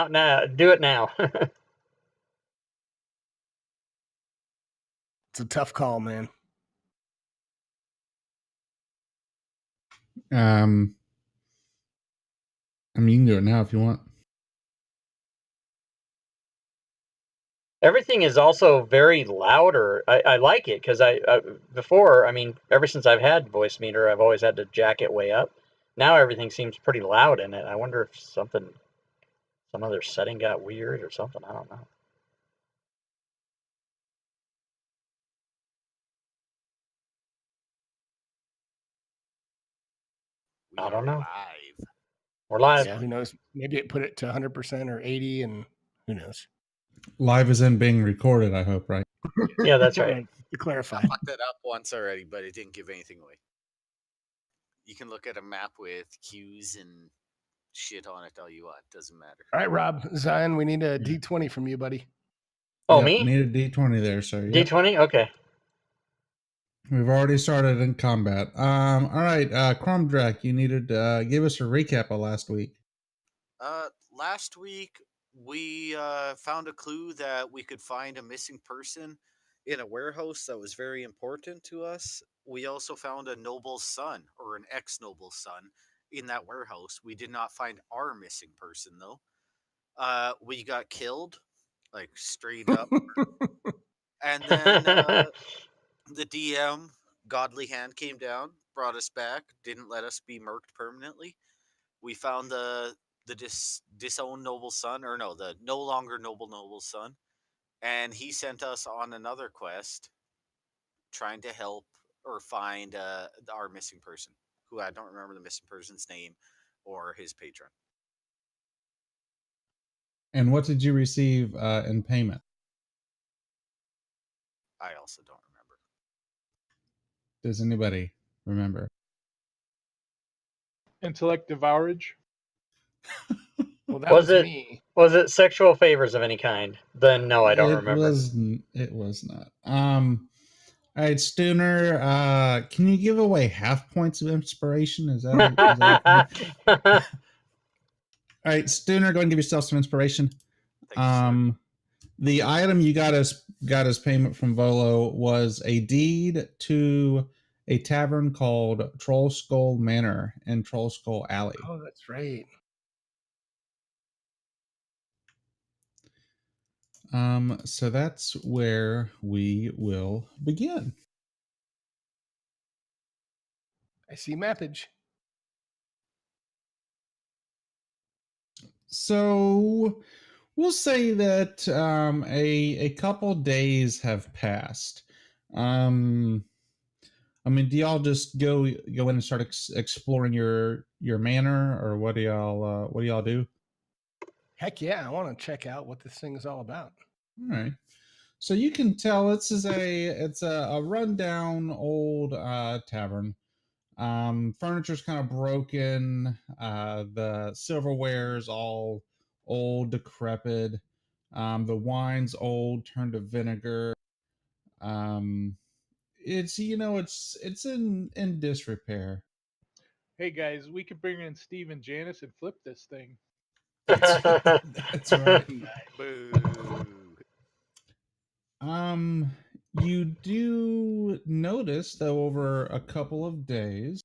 Now, do it now. It's a tough call, man. I mean, you can do it now if you want. Everything is also very louder. I like it because before, I mean, ever since I've had voice meter, I've always had to jack it way up. Now everything seems pretty loud in it. I wonder if some other setting got weird or something. I don't know. I don't know. Live. We're live. Yeah, who knows? Maybe it put it to 100% or 80, and who knows? Live isn't being recorded, I hope, right? Yeah, that's right. To clarify. I fucked that up once already, but it didn't give anything away. You can look at a map with cues and shit on it all you want. Doesn't matter. All right, Rob, Zion, we need a D20 from you, buddy. Oh, Yep, me? Need a D20 there, sir. Yep. D20? Okay. We've already started in combat. All right, Cromdrack, you needed to give us a recap of last week. Last week we found a clue that we could find a missing person in a warehouse that was very important to us. We also found a noble's son, or an ex-noble's son, in that warehouse. We did not find our missing person though. We got killed, like straight up. And then the DM, godly hand, came down, brought us back, didn't let us be murked permanently. We found the disowned noble son, or no, the no longer noble son, and he sent us on another quest, trying to help or find our missing person, who I don't remember the missing person's name or his patron. And what did you receive in payment? I also don't remember. Does anybody remember? Intellect devourage. Well, that was me. Was it sexual favors of any kind? Then no, I don't remember. It was not. All right, Stooner, can you give away half points of inspiration? Is that okay? All right, Stooner, go ahead and give yourself some inspiration. Thanks, the item you got as payment from Volo was a deed to a tavern called Troll Skull Manor in Troll Skull Alley. Oh, that's right. So that's where we will begin. I see mappage. So we'll say that a couple days have passed. I mean, do y'all just go in and start exploring your manor, or what do y'all do? Heck yeah, I want to check out what this thing is all about. All right. So you can tell it's a rundown old tavern. Furniture's kind of broken. The silverware's all old, decrepit. The wine's old, turned to vinegar. It's it's in disrepair. Hey guys, we could bring in Steve and Janice and flip this thing. That's right. Boo. You do notice though over a couple of days.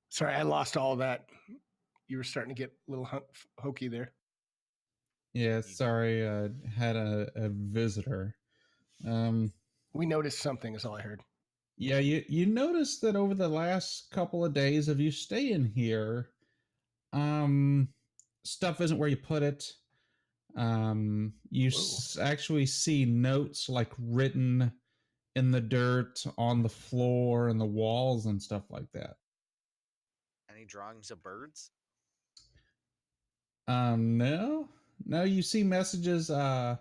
Sorry, I lost all that. You were starting to get a little hokey there. Yeah, sorry, had a visitor. We noticed something is all I heard. Yeah, you noticed that over the last couple of days of you staying here, stuff isn't where you put it. You actually see notes like written in the dirt on the floor and the walls and stuff like that. Any drawings of birds? No, you see messages of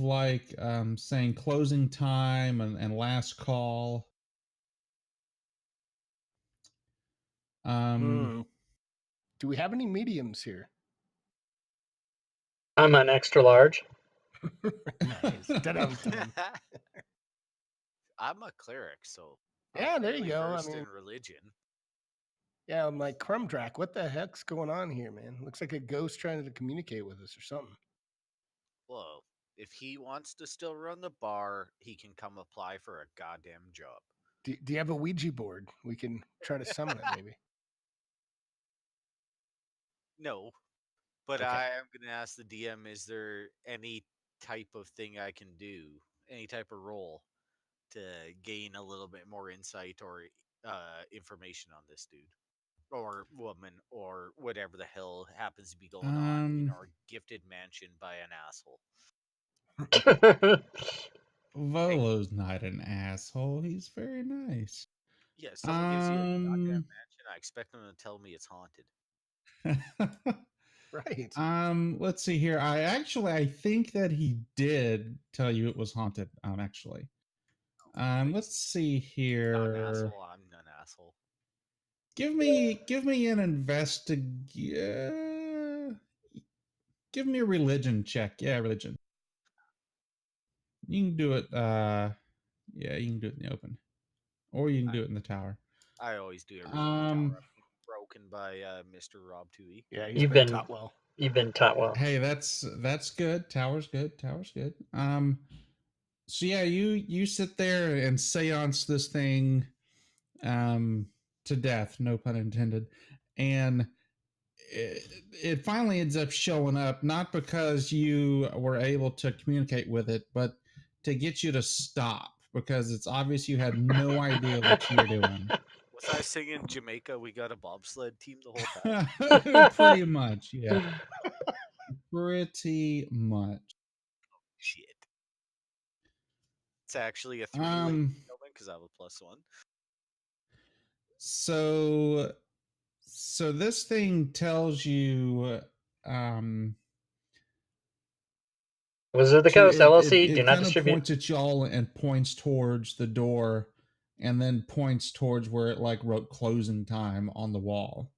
like saying closing time and last call. Do we have any mediums here? I'm an extra large. Nice. I'm a cleric, so yeah, there you go. Versed in religion. Yeah, I'm like, Crumdrak, what the heck's going on here, man? Looks like a ghost trying to communicate with us or something. Whoa. If he wants to still run the bar, he can come apply for a goddamn job. Do you have a Ouija board? We can try to summon it, maybe. No, but Okay. I am going to ask the DM, is there any type of thing I can do, any type of role to gain a little bit more insight or information on this dude or woman or whatever the hell happens to be going on in our gifted mansion by an asshole? Volo's not an asshole. He's very nice. Yeah, someone gives you a goddamn Um, mansion, I expect them to tell me it's haunted. Right. let's see here. I think that he did tell you it was haunted. Actually. Nice. Let's see He's not an here. asshole. I'm an asshole. Give me an give me a religion check. Yeah, religion. You can do it. Yeah, you can do it in the open, or you can do it in the tower. I always do everything in the tower. Um, I'm broken by Mr. Rob Toohey. Yeah, he's You've been been taught well. you've been taught well. hey, that's good. Tower's good. Tower's good. So yeah, you sit there and seance this thing, um, to death. No pun intended, and it finally ends up showing up, not because you were able to communicate with it, but to get you to stop, because it's obvious you had no idea what you were doing. Was I singing Jamaica? We got a bobsled team the whole time. Pretty much, yeah. Pretty much. Shit. It's actually a 3 Um. because I have a +1. So, so this thing tells you, um, Wizard of the to Coast LLC. Do it not kind of distribute. points at y'all and points towards the door, and then points towards where it like wrote closing time on the wall.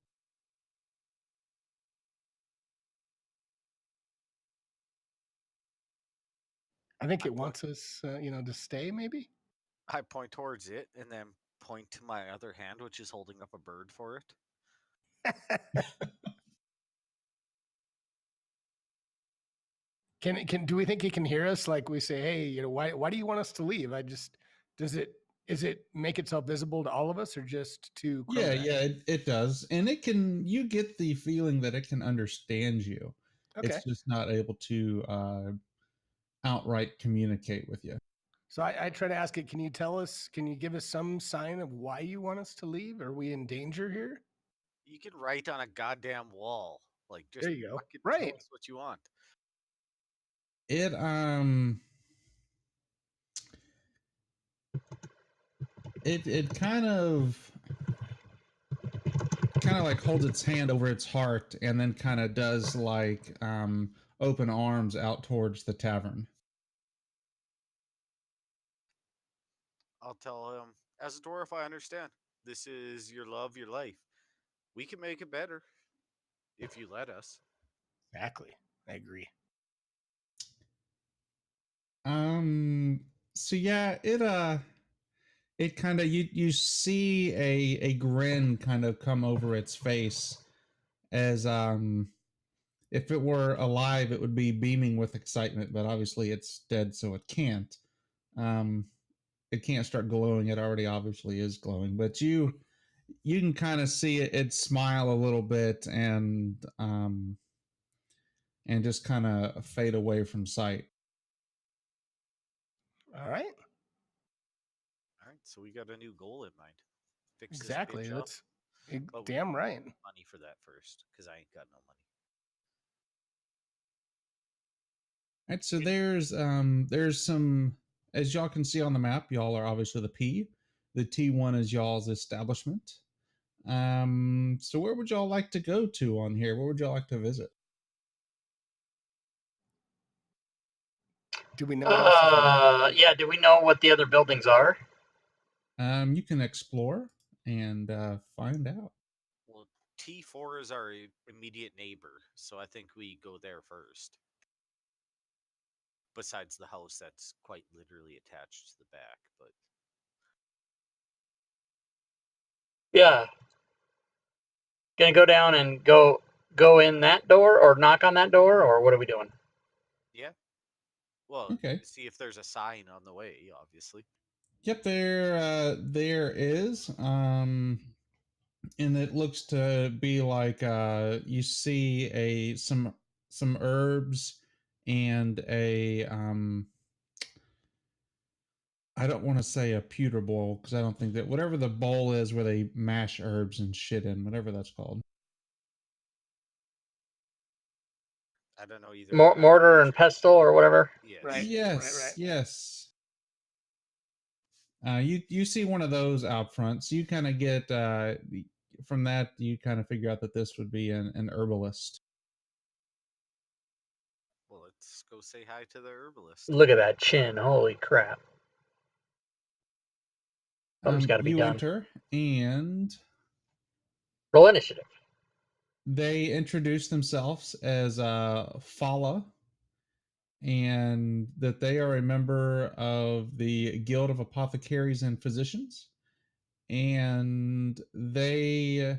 I think it wants us, to stay, maybe. I point towards it and then point to my other hand, which is holding up a bird for it. Do we think he can hear us? Like we say, hey, why do you want us to leave? Is it make itself visible to all of us or just to Yeah, Crumdrak? yeah, it does, and it can. You get the feeling that it can understand you. Okay. It's just not able to outright communicate with you. So I try to ask it, can you give us some sign of why you want us to leave? Are we in danger here? You can write on a goddamn wall. Like, just There you go. fucking tell Right. us what you want. It it kind of like holds its hand over its heart and then kind of does like open arms out towards the tavern. I'll tell him, as a dwarf, I understand. This is your love, your life. We can make it better if you let us. Exactly. I agree. Um so yeah, it kind of you see a grin kind of come over its face as if it were alive it would be beaming with excitement, but obviously it's dead so it can't. Um it can't start glowing. It already obviously is glowing, but you can kind of see it smile a little bit and just kind of fade away from sight. All right. All right, so we got a new goal in mind. Fix this Exactly. bitch up. That's But we damn need right. money for that first, because I ain't got no money. Right, so there's some, as y'all can see on the map, y'all are obviously the P. The T1 is y'all's establishment. So where would y'all like to go to on here? Where would y'all like to visit? Do we know what else is around? Yeah. Do we know what the other buildings are? You can explore and find out. Well, T4 is our immediate neighbor, so I think we go there first. Besides the house that's quite literally attached to the back, but Yeah. Gonna go down and go in that door, or knock on that door, or what are we doing? Yeah. Well, Okay. see if there's a sign on the way. Obviously. Yep, there is. And it looks to be like you see some herbs and a I don't want to say a pewter bowl because I don't think that whatever the bowl is where they mash herbs and shit in, whatever that's called. I don't know either. Mortar and pestle, or whatever. Yes. Right. Yes, yes. You see one of those out front, so you kind of get from that you kind of figure out that this would be an herbalist. Well, let's go say hi to the herbalist. Look at that chin! Holy crap! Something's got to be You done. enter and Roll initiative. they introduce themselves as Fala, and that they are a member of the Guild of Apothecaries and Physicians, and they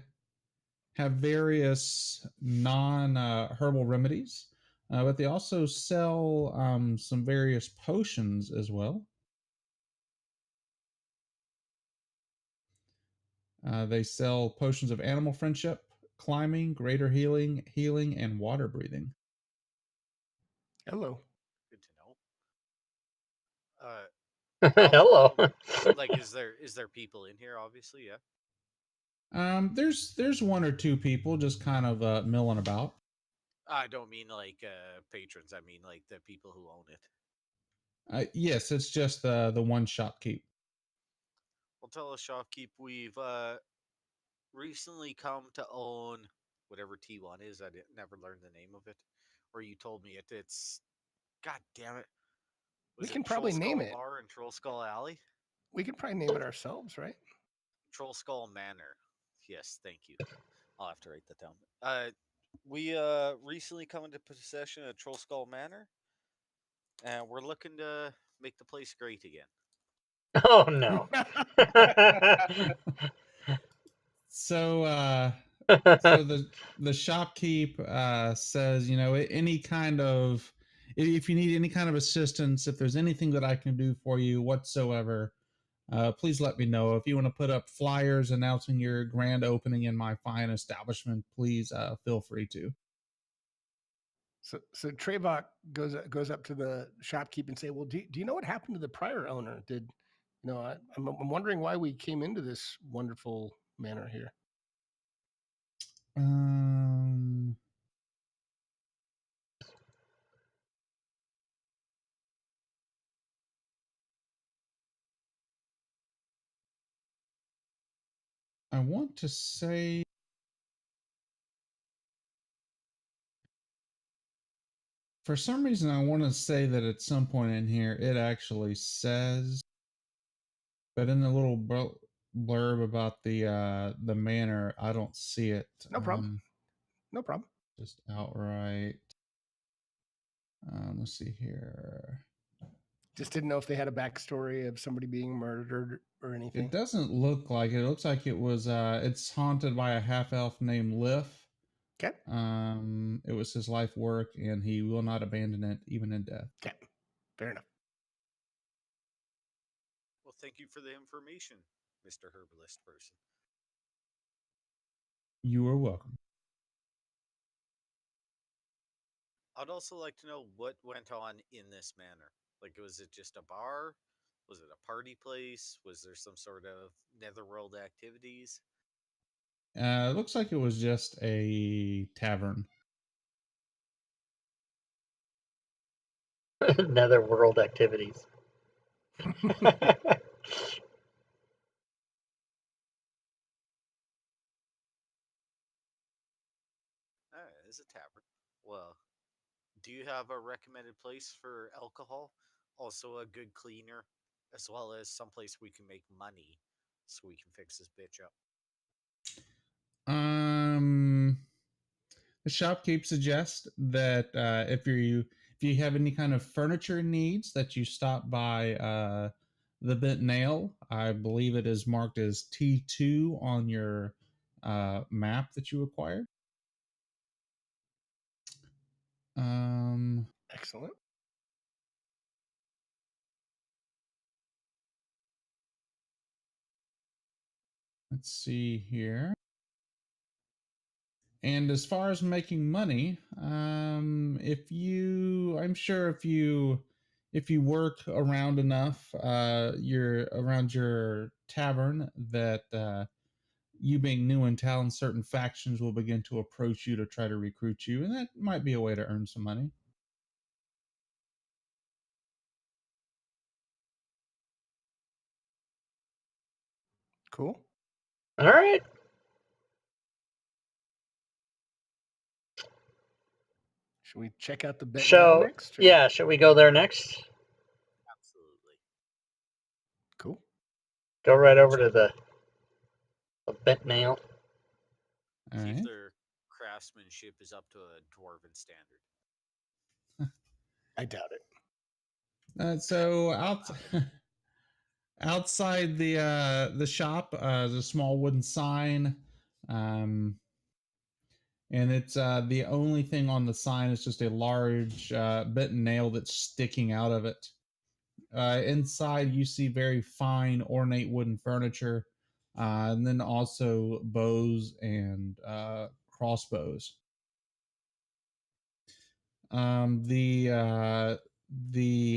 have various non herbal remedies, but they also sell some various potions as well. They sell potions of animal friendship, climbing, greater healing, and water breathing. Hello. Good to know. I'll Hello. tell 'em, like, is there people in here? Obviously, yeah. There's one or two people just kind of milling about. I don't mean like patrons. I mean like the people who own it. Yes, it's just the one shopkeep. I'll tell the shopkeep we've recently come to own whatever T1 is. I never learned the name of it, or you told me it. It's God damn it. We Was can it Troll probably name Skull it. Bar and Troll Skull Alley? We could probably name it ourselves, right? Troll Skull Manor. Yes, thank you. I'll have to write that down. We recently come into possession of Troll Skull Manor, and we're looking to make the place great again. Oh no. So so the shopkeep says, you know, any kind of if you need any kind of assistance, if there's anything that I can do for you whatsoever, please let me know. If you want to put up flyers announcing your grand opening in my fine establishment, please feel free to. So Trevok goes up to the shopkeep and say, "Well, do you know what happened to the prior owner? I'm wondering why we came into this wonderful manor here." Um, I want to say for some reason I want to say that at some point in here it actually says, but in the little blurb about the manor, I don't see it. No problem. No problem. Just outright. Let's see here. Just didn't know if they had a backstory of somebody being murdered or anything. It doesn't look like it. It looks like it was. It's haunted by a half elf named Lif. Okay. It was his life work, and he will not abandon it even in death. Okay. Fair enough. Well, thank you for the information, Mr. Herbalist person. You are welcome. I'd also like to know what went on in this manor. Like, was it just a bar? Was it a party place? Was there some sort of netherworld activities? It looks like it was just a tavern. Netherworld activities. It is a tavern. Well, do you have a recommended place for alcohol? Also, a good cleaner, as well as someplace we can make money so we can fix this bitch up. Um, the shopkeep suggests that if you have any kind of furniture needs, that you stop by the Bent Nail. I believe it is marked as T2 on your map that you acquired. Excellent. Let's see here. And as far as making money, I'm sure if you work around enough, you're around your tavern that you being new in town, certain factions will begin to approach you to try to recruit you, and that might be a way to earn some money. Cool. All right. Should we check out the bet now So next? Or? yeah, should we go there next? Absolutely. Cool. Go right over to the bent nail. All See if right. their craftsmanship is up to a dwarven standard. I doubt it. So outside the shop, there's a small wooden sign, and it's the only thing on the sign is just a large bitten nail that's sticking out of it. Inside, you see very fine, ornate wooden furniture, and then also bows and crossbows. The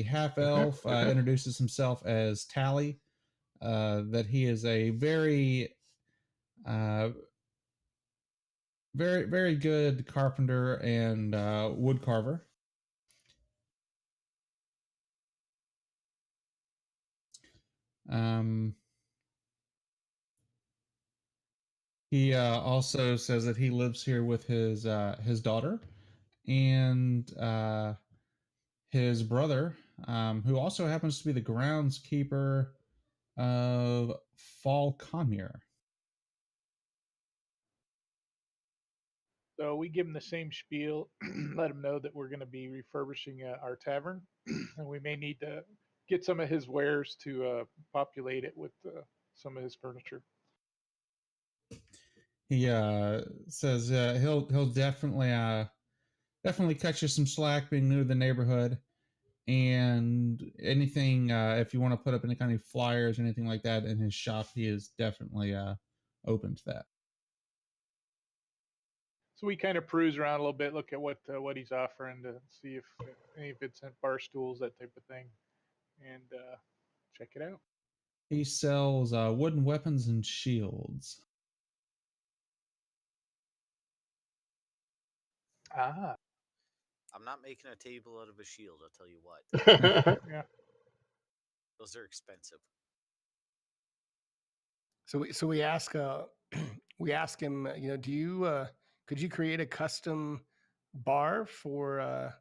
half elf introduces himself as Tally. That he is a very very good carpenter and wood carver. He also says that he lives here with his daughter and his brother, who also happens to be the groundskeeper of Fall Conmere. So we give them the same spiel, let them know that we're going to be refurbishing our tavern, and we may need to get some of his wares to populate it with some of his furniture. He says he'll definitely cut you some slack being new to the neighborhood, and anything if you want to put up any kind of flyers or anything like that in his shop, he is definitely open to that. So we kind of cruise around a little bit, look at what he's offering to see if any of it's in bar stools, that type of thing, and check it out. He sells wooden weapons and shields. Ah, I'm not making a table out of a shield, I'll tell you what. yeah. Those are expensive. So we ask we ask him, do you could you create a custom bar for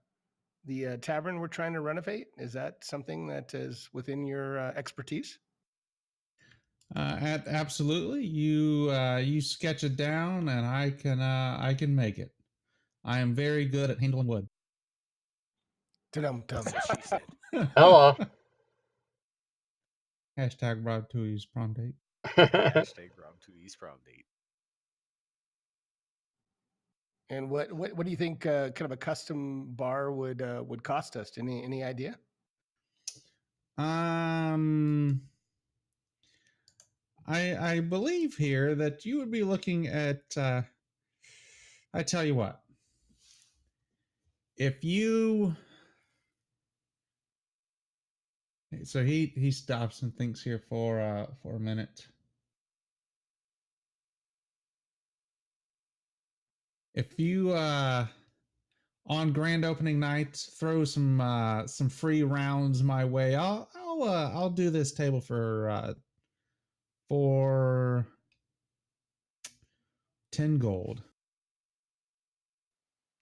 the tavern we're trying to renovate? Is that something that is within your expertise? Absolutely. You sketch it down, and I can make it. I am very good at handling wood. Dum dum. That's what she said. Hello. Hashtag Rob Tui's prom date. Hashtag Rob Tootie's prom date. And what do you think kind of a custom bar would cost us? Any idea? I believe here that you would be looking at. I tell you what. If you. So he stops and thinks here for a minute. If you on grand opening night throw some free rounds my way, I'll do this table for 10 gold.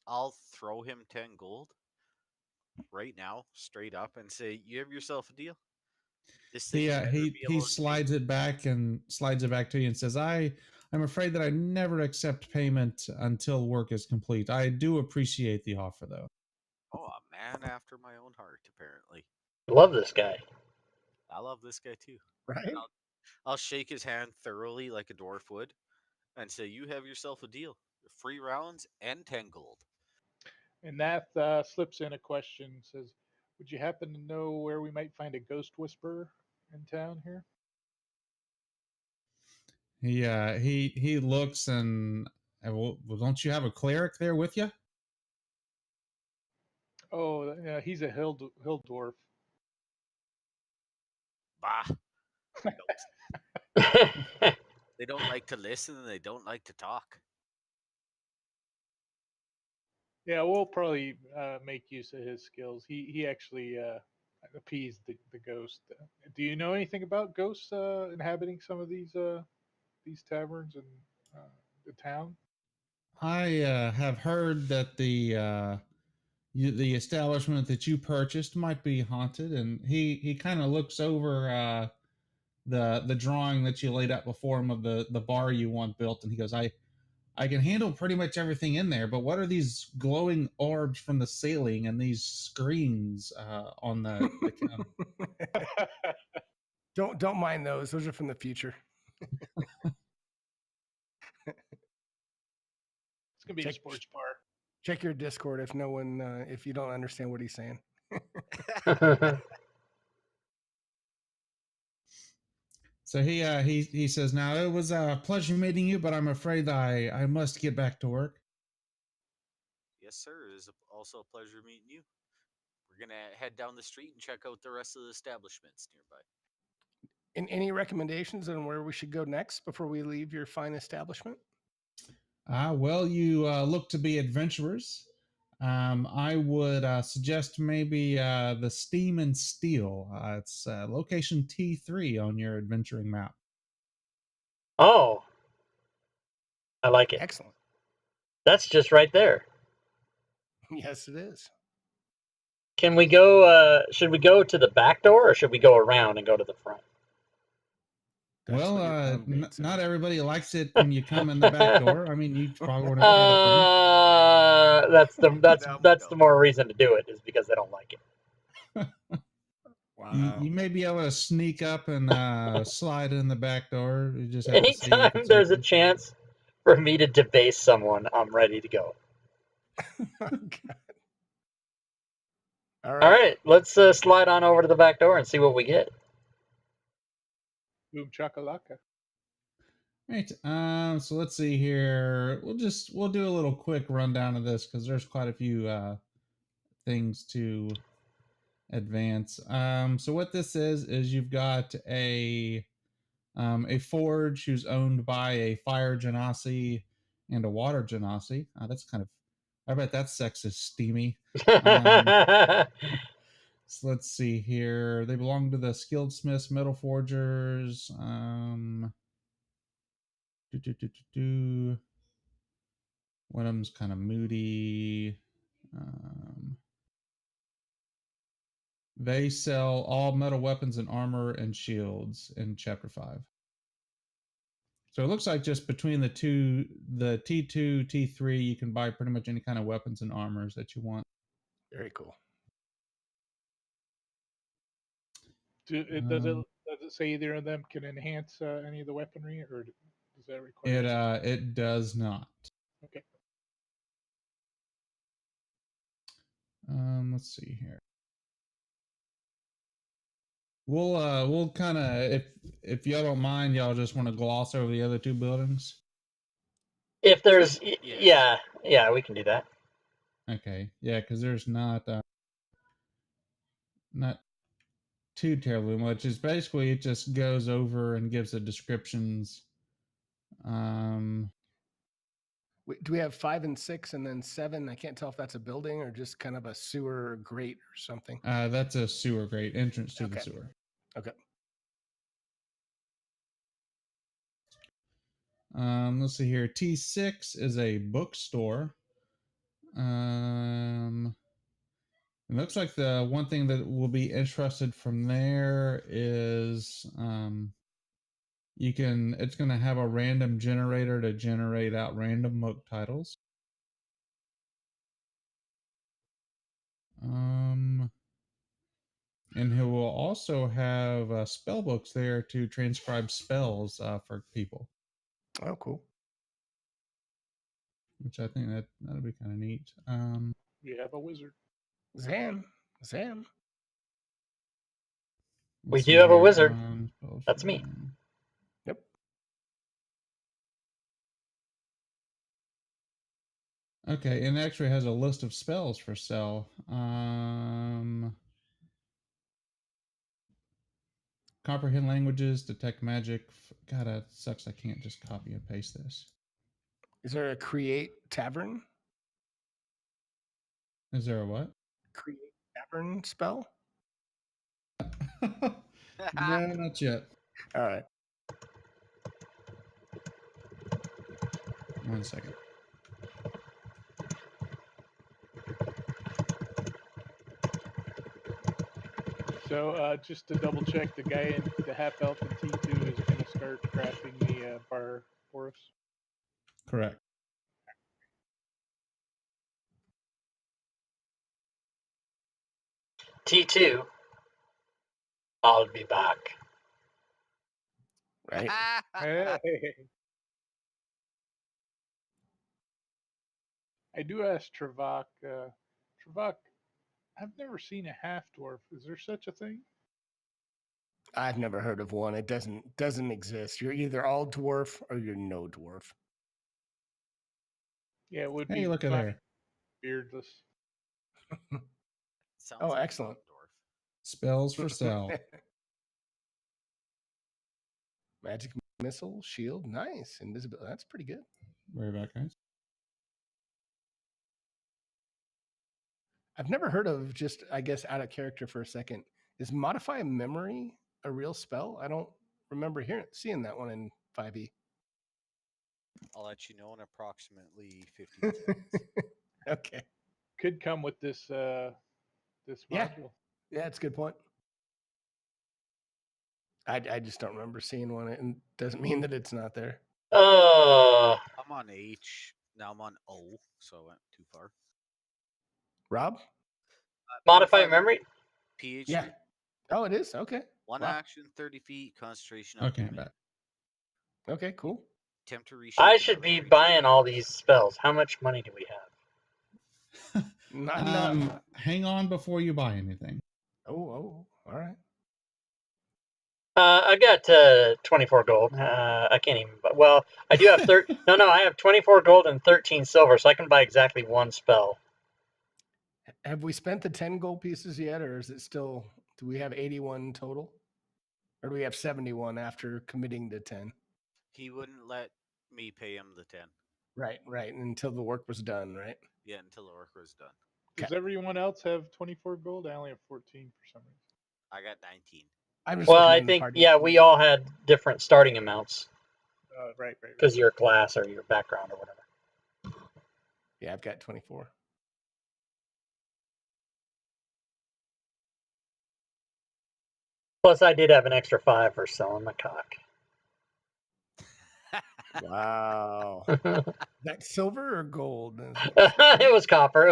I'll throw him 10 gold right now, straight up, and say, "You have yourself a deal." This thing better be He able to slides it back to you and says, I'm afraid that I never accept payment until work is complete. I do appreciate the offer, though. Oh, a man after my own heart, apparently. Love this guy. I love this guy too. Right. I'll shake his hand thoroughly like a dwarf would, And so you have yourself a deal: 3 rounds and 10 gold. And Nath slips in a question. Says, "Would you happen to know where we might find a ghost whisperer in town here?" He looks and well, don't you have a cleric there with you? Oh, yeah, he's a hill dwarf. Bah, ghosts. They don't like to listen and they don't like to talk. Yeah, we'll probably make use of his skills. He actually appeased the ghost. Do you know anything about ghosts inhabiting some of these taverns and the town? I have heard that the establishment that you purchased might be haunted, and he kind of looks over the drawing that you laid out before him of the bar you want built, and he goes, I can handle pretty much everything in there, but what are these glowing orbs from the ceiling and these screens on the counter? Don't mind those. Those are from the future. It's gonna be a sports bar. Check your Discord if no one if you don't understand what he's saying. So he says, now it was a pleasure meeting you, but I'm afraid I must get back to work. Yes, sir. It is also a pleasure meeting you. We're going to head down the street and check out the rest of the establishments nearby. And any recommendations on where we should go next before we leave your fine establishment? Well, you look to be adventurers. I would suggest maybe the Steam and Steel. It's location T3 on your adventuring map. Oh, I like it. Excellent. That's just right there. Yes, it is. Can we go? Should we go to the back door, or should we go around and go to the front? That's Well, what your thumb not says. everybody likes it when you come in the back door. I mean, you probably want to try the front. That's the more reason to do it is because they don't like it. Wow. You may be able to sneak up and slide in the back door. You just have to see if Anytime it's there's a open. chance for me to debase someone, I'm ready to go. All All right. right, let's slide on over to the back door and see what we get. Boom chakalaka. Right. So let's see here. We'll do a little quick rundown of this because there's quite a few things to advance. So what this is you've got a forge who's owned by a fire genasi and a water genasi. That's kind of, I bet that sex is steamy. So let's see here. They belong to the skilled smiths, metal forgers. One of them's kind of moody. They sell all metal weapons and armor and shields in Chapter 5. So it looks like just between the T2, T3, you can buy pretty much any kind of weapons and armors that you want. Very cool. Does it say either of them can enhance any of the weaponry, or does that require? It does not. Okay. Let's see here. We'll kind of, if y'all don't mind, y'all just want to gloss over the other two buildings. If there's, Yes. yeah, we can do that. Okay, yeah, because there's not too terribly much. It's basically it just goes over and gives the descriptions. Do we have 5 and 6 and then 7? I can't tell if that's a building or just kind of a sewer grate or something. That's a sewer grate entrance to the Okay. sewer. Okay. Let's see here. T6 is a bookstore. It looks like the one thing that will be interested from there is it's going to have a random generator to generate out random book titles. And he will also have spell books there to transcribe spells for people. Oh, cool. which I think that'll be kind of neat. You have a wizard. Zan. We Let's do see have a here. wizard. Spells That's for- me. Yep. Okay, and it actually has a list of spells for sale. Comprehend languages, detect magic. God, that sucks. I can't just copy and paste this. Is there a create tavern? Is there a what? Create tavern spell? No, not yet. All right. 1 second. So just to double check, the guy in the half elf in T2 is going to start crafting the bar for us. Correct. T2. I'll be back. Right. Hey. I do ask Travak. Travak, I've never seen a half dwarf. Is there such a thing? I've never heard of one. It doesn't exist. You're either all dwarf or you're no dwarf. Yeah, it would Hey, be look at fine, there. beardless. Sounds Oh, like a excellent. mountain dwarf. Spells for sale. Magic missile, shield, nice. Invisibility. That's pretty good. Worry about guys. I've never heard of, just I guess out of character for a second, is modify memory a real spell? I don't remember seeing that one in 5e. I'll let you know in approximately 15 seconds. Okay. Could come with this this Yeah. module. Yeah, that's a good point. I just don't remember seeing one, and doesn't mean that it's not there. I'm on H. Now I'm on O, so I went too far. Rob? Modify memory? PhD. Yeah. Oh, it is? Okay. One Wow. action, 30 feet, concentration up Okay, to I'm a back. minute. Okay, cool. Attempt to reshape I the should be memory. buying all these spells. How much money do we have? Not enough. Hang on before you buy anything. Oh, all right. I got 24 gold. I can't even. Well, I do have No, I have 24 gold and 13 silver, so I can buy exactly one spell. Have we spent the 10 gold pieces yet, or is it still, do we have 81 total? Or do we have 71 after committing to 10? He wouldn't let me pay him the 10. Right. Until the work was done, right? Yeah, until the work was done. Does everyone else have 24 gold? I only have 14 for some reason. I got 19. I'm just Well, looking I in the think, party. yeah, we all had different starting amounts Right. because of your class or your background or whatever. Yeah, I've got 24. Plus, I did have an extra 5 for selling my cock. Wow. That silver or gold? It was copper.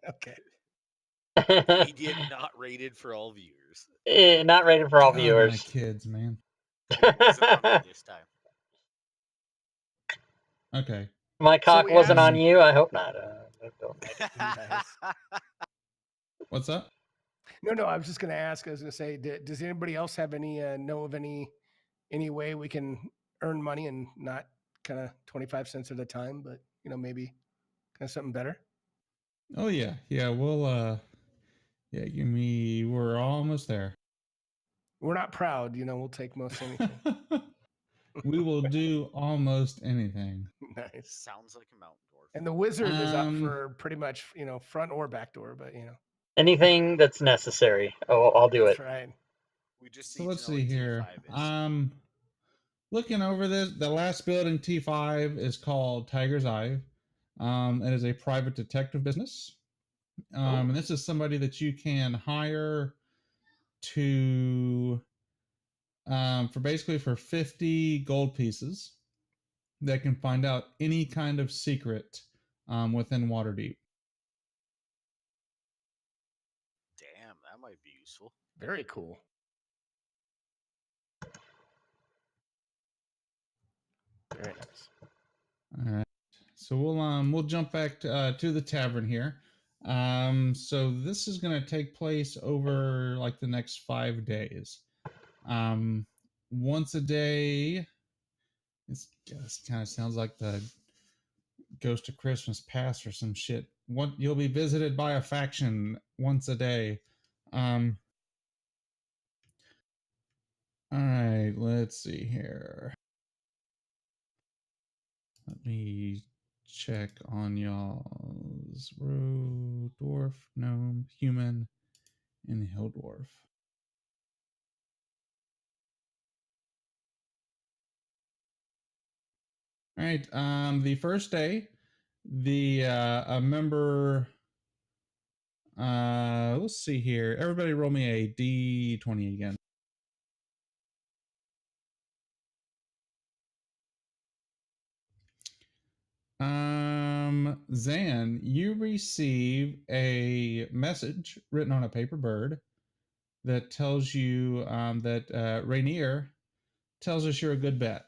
Okay. Immediate not rated for all viewers. Not rated for all God, my viewers. kids, man. It wasn't on me this time. Okay. My cock we wasn't asked- on you. I hope not. Nice. What's up? No, I was just going to ask, I was going to say, does anybody else have any, know of any way we can earn money and not kind of 25 cents at a time, but, maybe kind of something better? Oh yeah. We'll give me. We're almost there. We're not proud, we'll take most anything. We will do almost anything. Nice. Sounds like a mountain dwarf. And the wizard is up for pretty much, front or back door, but Anything that's necessary. Oh, I'll do that's it. right. We just So need let's to know see what here. T5 is. Looking over this, the last building T5 is called Tiger's Eye. It is a private detective business. And this is somebody that you can hire to for 50 gold pieces that can find out any kind of secret within Waterdeep. Damn, that might be useful. Very cool. Very nice. All right. So we'll jump back to the tavern here. So this is going to take place over like the next 5 days. Once a day. This kind of sounds like the Ghost of Christmas Past or some shit. You'll be visited by a faction once a day. All right, let's see here. Let me check on y'all's road, dwarf, gnome, human, and hill dwarf. All right. The first day, the a member. Let's see here. Everybody, roll me a d20 again. Zan, you receive a message written on a paper bird that tells you that Rainier tells us you're a good bet.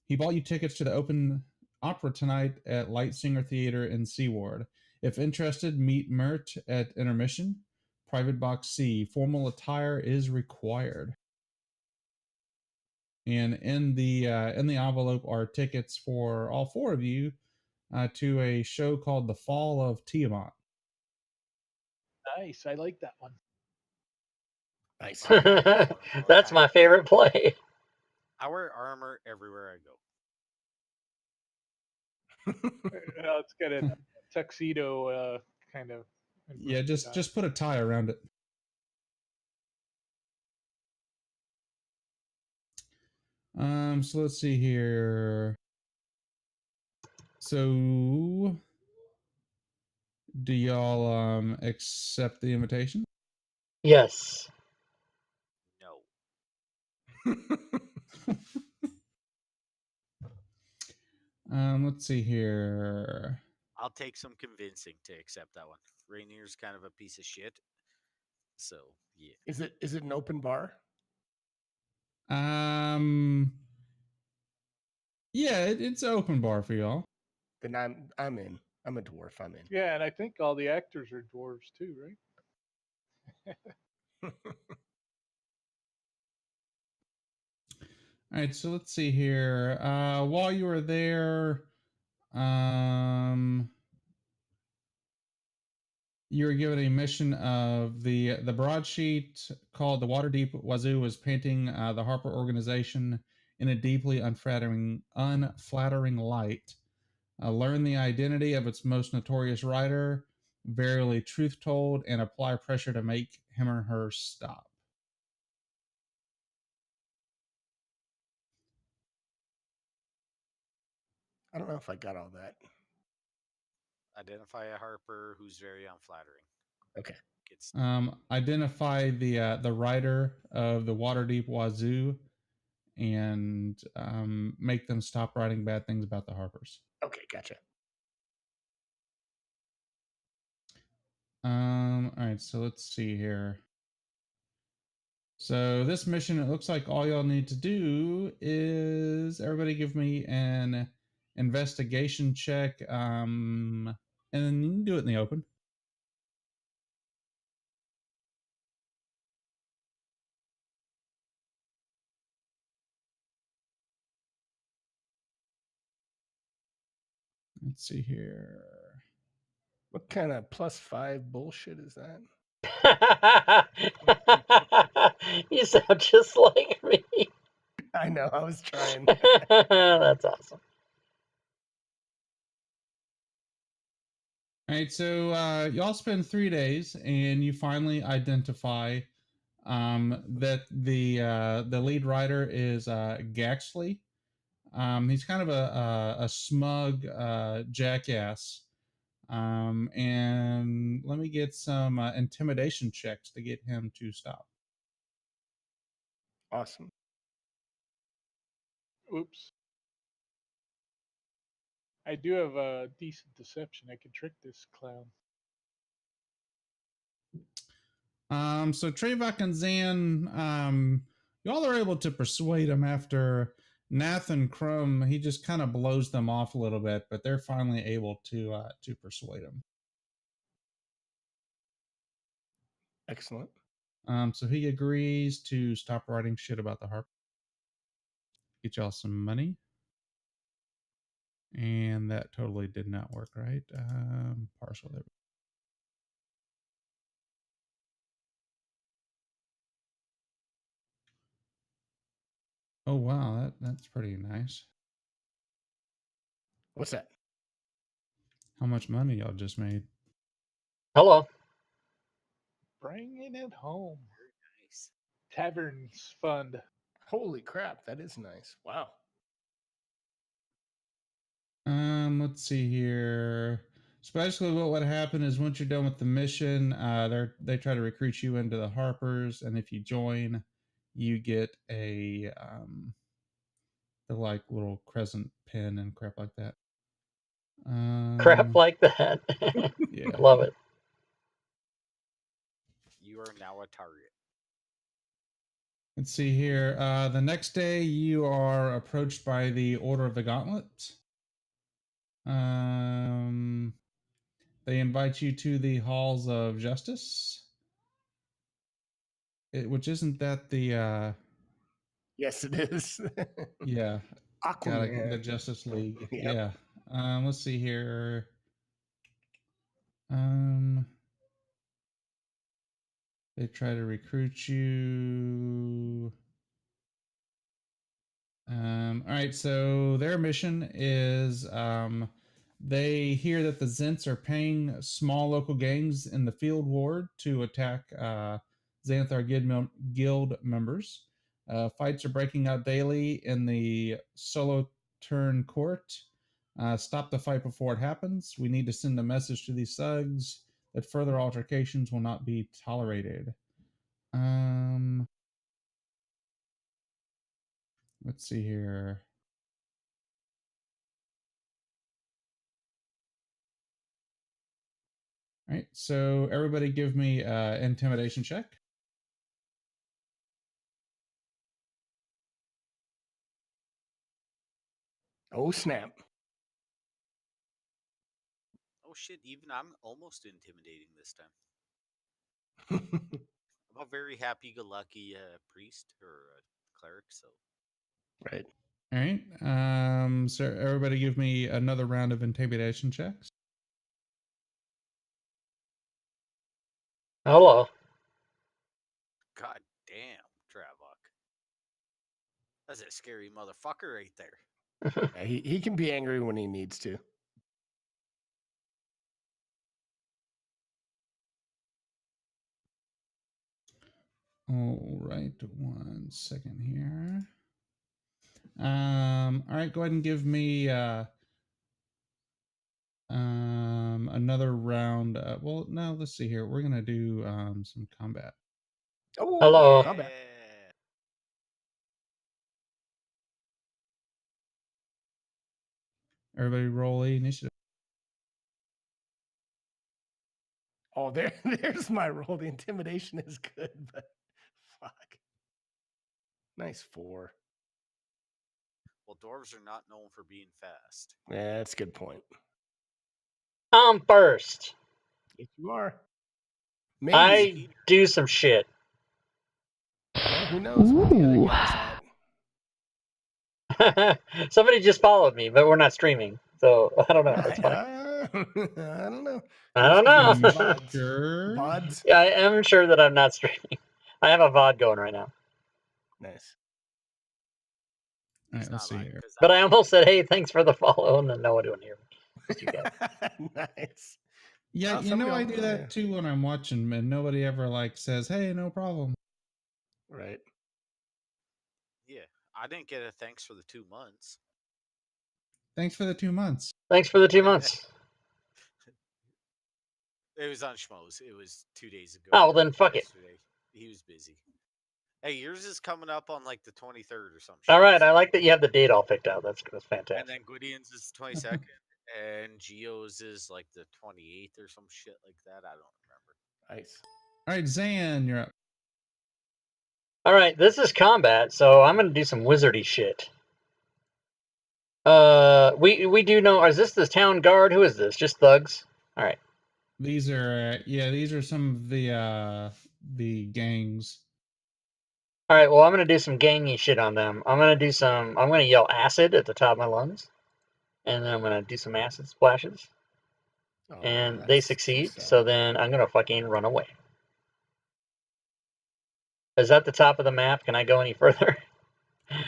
He bought you tickets to the open opera tonight at Lightsinger Theater in Seaward. If interested, meet Mert at intermission. Private box C. Formal attire is required. And in the envelope are tickets for all four of you to a show called The Fall of Tiamat. Nice. I like that one. Nice. That's my favorite play. I wear armor everywhere I go. It's got a tuxedo kind of. Yeah, just put a tie around it. So let's see here. So do y'all accept the invitation? Yes. No. Let's see here. I'll take some convincing to accept that one. Rainier's kind of a piece of shit. So yeah. Is it an open bar? Yeah, it's an open bar for y'all. Then I'm in. I'm a dwarf. I'm in. Yeah, and I think all the actors are dwarves too, right? All right, so let's see here. While you were there, you were given a mission of the broadsheet called "The Waterdeep Wazoo" was painting the Harper organization in a deeply unflattering light. Learn the identity of its most notorious writer, verily truth told, and apply pressure to make him or her stop. I don't know if I got all that. Identify a Harper who's very unflattering. Okay. Identify the writer of the Waterdeep Wazoo and make them stop writing bad things about the Harpers. Okay, gotcha. All right, so let's see here. So this mission, it looks like all y'all need to do is everybody give me an investigation check, and then you can do it in the open. Let's see here. What kind of +5 bullshit is that? You sound just like me. I know. I was trying. That's awesome. All right, so y'all spend 3 days, and you finally identify that the lead writer is Gaxley. He's kind of a smug jackass. And let me get some intimidation checks to get him to stop. Awesome. Oops. I do have a decent deception. I can trick this clown. So Trevok and Zan, y'all are able to persuade him after Nath and Crumb, he just kind of blows them off a little bit, but they're finally able to persuade him. Excellent. So he agrees to stop writing shit about the harp. Get y'all some money. And that totally did not work, right? Partial there. Oh wow, that's pretty nice. What's that? How much money y'all just made? Hello. Bringing it home. Very nice. Taverns fund. Holy crap, that is nice. Wow. Let's see here. So basically, what would happen is once you're done with the mission, they try to recruit you into the Harpers, and if you join, you get a the like little crescent pin and crap like that. Crap like that. Yeah. Love it. You are now a target. Let's see here. The next day, you are approached by the Order of the Gauntlet. They invite you to the Halls of Justice. Which isn't that the Yes, it is. yeah, got it, the Aquaman. Justice League. Yep. Yeah. Let's see here. They try to recruit you. All right, so their mission is they hear that the Zents are paying small local gangs in the field ward to attack Xanthar Guild members. Fights are breaking out daily in the Solo Turn Court. Stop the fight before it happens. We need to send a message to these thugs that further altercations will not be tolerated. Let's see here. All right, so everybody give me intimidation check. Oh snap. Oh shit! Even I'm almost intimidating this time. I'm a very happy-go-lucky priest or cleric, so Right. All right, so everybody give me another round of intimidation checks. Hello. god damn, Travok. That's a scary motherfucker right there. Yeah, he can be angry when he needs to. All right, 1 second here. All right, go ahead and give me another round. Well, no, let's see here. We're gonna do some combat. Oh, Hello. combat. Yeah. Everybody roll the initiative. Oh, there's my roll. The intimidation is good, but fuck. Nice 4. Well, dwarves are not known for being fast. Yeah, that's a good point. I'm first. Yes, you are. Maybe. I do some shit. Well, who knows what the other guy's at. Somebody just followed me, but we're not streaming, so I don't know. That's fine. I don't know. I don't Are know. you VODs. sure? VODs. Yeah, I am sure that I'm not streaming. I have a VOD going right now. Nice. All He's right, let's not see lying, here. 'cause But I almost said, "Hey, thanks for the follow," and then no one would hear me. Just you guys. Nice. Yeah, Oh, you know I somebody do will- that yeah. too when I'm watching, and nobody ever like says, "Hey, no problem." Right. yeah, I didn't get a thanks for the 2 months. Thanks for the 2 months. Thanks for the 2 months. It was on Schmoes. It was 2 days ago. Oh, well, then fuck it. Yesterday. He was busy. Hey, yours is coming up on like the 23rd or some shit. All right, I like that you have the date all picked out. That's And fantastic. then Gwydian's is the 22nd, and Geo's is like the 28th or some shit like that. I don't remember. Nice. All right, Zan, you're up. All right, this is combat, so I'm gonna do some wizardy shit. We do know. Is this the town guard? Who is this? Just thugs? All right. These are some of the gangs. All right. Well, I'm gonna do some gangy shit on them. I'm gonna yell acid at the top of my lungs, and then I'm gonna do some acid splashes, Oh, and that's they too succeed. sad. So then I'm gonna fucking run away. Is that the top of the map? Can I go any further?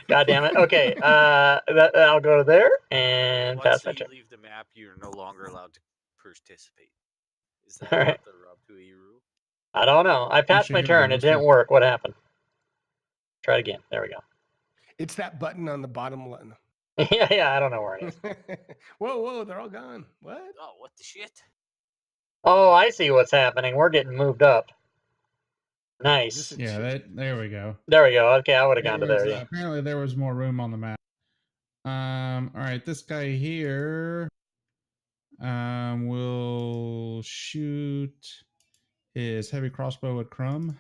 God damn it. Okay. I'll go there and Once pass my you turn. leave the map, you're no longer allowed to participate. Is that All right. not the Rabu rule? I don't know. I passed Actually, my here we go. turn. It Let's didn't do- work. What happened? Try it again. There we go. It's that button on the bottom line. Yeah. I don't know where it is. Whoa, they're all gone. What? Oh, what the shit? Oh, I see what's happening. We're getting moved up. Nice. This is Yeah, shit. there we go. There we go. Okay, I would have gone to There was, there. Yeah. apparently there was more room on the map. All right, this guy here will shoot his heavy crossbow at Crumb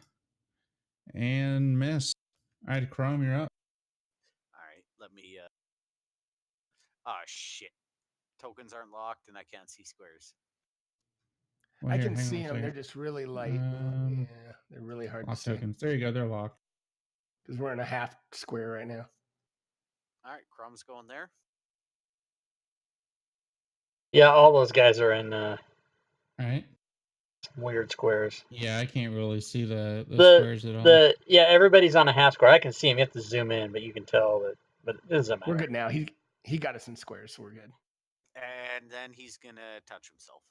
and miss. All right, Crumb, you're up. All right, let me. Oh shit! Tokens aren't locked, and I can't see squares. Well, I here, can hang on see a them. They're second. just really light. Yeah, they're really hard to Lock see tokens. There you go. They're locked. because we're in a half square right now. All right, Crumb's going there. Yeah, all those guys are in All right. some weird squares. Yeah, I can't really see the squares at all. Yeah, everybody's on a half square. I can see him. You have to zoom in, but you can tell that. But it doesn't matter. We're good now. He got us in squares, so we're good. And then he's gonna touch himself.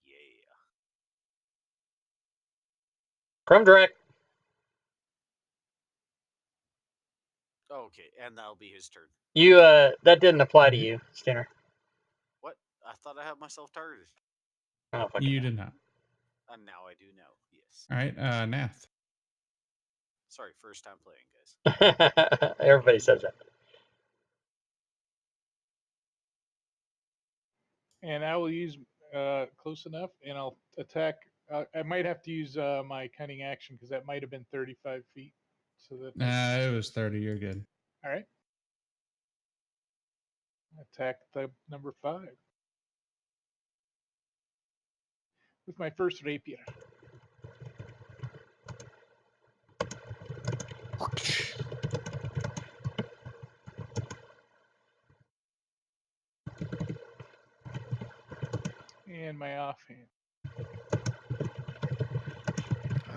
Yeah. Crumb direct. Okay, and that'll be his turn. You that didn't apply to you, Stinner. What? I thought I had myself targeted. Oh, fuck You it. did not. And now I do know. Yes. All right, Nath. Sorry, first time playing, guys. Everybody says that. And I will use close enough, and I'll attack. I might have to use my cunning action because that might have been 35 feet. So that It was 30. You're good. all right. Attack the number 5 with my first rapier. And my offhand.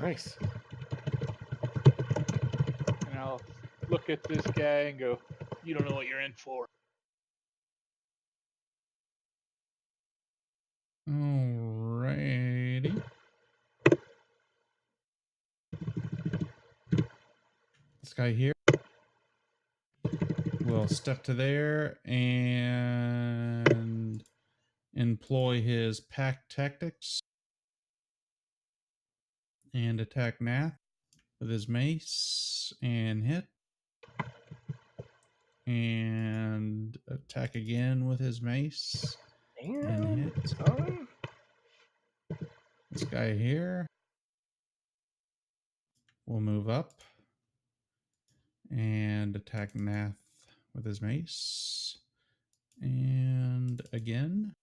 Nice. And I'll look at this guy and go, "You don't know what you're in for." Alrighty. This guy here will step to there and employ his pack tactics and attack Nath with his mace and hit. And attack again with his mace and hit. This guy here will move up and attack Nath with his mace. And again.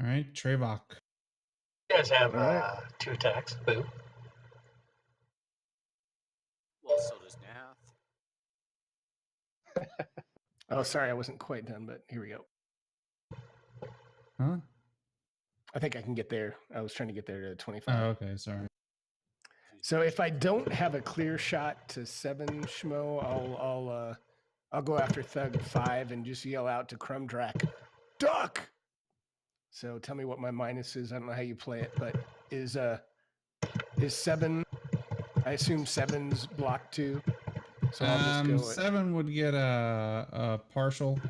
All right, Trevok. You guys have All right. 2 attacks. Boo. Well, so does Nath. Oh, sorry, I wasn't quite done, but here we go. Huh? I think I can get there. I was trying to get there to 25. Oh, okay, sorry. So if I don't have a clear shot to 7 Schmo, I'll go after Thug 5 and just yell out to Crumdrak, duck. So tell me what my minus is. I don't know how you play it, but is 7? I assume 7's blocked too. So I'll just go. 7 would get a partial.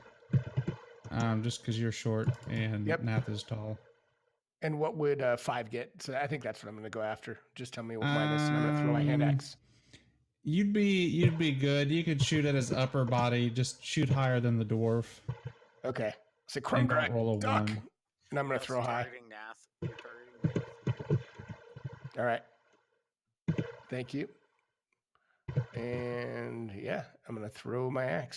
Just because you're short and Yep. Nath is tall. And what would 5 get? So I think that's what I'm going to go after. Just tell me what minus, and I'm going to throw my hand axe. You'd be good. You could shoot at his upper body. Just shoot higher than the dwarf. Okay. So And don't Crumdrak, roll a duck. 1. And I'm going to throw high. Targeting Nath. You're targeting Nath. All right. Thank you. And yeah, I'm gonna throw my axe.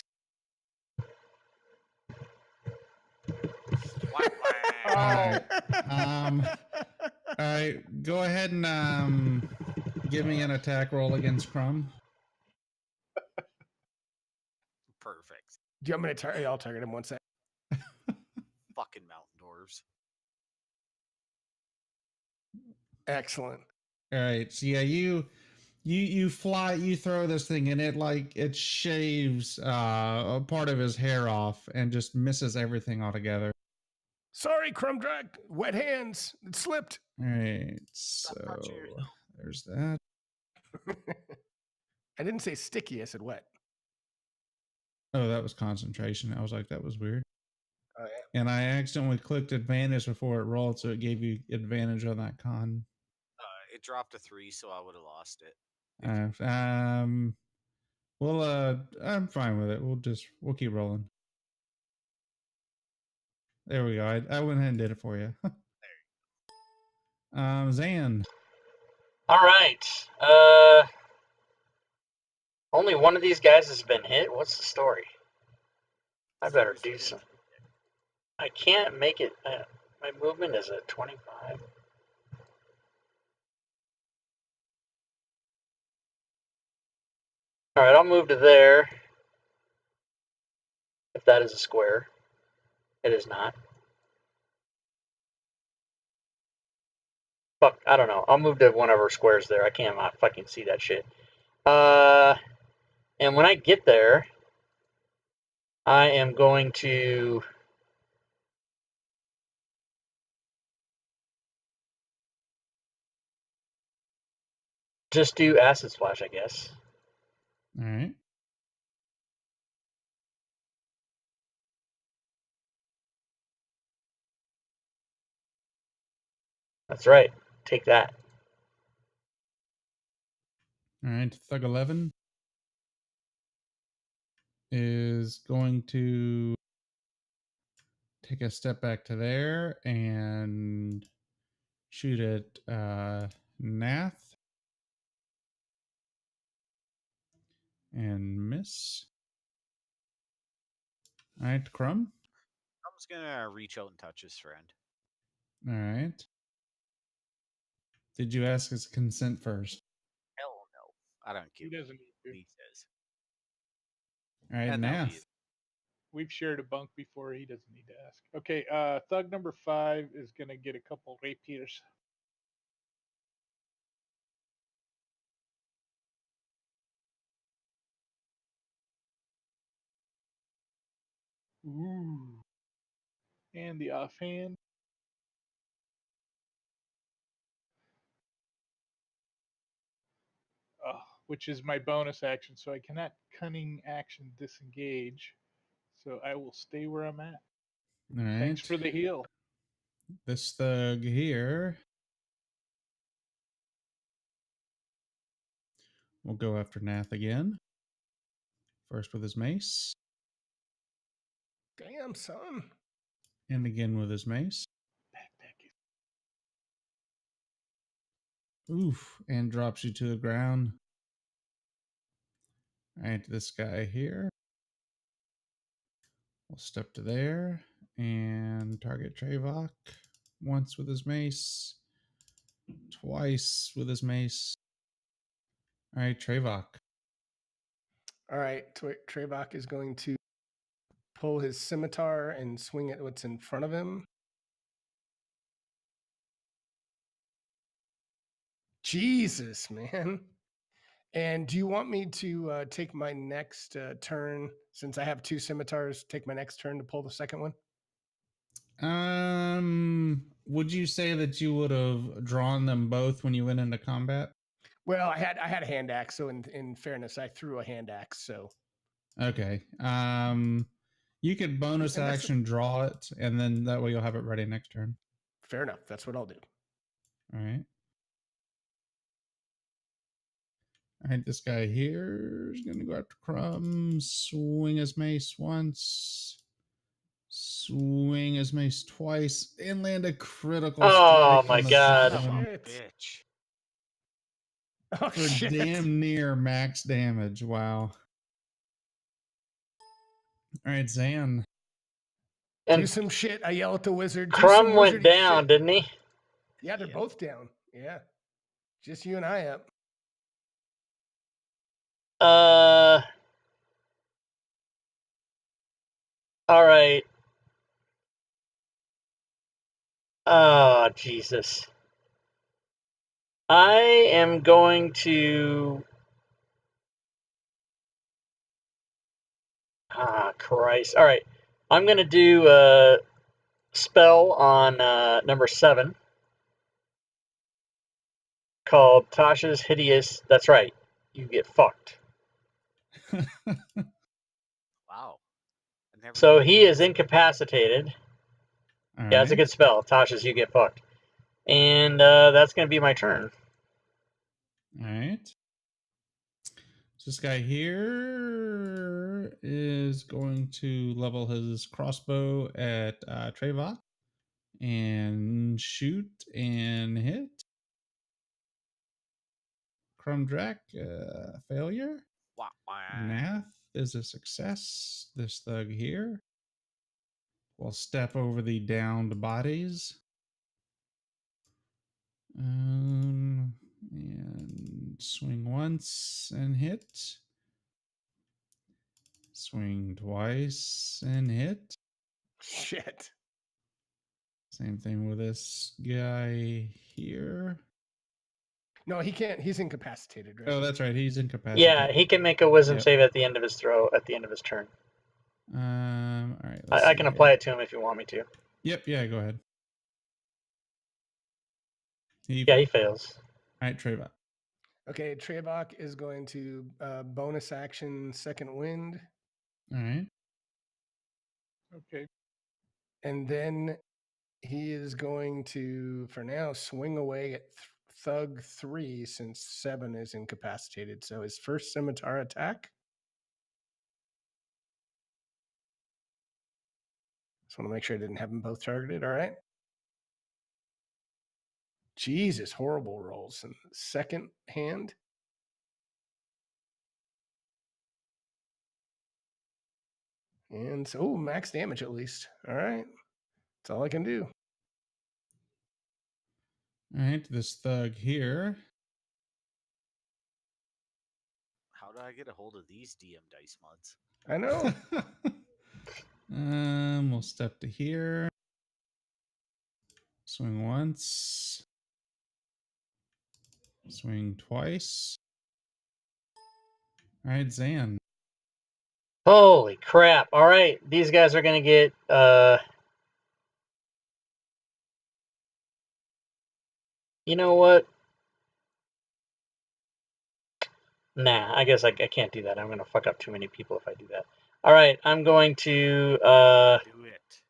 Whack, whack. Alright. All right, go ahead and give me an attack roll against Crumb. Perfect. Do you want me to target? I'll target him one sec. Fucking mountain dwarves. Excellent. All right, so yeah, you fly, you throw this thing, and it shaves a part of his hair off and just misses everything altogether. Sorry, Crumdrag. Wet hands. It slipped. All right, Stop so touching yourself. there's that. I didn't say sticky. I said wet. Oh, that was concentration. I was like, that was weird. Oh yeah. And I accidentally clicked advantage before it rolled, so it gave you advantage on that con. It dropped a 3, so I would have lost it. Well, I'm fine with it. We'll keep rolling. There we go. I went ahead and did it for you. Zan. All right. Only one of these guys has been hit. What's the story? I better do something. I can't make it. My movement is at 25. All right, I'll move to there. If that is a square, it is not. Fuck, I don't know. I'll move to one of our squares there. I can't fucking see that shit. And when I get there, I am going to just do acid splash, I guess. All right. That's right. Take that. All right. Thug 11 is going to take a step back to there and shoot at Nath and miss. All right, Crumb. I'm just gonna reach out and touch his friend. All right. Did you ask his consent first? Hell no. I don't He give doesn't need to. he says. All right, And now Nath. he is. We've shared a bunk before. He doesn't need to ask. Okay, thug number 5 is gonna get a couple rapiers. Ooh. And the offhand. Which is my bonus action, so I cannot cunning action disengage. So I will stay where I'm at. All right. Thanks for the heal. This thug here will go after Nath again. First with his mace, Damn, son. and again with his mace. Backpack is Oof, and drops you to the ground. All right, this guy here. We'll step to there and target Trevok once with his mace, twice with his mace. All right, Trevok. All right, Trevok is going to pull his scimitar and swing at what's in front of him. Jesus, man. And do you want me to take my next turn, since I have 2 scimitars, take my next turn to pull the second one? Would you say that you would have drawn them both when you went into combat? Well, I had a hand axe, so in fairness, I threw a hand axe. So Okay. You could bonus And that's- action draw it, and then that way you'll have it ready next turn. fair enough. That's what I'll do. All right. All right, this guy here is going to go after Crumb, swing his mace once, swing his mace twice, and land a critical Oh strike my on the God. second Son of one. a Shit. bitch. Oh for shit! damn near max damage. Wow. All right, Zan. Do And some shit. I yell at the wizard. Do Crumb some went wizardy down, shit. didn't he? Yeah, they're Yep. both down. Yeah, just you and I up. All right. Oh, Jesus. I am going to. Ah, Christ. All right. I'm going to do a spell on number 7 called Tasha's Hideous. That's right. You get fucked. Wow. I never So knew he that. is incapacitated. All Yeah, it's a right. good spell. Tasha's You Get Fucked. And that's going to be my turn. All right. So this guy here is going to level his crossbow at Trevok and shoot and hit. Crumdrack, failure. Wah, wah. Nath is a success. This thug here will step over the downed bodies. And swing once and hit. Swing twice and hit. Shit. Same thing with this guy here. No, he can't. He's incapacitated, right? Oh, that's right. He's Yeah, incapacitated. he can make a wisdom Yep. save at the end of his throw, at the end of his turn. All right. Let's I see can here. apply it to him if you want me to. Yep. Yeah. Go ahead. Yeah, he fails. All right, Treva. Okay, Trebok is going to bonus action second wind, All right. Okay. and then he is going to, for now, swing away at Thug 3 since 7 is incapacitated. So his first scimitar attack. Just want to make sure I didn't have them both targeted. All right. Jesus, horrible rolls. And second hand. And so, max damage at least. All right. That's all I can do. All right. This thug here. How do I get a hold of these DM dice mods? I know. We'll step to here. Swing once. Swing twice. All right, Zan. Holy crap. All right, these guys are going to get... you know what? Nah, I guess I can't do that. I'm going to fuck up too many people if I do that. All right, I'm going to... Do it.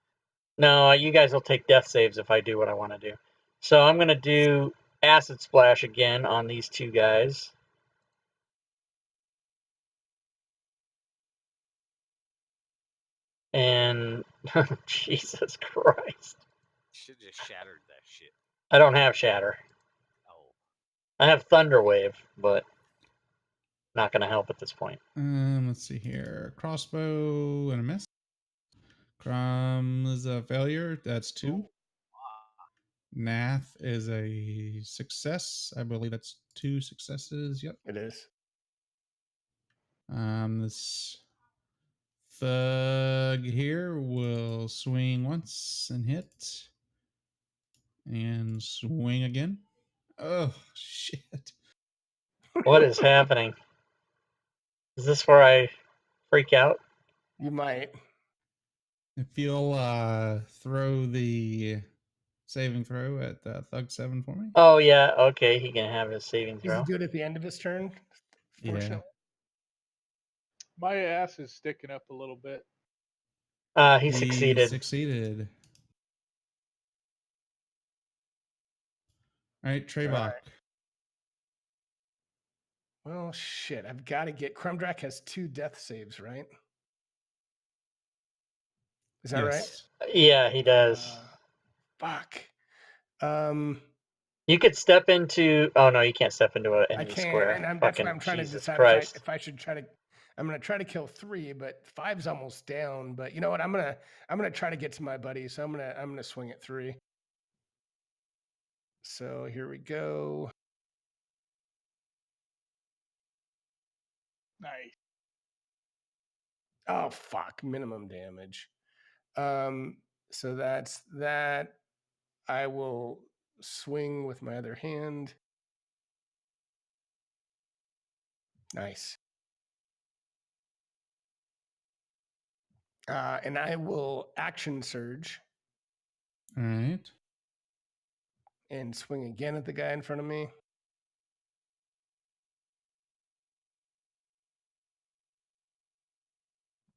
no, you guys will take death saves if I do what I want to do. So I'm going to do Acid Splash again on these two guys. And... Jesus Christ. Should have just shattered that shit. I don't have Shatter. Oh. I have Thunder Wave, but not going to help at this point. Let's see here. Crossbow and a miss. Crumb is a failure. That's 2. Nath is a success. I believe that's 2 successes. Yep. It is. This thug here will swing once and hit. And swing again. Oh, shit. What is happening? Is this where I freak out? You might. If you'll throw the saving throw at Thug 7 for me. Oh, yeah, okay, he can have his saving Does he throw. do it at the end of his turn? Yeah. Fortunately. My ass is sticking up a little bit. He succeeded. Succeeded. All right, Trevok. Well, shit. I've got to get. Crumdrack has 2 death saves, right? Is that right? Yes. Yeah, he does. Fuck. Um, You could step into. Oh no, you can't step into I any can't, square. and that's Fucking why I'm trying to Jesus decide Christ. if I should try to. I'm gonna try to kill 3, but 5's almost down. But you know what? I'm gonna try to get to my buddy. So I'm gonna swing at 3. So here we go. Nice. Oh fuck! Minimum damage. So that's that. I will swing with my other hand. Nice. And I will action surge All right. and swing again at the guy in front of me.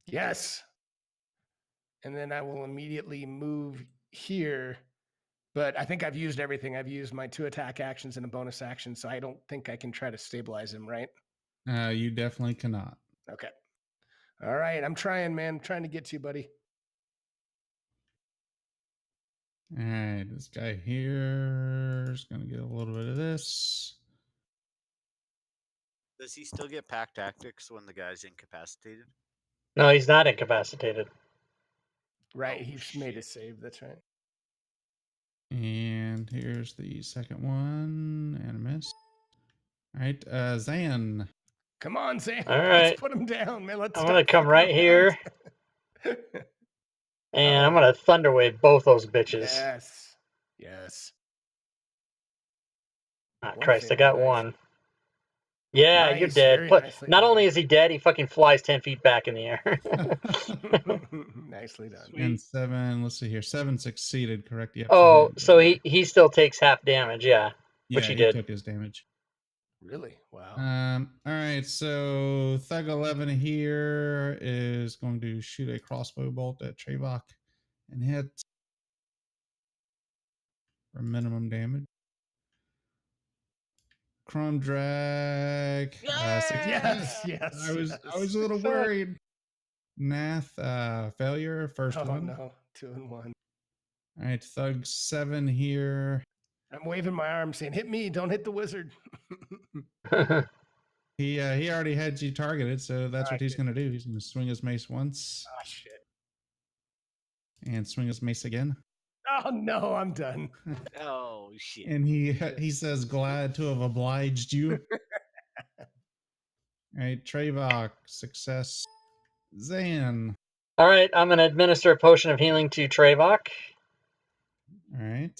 Yes. And then I will immediately move here. But I think I've used everything. I've used my 2 attack actions and a bonus action, so I don't think I can try to stabilize him, right? You definitely cannot. Okay. All right. I'm trying, man. I'm trying to get to you, buddy. All right, this guy here is going to get a little bit of this. Does he still get pack tactics when the guy's incapacitated? No, he's not incapacitated. Right. Oh, He's made a shit. save. That's right. And here's the second one, and a miss. All right, Zan. Come on, Sam. All Let's right. put him down, man. Let's I'm stop gonna come fucking right around. here, and I'm Uh-oh. gonna thunderwave both those bitches. Yes. Yes. Ah, One Christ, I failed. got Nice. one. Yeah, you're Nice, dead. very But nicely not only done. is he dead, he fucking flies 10 feet back in the air. Nicely done. Sweet. And 7, let's see here. 7 succeeded, correct? Yep. Oh, didn't so die. he still takes half damage, yeah. Which Yeah, he he did. took his damage. Really? Wow. All right, so Thug 11 here is going to shoot a crossbow bolt at Trevok and hit for minimum damage. Chrome drag. Yes, yes. I was yes. a little Success. worried. Nath failure, first Oh one. no, 2 and 1. All right, Thug 7 here. I'm waving my arm saying, hit me, don't hit the wizard. He already had you targeted, so that's what Alright, he's good. going to do. He's going to swing his mace once Oh shit. and swing his mace again. Oh no, I'm done. Oh, shit. And he says, "Glad to have obliged you." All right, Trevok, success. Zan. All right, I'm gonna administer a potion of healing to Trevok. All right.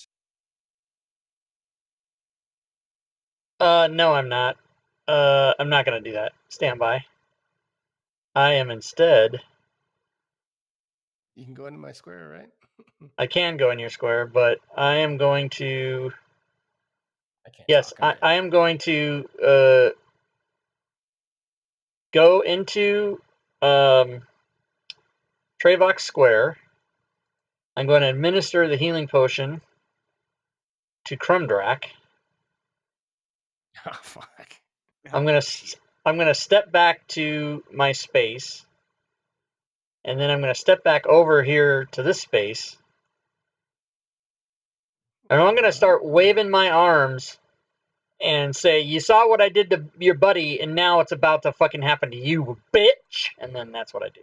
No, I'm not. I'm not gonna do that. Stand by. I am instead. You can go into my square, right? I can go in your square, but I am going to. I can't Yes, talk. I'm dead. I am going to go into Trevok Square. I'm going to administer the healing potion to Krumdrak. Oh fuck. I'm gonna step back to my space, and then I'm gonna step back over here to this space, and I'm gonna start waving my arms and say, "You saw what I did to your buddy, and now it's about to fucking happen to you, bitch!" And then that's what I do.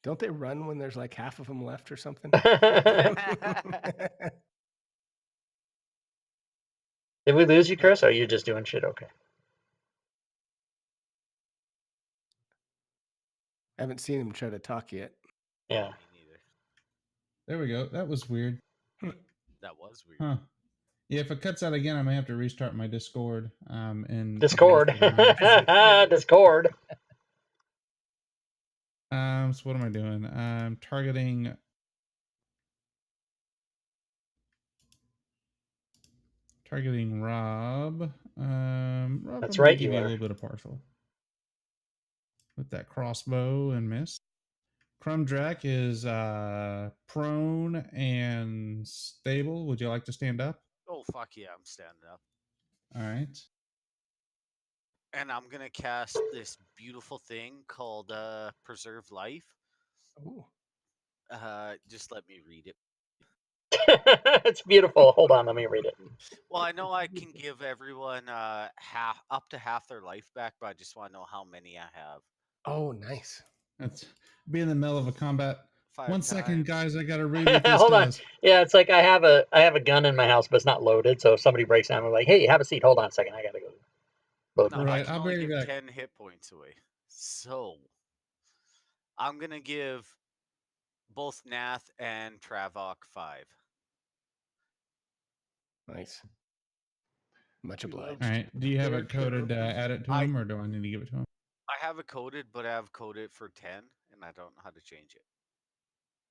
Don't they run when there's like half of them left or something? Did we lose you, Chris? Or are you just doing shit? Okay. I haven't seen him try to talk yet. Yeah. Me neither. There we go. That was weird. That was weird. Huh. Yeah, if it cuts out again, I may have to restart my Discord. Discord. Discord. So what am I doing? I'm targeting Rob. Rob, That's I'm gonna right, give you you a are. little bit of partial with that crossbow and miss. Krumdrak is prone and stable. Would you like to stand up? Oh, fuck yeah, I'm standing up. All right. and I'm gonna cast this beautiful thing called Preserve Life. Ooh. Just let me read it. It's beautiful. Hold on, let me read it. Well, I know I can give everyone up to half their life back, but I just want to know how many I have. Oh, nice. That's be in the middle of a combat. 5 1 second, times. guys. I gotta read what this Hold on. does. Yeah, it's like I have a gun in my house, but it's not loaded. So if somebody breaks down, I'm like, hey, have a seat. Hold on a second. I gotta go load No, my I Right, can I'll only be give back. 10 hit points away. So I'm gonna give both Nath and Travok 5. Nice. Much We love All obliged. right. Do you have their it coded? trophies. Add it to I him, or do I need to give it to him? I have it coded, but I have coded for 10, and I don't know how to change it.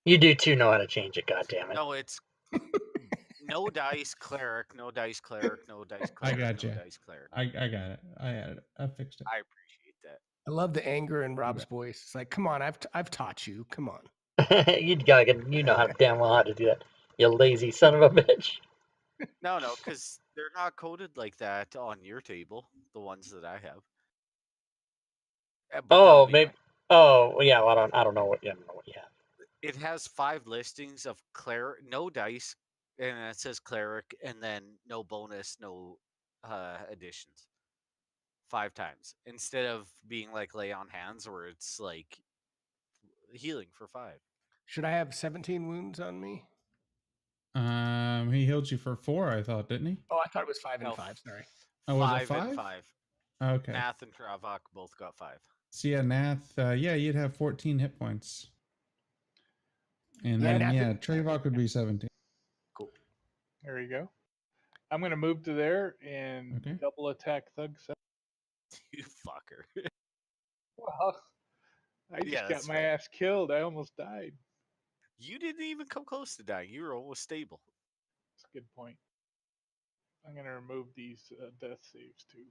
You do too know how to change it. God damn it. No, it's no dice cleric, no dice cleric, no dice I cleric, got no you. dice cleric. I got it. I added it. I fixed it. I appreciate that. I love the anger in You Rob's bet. voice. It's like, come on, I've taught you. Come on. You gotta get. You know how damn well how to do that. You lazy son of a bitch. No, because they're not coded like that on your table, the ones that I have. But that'll Oh, be maybe. fine. Oh, well, yeah. Well, I don't know what. Yeah, I don't know what you have. It has 5 listings of cleric, no dice, and it says cleric, and then no bonus, no additions. 5 times instead of being like lay on hands, where it's like healing for 5. Should I have 17 wounds on me? He healed you for 4, I thought, didn't he? Oh, I thought it was 5 No, and 5. Sorry. Oh, was it 5 and 5? 5. Okay. Nath and Travak both got 5. So yeah, Nath, yeah, you'd have 14 hit points. And Yeah, then, Nath- yeah, Trayvok would be 17. Cool. There you go. I'm gonna move to there and Okay. double attack Thug 7. You fucker. Well, I Yeah, just got that's my fair. ass killed. I almost died. You didn't even come close to dying. You were almost stable. That's a good point. I'm gonna remove these death saves too.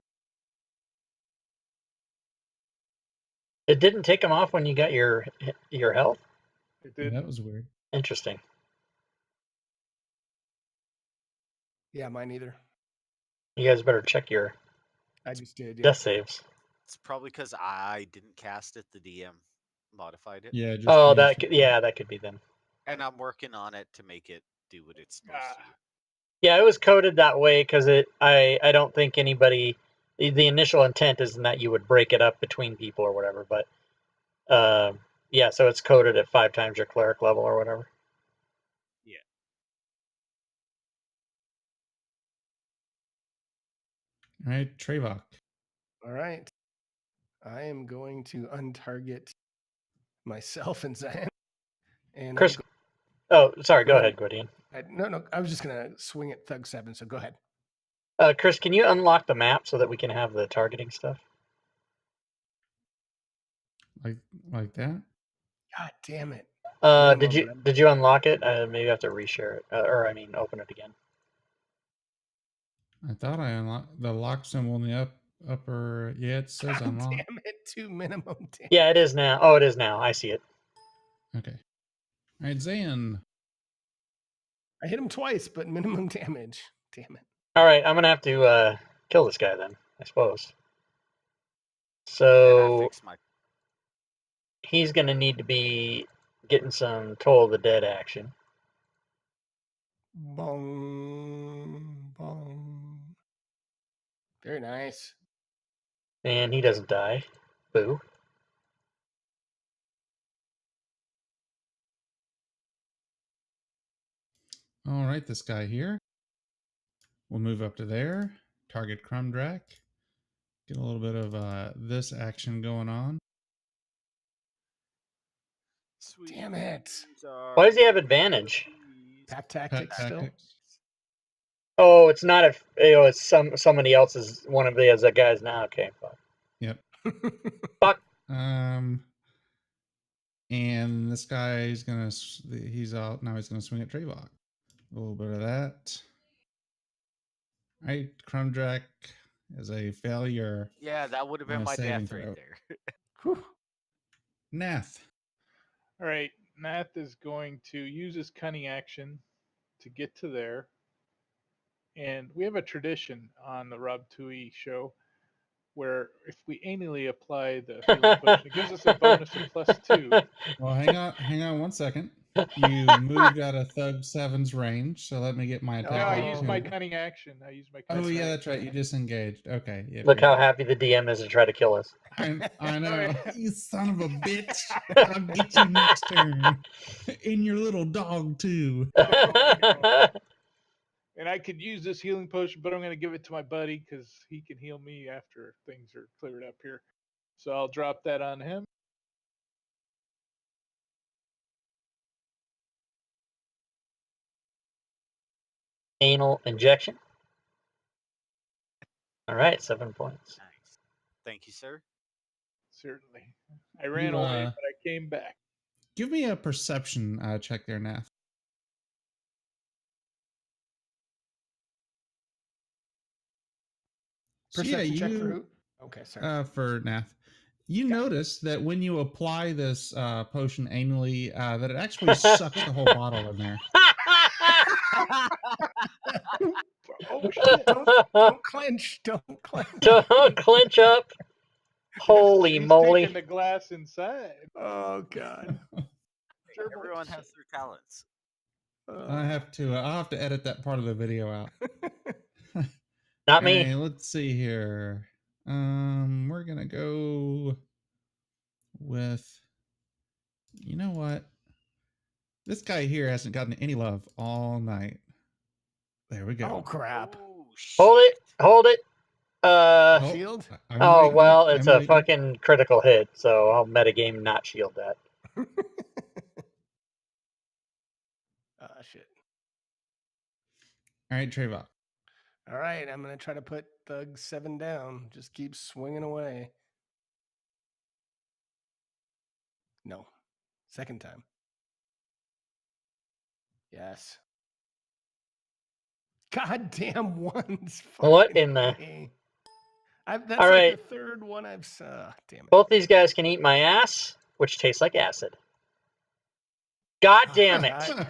It didn't take them off when you got your health. It Yeah, did. that was weird. Interesting. yeah, mine either. You guys better check your I just did. Yeah. death saves. It's probably because I didn't cast it. The DM modified it, Yeah, just Oh, used that could be them. and I'm working on it to make it do what it's supposed Ah, to do. Yeah, it was coded that way because I don't think anybody. The initial intent isn't that you would break it up between people or whatever, but yeah, so it's coded at 5 times your cleric level or whatever. Yeah. All right, Trayvok. All right. I am going to untarget myself and Zion. And Chris, oh, sorry, go ahead, Gwydion. no, I was just going to swing at Thug 7, so go ahead. Chris, can you unlock the map so that we can have the targeting stuff? Like that? God damn it. Did you unlock it? Maybe I have to reshare it, or I mean, open it again. I thought I unlocked the lock symbol in the upper. Yeah, it says God unlock. damn it. 2 minimum damage. Yeah, it is now. Oh, it is now. I see it. Okay. All right, Zayn. I hit him twice, but minimum damage. Damn it. All right, I'm gonna have to kill this guy then, I suppose. And I So fixed my. he's gonna need to be getting some Toll of the Dead action. Bong, bong. Very nice. And he doesn't die. Boo. All right, this guy here. We'll move up to there. Target Crumdrack. Get a little bit of this action going on. Sweet. Damn it. Why does he have advantage? Pack Pet tactics still. tactics. Oh, it's not if it's somebody else's one of the other guys now. Okay, fuck. Yep. Fuck. And this guy's gonna. He's out now. He's gonna swing at Trayvok. A little bit of that. All right, Crumdrack is a failure. Yeah, that would have been my Saving death right throw. there. Whew. Nath. all right. Nath is going to use his cunning action to get to there. And we have a tradition on the Rob Tui show. where if we annually apply the healing potion, it gives us a bonus of +2. Well, hang on 1 second. You moved out of Thug 7's range, so let me get my No, attack I up used to my it. cunning action. I used my Oh cunning yeah, action. that's right. You disengaged. Okay. Yep, Look how yep. happy the DM is to try to kill us. I know. yeah. You son of a bitch. I'll get you next turn. And your little dog too. Oh, and I could use this healing potion, but I'm going to give it to my buddy because he can heal me after things are cleared up here. So I'll drop that on him. Anal injection. All right, 7 points. Nice. Thank you, sir. Certainly. I ran You, away, but I came back. Give me a perception check there, Nath. So, Perception check for who? Okay, sorry. for Nath. You notice that when you apply this potion annually, that it actually sucks the whole bottle in there. Oh, shit. Don't clench. Don't clench. Don't clench up. Holy He's moly. taking the glass inside. Oh God. Hey, everyone has their talents. I'll have to edit that part of the video out. Not me. Hey, let's see here. We're gonna go with. You know what? This guy here hasn't gotten any love all night. There we go. Oh crap. Oh, Hold it. shit. Hold it. Shield? I'm Oh, waiting, well, it's I'm a waiting. fucking critical hit, so I'll metagame not shield that. Shit. All right, Trayvon. All right, I'm gonna try to put Thug 7 down. Just keep swinging away. No. Second time. Yes. Goddamn ones. What in the... That's All like right. the third one I've... damn it. Both these guys can eat my ass, which tastes like acid. God damn it.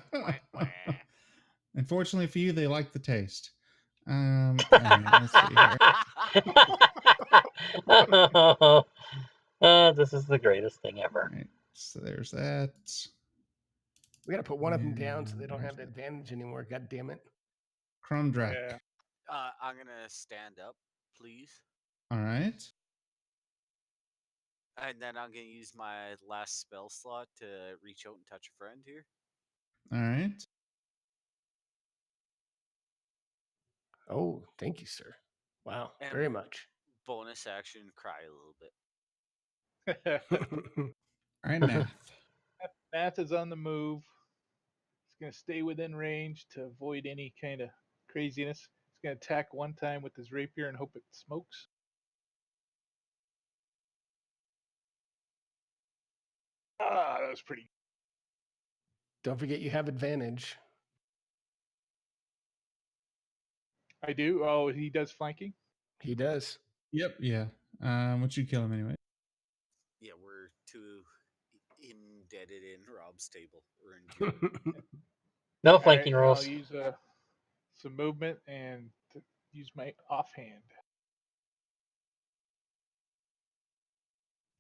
Unfortunately for you, they like the taste. All right, let's see here. This is the greatest thing ever. All right, so there's that. We gotta put one of them down so And they don't have there's the advantage anymore. God damn it. Chrome Drac. Yeah. I'm going to stand up, please. All right. And then I'm going to use my last spell slot to reach out and touch a friend here. All right. Oh, thank you, sir. Wow, And very much. bonus action, cry a little bit. All right, Math. Math is on the move. He's going to stay within range to avoid any kind of craziness. He's going to attack one time with his rapier and hope it smokes. Ah, that was pretty. Don't forget you have advantage. I do. Oh, he does flanking. He does. Yep. Yeah. Would you kill him anyway? Yeah, we're too indebted in Rob's table. We're in jail. No All right, flanking I'll rules. use some movement and use my offhand.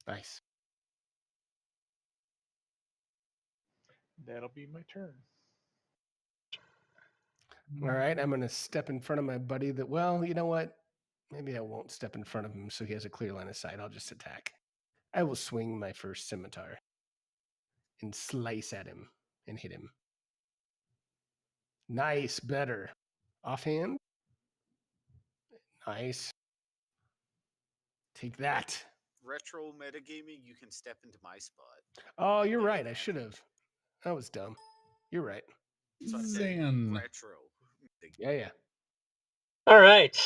Nice. That'll be my turn. All right, I'm going to step in front of my buddy that, well, you know what? Maybe I won't step in front of him so he has a clear line of sight. I'll just attack. I will swing my first scimitar and slice at him and hit him. Nice, better. Offhand. Nice. Take that. Retro metagaming, you can step into my spot. Oh, you're right. I should have. That was dumb. You're right. So I said Zan. retro. Yeah. All right.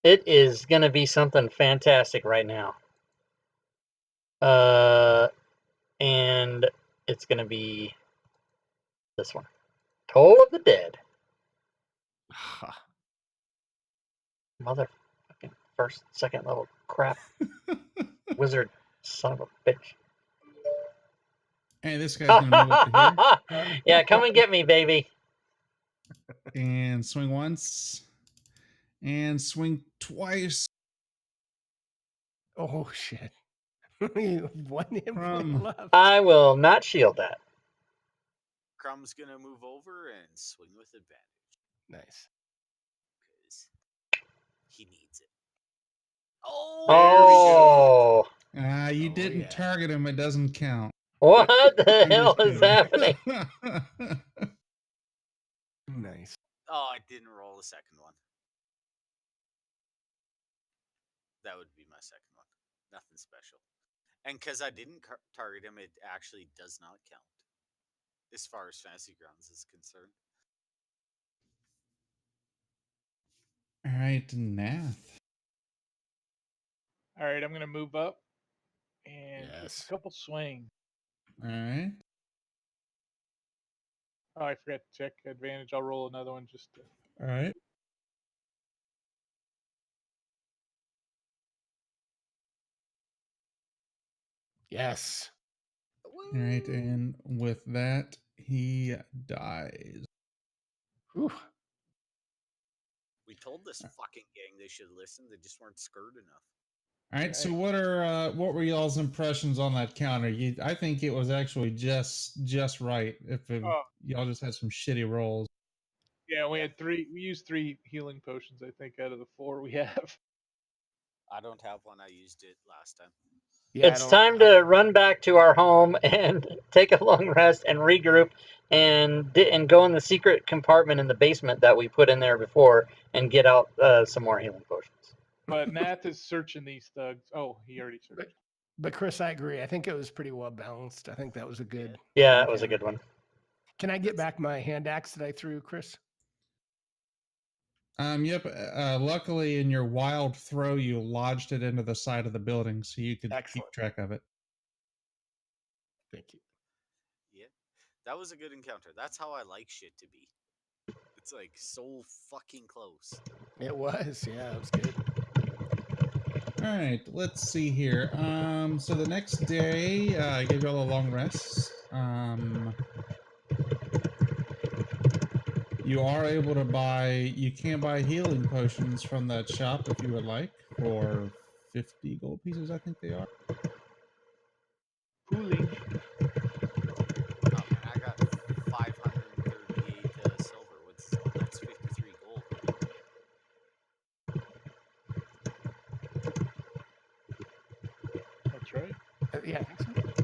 It is going to be something fantastic right now. And it's going to be this one. Toll of the Dead. Motherfucking first, second level crap. Wizard son of a bitch. Hey, this guy's gonna move up to here Yeah, come and get me, baby. and swing once, and swing twice Oh shit! One hit point from left. I will not shield that. Crumb's gonna move over and swing with advantage Nice. because he needs it. Oh, Oh, you Oh, didn't yeah. target him. It doesn't count. what the I'm hell just is kidding. happening? Nice. Oh, I didn't roll the second one. That would be my second one. Nothing special. And because I didn't target him, it actually does not count as far as Fantasy Grounds is concerned. All right, Nath. All right, I'm gonna move up and take Yes. a couple swings. All right. Oh, I forgot to check advantage. I'll roll another one just to. All right. Yes. All right, and with that, he dies. Whew. We told this fucking gang they should listen. They just weren't scared enough. All right. So Right. what were y'all's impressions on that counter? I think it was actually just right. If Oh, y'all just had some shitty rolls. yeah, we had three. We used 3 healing potions, I think, out of the 4 we have. I don't have one. I used it last time. Yeah. It's time to run back to our home and take a long rest and regroup and go in the secret compartment in the basement that we put in there before and get out some more healing potions. But Nath is searching these thugs. Oh, he already searched. But Chris, I agree. I think it was pretty well balanced. I think that was a good. Yeah, that was a good one. Can I get back my hand axe that I threw, Chris? Yep. Luckily, in your wild throw, you lodged it into the side of the building, so you could Excellent. keep track of it. Thank you. Yeah, that was a good encounter. That's how I like shit to be. It's like so fucking close. It was. Yeah, it was good. All right. Let's see here. So the next day, I gave y'all a long rest. You are able to buy. You can buy healing potions from that shop if you would like for 50 gold pieces. I think they are. Pooling. Oh man, I got 538 silver. That's 53 gold, right? That's right. Yeah, I think so.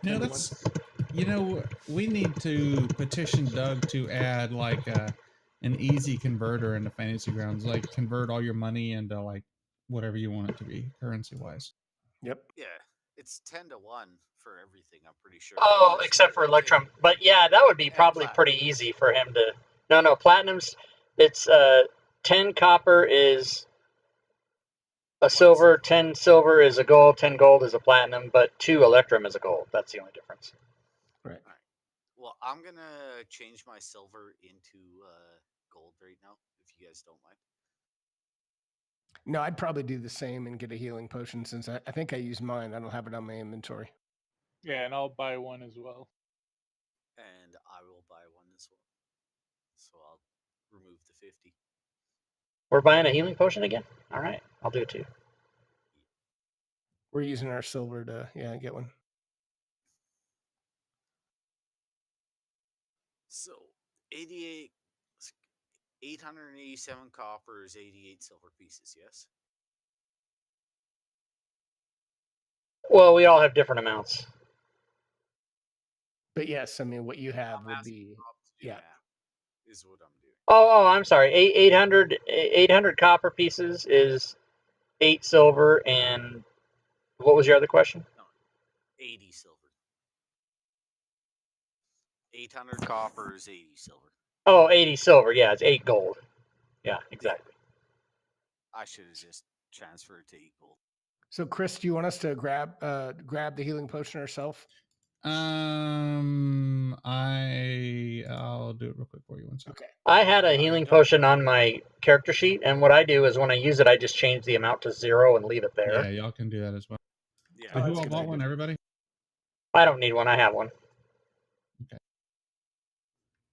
No, 10 to 1. that's. We need to petition Doug to add like an easy converter into Fantasy Grounds, like convert all your money into like whatever you want it to be currency wise. Yep. Yeah, it's 10 to 1 for everything. I'm pretty sure. Oh, except for Electrum. But yeah, that would be And probably platinum. pretty easy for him to. No, platinum's. It's 10 copper is a silver, 10 silver is a gold, 10 gold is a platinum, but 2 Electrum is a gold. That's the only difference. Right. All right. Well, I'm gonna change my silver into gold right now, if you guys don't mind. No, I'd probably do the same and get a healing potion since I think I used mine. I don't have it on my inventory. Yeah, and I'll buy one as well. And I will buy one as well. So I'll remove the 50. We're buying a healing potion again? All right, I'll do it too. We're using our silver to get one. So 88, 887 copper is 88 silver pieces. Yes. Well, we all have different amounts. But yes, I mean what you have I'm would asking be Rob to do yeah. math, is what I'm doing. Oh, I'm sorry. 800 copper pieces is 8 silver, and what was your other question? No, 80 silver. 800 copper is 80 silver. Oh, 80 silver. Yeah, it's 8 gold. Yeah, exactly. I should have just transferred to 8 gold. So Chris, do you want us to grab the healing potion ourselves? I'll do it real quick for you. One second. Okay. I had a healing potion on my character sheet, and what I do is when I use it, I just change the amount to 0 and leave it there. Yeah, y'all can do that as well. Yeah. So who that's a all good bought idea. one? Everybody? I don't need one. I have one. Okay.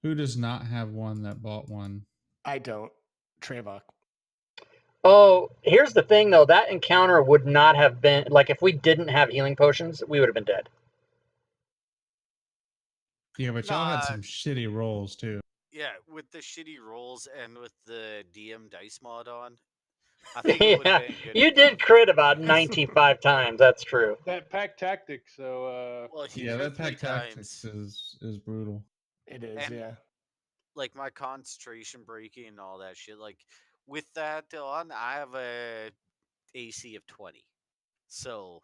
Who does not have one that bought one? I don't. Trevok. Oh, here's the thing though. That encounter would not have been like if we didn't have healing potions, we would have been dead. Yeah, but y'all had Nah, some shitty rolls too. yeah, with the shitty rolls and with the DM dice mod on, I think it would have Yeah, been a good you did encounter. crit about 95 times. That's true. That pack tactic. So Well, he Yeah, crit that three pack tactics times, is brutal. It is, and yeah. like my concentration breaking and all that shit. Like with that on, I have a AC of 20, so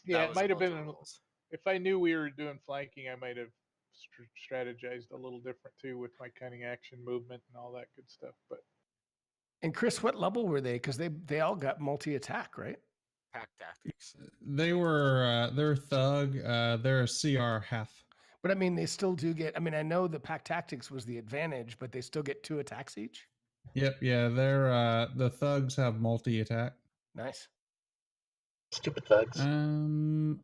yeah, that it was a might have bunch been. of rolls. If I knew we were doing flanking, I might have strategized a little different too with my cunning action movement and all that good stuff. But And Chris, what level were they? Because they all got multi attack, right? Pack tactics. They're thug. They're a CR half. But I mean, they still do get. I mean, I know the pack tactics was the advantage, but they still get 2 attacks each. Yep, yeah, they're the thugs have multi attack. Nice. Stupid thugs.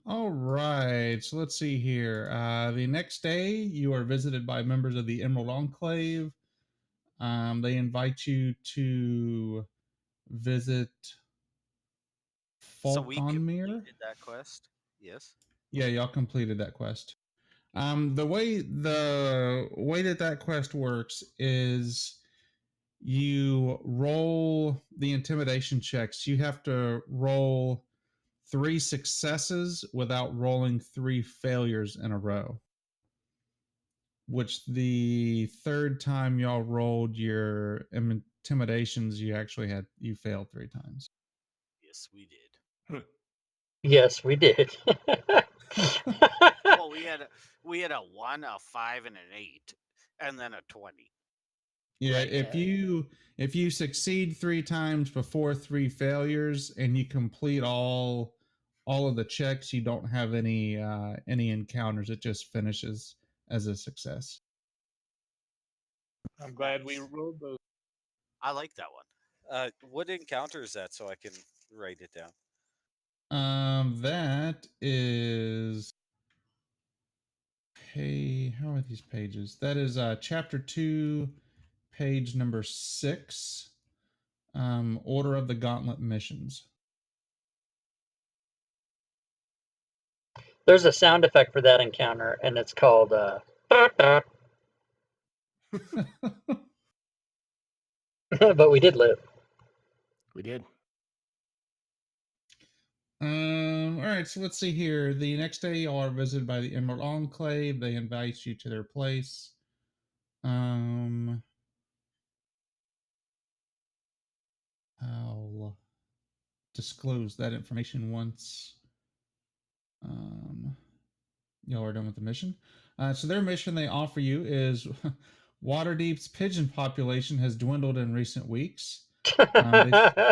All right. So let's see here. The next day, you are visited by members of the Emerald Enclave. They invite you to visit So we Falconmere. completed that quest. Yes. Yeah, y'all completed that quest. The way that quest works is you roll the intimidation checks. You have to roll 3 successes without rolling 3 failures in a row. Which the third time y'all rolled your intimidations, you failed 3 times. Yes, we did. Yes, we did. Well, we had a 1, a 5, and an 8, and then a 20. Yeah, Right, if you succeed 3 times before 3 failures and you complete all of the checks, you don't have any encounters. It just finishes as a success. I'm glad we Nice. rolled those. I like that one. What encounter is that so I can write it down? That is how are these pages? That is chapter 2, page number 6. Order of the Gauntlet missions. There's a sound effect for that encounter, and it's called but we did live. we did. All right, so let's see here. The next day, y'all are visited by the Emerald Enclave. They invite you to their place. I'll disclose that information once y'all are done with the mission. So their mission they offer you is Waterdeep's pigeon population has dwindled in recent weeks.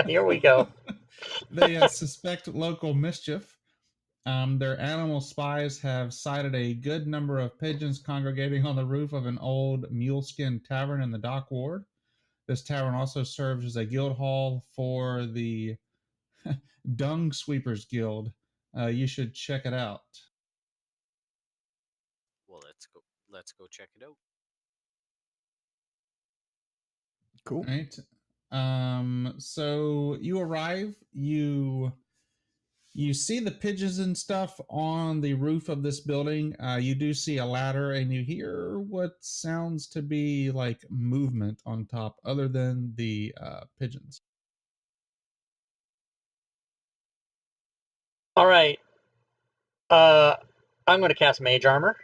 Here we go. They suspect local mischief. Their animal spies have sighted a good number of pigeons congregating on the roof of an old muleskin tavern in the Dock Ward. This tavern also serves as a guild hall for the Dung Sweepers Guild. You should check it out. Well, let's go check it out. Cool. All right. So you arrive, you see the pigeons and stuff on the roof of this building. You do see a ladder, and you hear what sounds to be like movement on top, other than the pigeons. All right. I'm going to cast Mage Armor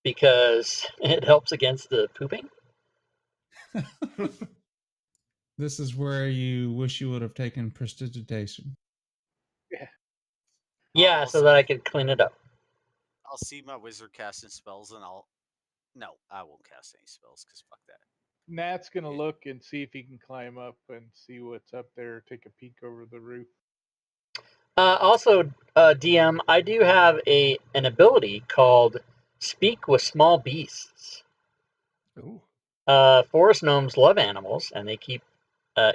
because it helps against the pooping. This is where you wish you would have taken prestidigitation. Yeah, I'll so that I could clean it up. I'll see my wizard casting spells, and no, I won't cast any spells because fuck that. Nat's gonna look and see if he can climb up and see what's up there. Take a peek over the roof. Also, DM, I do have an ability called Speak with Small Beasts. Ooh. Forest gnomes love animals, and they keep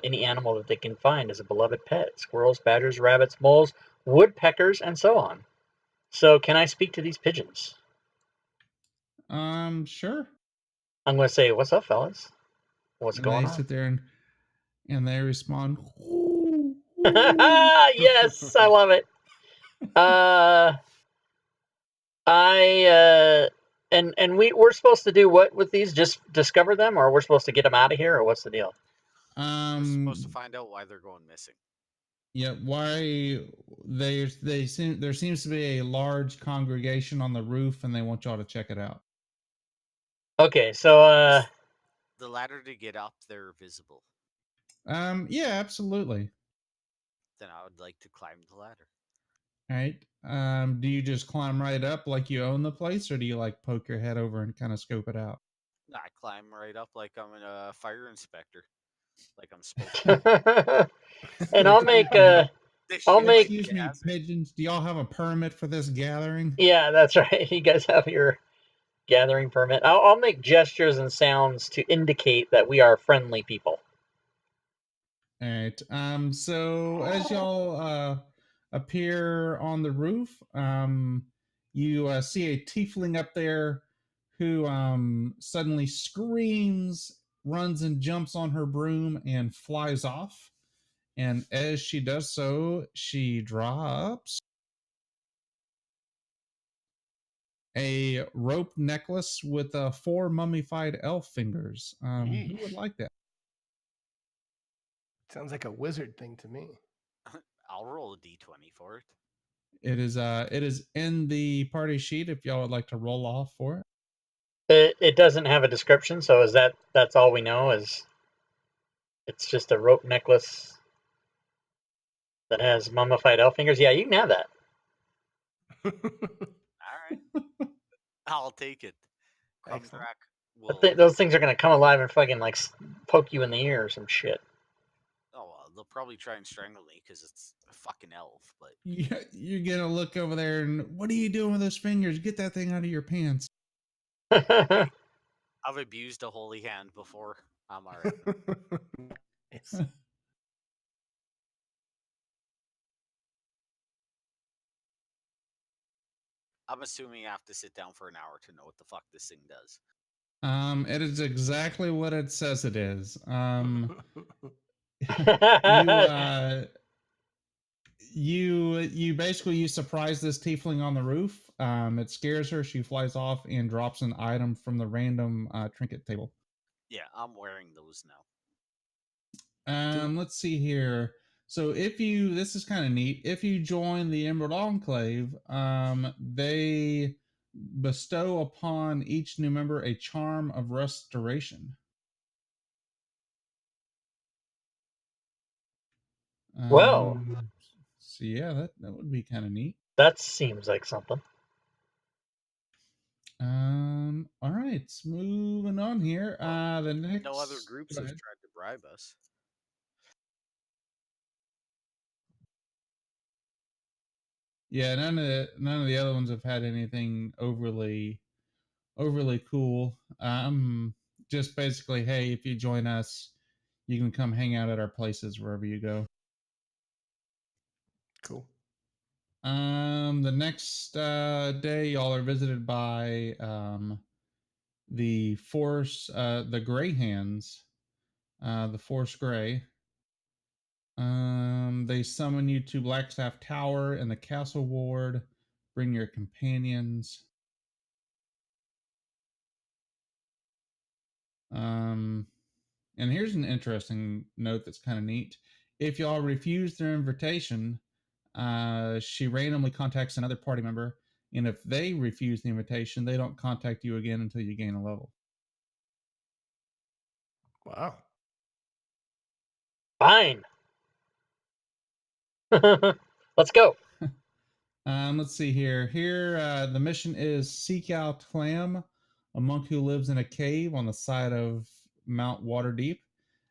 any animal that they can find as a beloved pet. Squirrels, badgers, rabbits, moles, woodpeckers, and so on. So can I speak to these pigeons? Sure. I'm going to say, what's up, fellas? What's and going they on? sit there and they respond. Yes, I love it. We're supposed to do what with these? Just discover them, or we're supposed to get them out of here, or what's the deal? We're supposed to find out why they're going missing. Yeah, why there seems to be a large congregation on the roof, and they want y'all to check it out. Okay, so Is the ladder to get up there visible? Yeah, absolutely. Then I would like to climb the ladder. All right. Do you just climb right up like you own the place, or do you like poke your head over and kind of scope it out? I climb right up like I'm a fire inspector, like I'm supposed to. and I'll make Excuse me, pigeons. Do y'all have a permit for this gathering? Yeah, that's right. You guys have your gathering permit. I'll make gestures and sounds to indicate that we are friendly people. All right. So as y'all appear on the roof, you see a tiefling up there who suddenly screams, runs and jumps on her broom, and flies off. And as she does so, she drops a rope necklace with 4 mummified elf fingers. Who would like that? Sounds like a wizard thing to me. I'll roll a d20 for it. It is in the party sheet if y'all would like to roll off for it. It doesn't have a description, so that's all we know is it's just a rope necklace that has mummified elf fingers. Yeah, you can have that. All right. I'll take it. Crumdrack will. Those things are gonna come alive and fucking like poke you in the ear or some shit. Oh, well, they'll probably try and strangle me because it's a fucking elf. But you're gonna look over there and what are you doing with those fingers? Get that thing out of your pants. Hey, I've abused a holy hand before. I'm all right. Nice. I'm assuming I have to sit down for an hour to know what the fuck this thing does. It is exactly what it says it is. You basically you surprise this tiefling on the roof. It scares her. She flies off and drops an item from the random trinket table. Yeah, I'm wearing those now. Let's see here. So this is kind of neat. If you join the Emerald Enclave, they bestow upon each new member a charm of restoration. Whoa. So yeah, that would be kind of neat. That seems like something. All right, moving on here. The next. No other groups have tried to bribe us. Yeah, none of the other ones have had anything overly cool. Just basically, hey, if you join us, you can come hang out at our places wherever you go. Cool. The next day, y'all are visited by the Force, the Gray Hands, the Force Gray. They summon you to Blackstaff Tower in the Castle Ward. Bring your companions. And here's an interesting note that's kind of neat. If y'all refuse their invitation, she randomly contacts another party member, and if they refuse the invitation, they don't contact you again until you gain a level. Wow. Fine. Let's go. Let's see here. The mission is seek out Clam, a monk who lives in a cave on the side of Mount Waterdeep.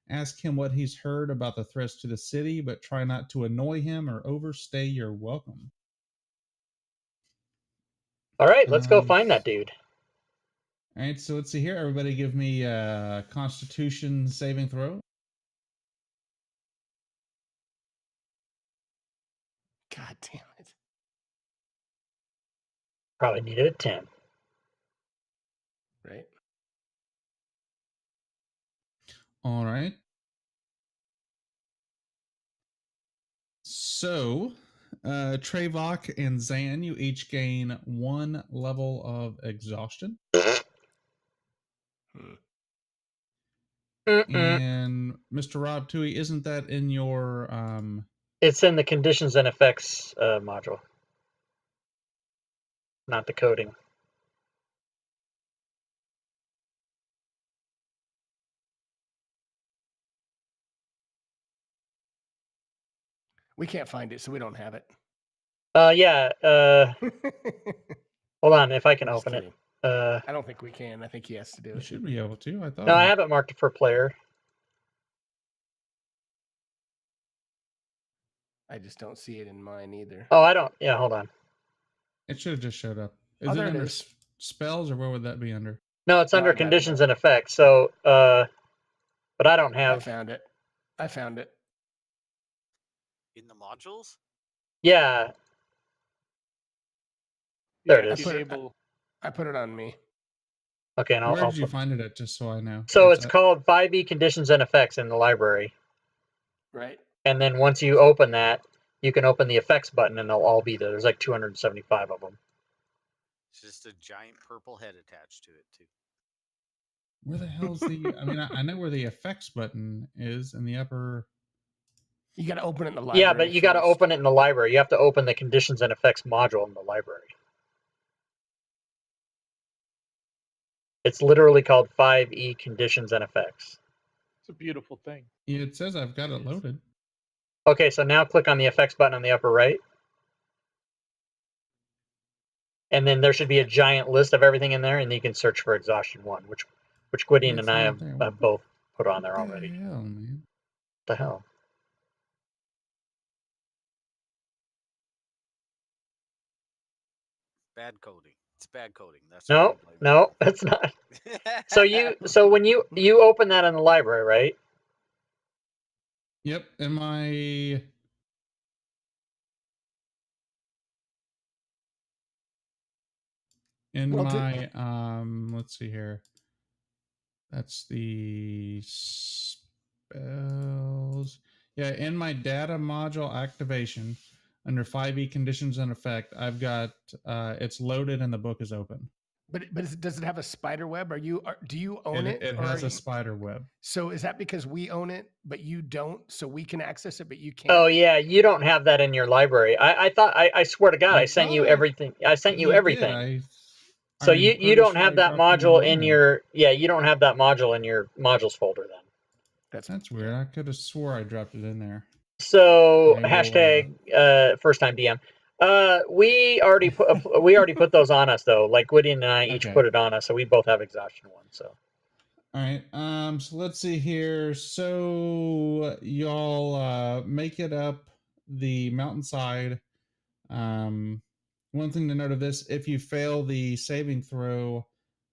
Ask him what he's heard about the threats to the city, but try not to annoy him or overstay your welcome. All right, let's go find that dude. All right, so let's see here. Everybody give me a Constitution saving throw. God damn it. Probably needed a 10. Right. All right. So, Trevok and Zan, you each gain 1 level of exhaustion. Hmm. And Mr. Rob Tui, isn't that in your It's in the conditions and effects module, not the coding. We can't find it, so we don't have it. Yeah. Hold on, if I can I'm just open it. kidding. Uh, I don't think we can. I think he has to do you it. should be able to. I thought no, I have it marked for player. I just don't see it in mine either. Oh, I don't. Yeah, hold on. it should have just showed up. Is Oh, it there it under is. spells or where would that be under? No, it's No, under I got it conditions now. and effects. So, but I don't I have. found it. I found it. In the modules? Yeah, Yeah, there it if is. you enable. I put it on me. Okay, and Where I'll did you put- find it at, just so I know? So What's it's that? called 5e conditions and effects in the library. Right. And then once you open that, you can open the effects button, and they'll all be there. There's like 275 of them. It's just a giant purple head attached to it, too. Where the hell's the? I mean, I know where the effects button is in the upper. You got to open it in the library. Yeah, but you got to first. open it in the library. You have to open the conditions and effects module in the library. It's literally called 5e conditions and effects. It's a beautiful thing. Yeah, it says I've got it loaded. Okay, so now click on the effects button on the upper right. And then there should be a giant list of everything in there, and you can search for Exhaustion 1, which Gwydion It's and I not there. have both put on there What already. the hell, man? What the hell? Bad coding. It's bad coding. That's No, what we blame no, it's not. So when you open that in the library, right? Yep, in my let's see here. That's the spells. Yeah, in my data module activation under 5e conditions and effect, I've got it's loaded and the book is open. But does it have a spider web? Do you own it? It or has are a you- spider web. So is that because we own it, but you don't? So we can access it, but you can't. Oh yeah, you don't have that in your library. I thought I swear to God, I sent you thought everything. I sent you everything. So I'm you pretty don't sure have I that dropped it module in in there. you don't have that module in your modules folder then. That's weird. I could have swore I dropped it in there. So I will, hashtag first time DM. We already put those on us though. Like Gwydion and I each Okay. put it on us, so we both have Exhaustion 1. So All right. So let's see here. So y'all make it up the mountainside. One thing to note of this: if you fail the saving throw,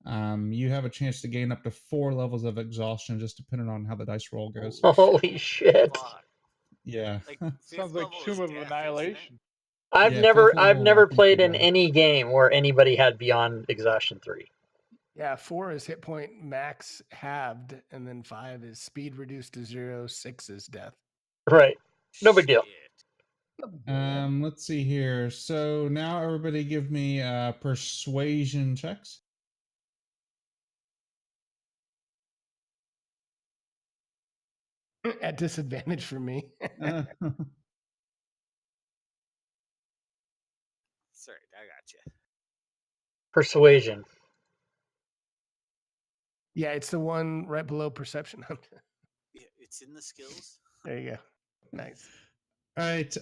you have a chance to gain up to 4 levels of exhaustion, just depending on how the dice roll goes. holy shit! Fuck. Yeah. Like, Sounds fifth like level is Tomb of death, isn't it? Annihilation. I've Yeah, never fifth I've level, I never think played you in die. any game where anybody had beyond Exhaustion 3. Yeah, 4 is hit point max halved, and then 5 is speed reduced to 0. 6 is death. Right. No big deal. Shit. Let's see here. So now everybody give me persuasion checks. At disadvantage for me. Sorry, I got you. Persuasion. Yeah, it's the one right below perception. Yeah, it's in the skills. There you go. Nice. All right.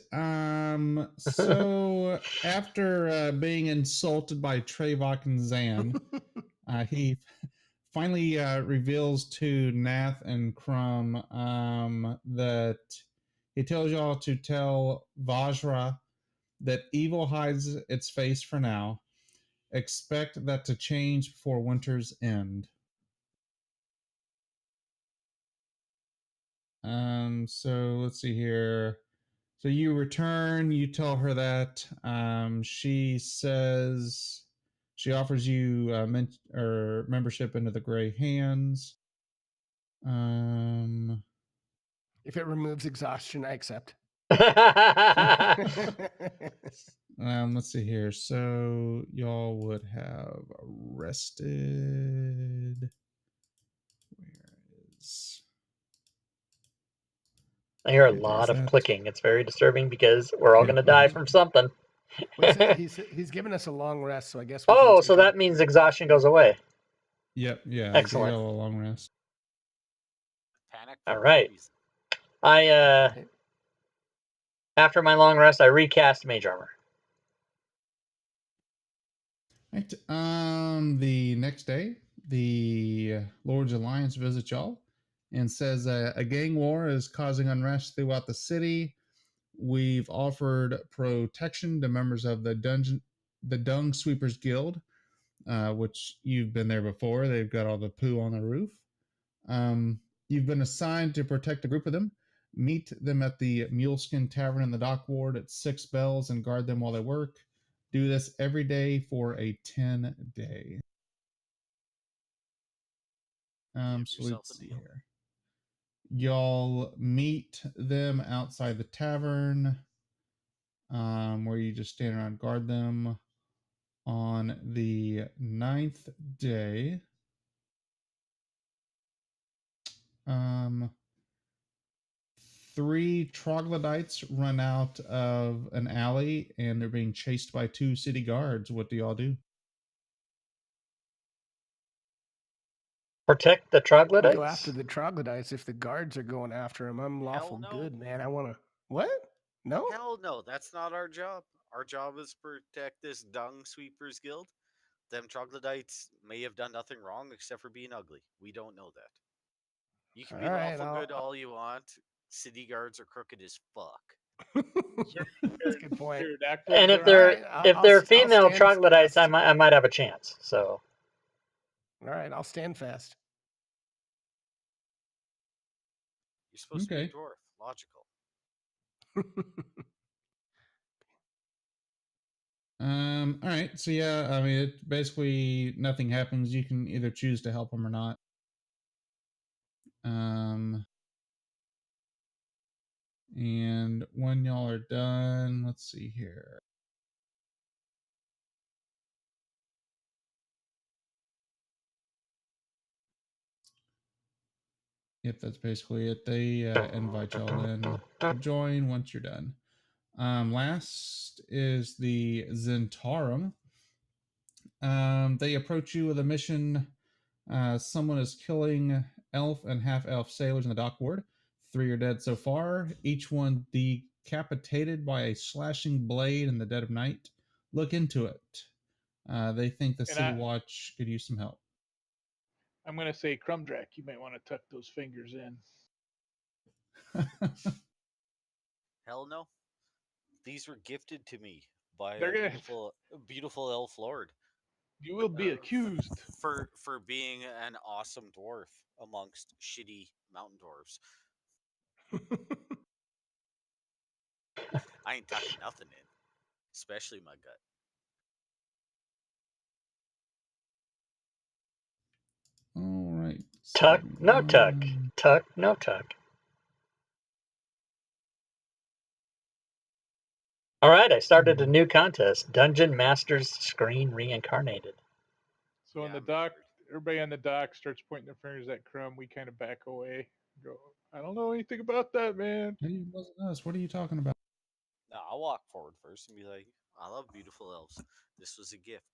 So after being insulted by Trevok and Zan, he finally reveals to Nath and Crumb that he tells y'all to tell Vajra that evil hides its face for now. Expect that to change before winter's end. So let's see here. So you return, you tell her that. She says she offers you membership into the Gray Hands. If it removes exhaustion, I accept. Let's see here. So y'all would have rested. Where is? I hear a Okay, lot there's of that. clicking. It's very disturbing because we're all Yep, going to die yep. from something. He's given us a long rest, so I guess. We Oh, can so take that means exhaustion goes away. Yep, yeah. Excellent. Give y'all a long rest. Panic All for no right. reason. After my long rest, I recast Mage Armor. Right. The next day, the Lord's Alliance visits y'all and says a gang war is causing unrest throughout the city. We've offered protection to members of the Dung Sweepers Guild, which you've been there before. They've got all the poo on the roof. You've been assigned to protect a group of them. Meet them at the Muleskin Tavern in the Dock Ward at 6 bells and guard them while they work. Do this every day for a 10-day. Give So yourself let's a see deal. here. Y'all meet them outside the tavern, where you just stand around, guard them. On the 9th day, 3 troglodytes run out of an alley and they're being chased by 2 city guards. What do y'all do? Protect the We troglodytes? go after the troglodytes if the guards are going after him. I'm lawful no. good, man. I want to. What? No? Hell no, that's not our job. Our job is to protect this Dung Sweepers Guild. Them troglodytes may have done nothing wrong except for being ugly. We don't know that. You can All be right. lawful good all you want. City guards are crooked as fuck. That's a good point. Pterodactyl And if All they're right. if they're I'll female stand troglodytes, fast. I might have a chance. So All right. I'll stand fast. You're supposed to be a Okay. dwarf. Logical. All right. So yeah, I mean, it basically nothing happens. You can either choose to help them or not. And when y'all are done, let's see here. Yep, that's basically it. They invite y'all in to join once you're done. Last is the Zentarum. They approach you with a mission. Someone is killing elf and half-elf sailors in the dock ward. 3 are dead so far, each one decapitated by a slashing blade in the dead of night. Look into it. They think the And City Watch could use some help. I'm going to say, Crumdrack, you might want to tuck those fingers in. Hell no. These were gifted to me by They're a gonna- beautiful elf lord. You will be accused. For being an awesome dwarf amongst shitty mountain dwarves. I ain't tucking nothing in, especially my gut. All right. tuck, no tuck. Tuck, no tuck. All right, I started a new contest. Dungeon Masters Screen Reincarnated. So Yeah, on the I'm dock, injured. everybody on the dock starts pointing their fingers at Crumb. We kind of back away. Go, I don't know anything about that, man. It wasn't us. What are you talking about? No, I'll walk forward first and be like, I love beautiful elves. This was a gift.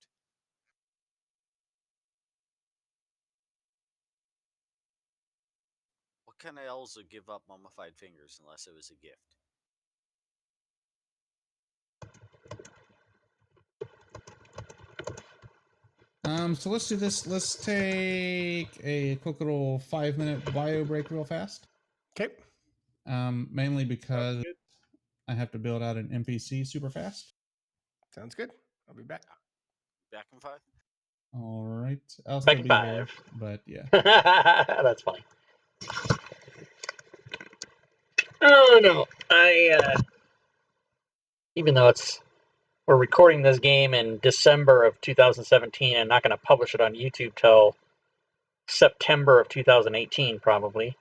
What kind of elves would give up mummified fingers unless it was a gift? So let's do this. Let's take a quick little 5-minute bio break real fast. Okay. Mainly because Sounds good. I have to build out an NPC super fast. Sounds good. I'll be back. Back in 5? All right. I'll Back still in be 5. here, but yeah. That's funny. Oh no, even though we're recording this game in December of 2017 and not going to publish it on YouTube till September of 2018, probably.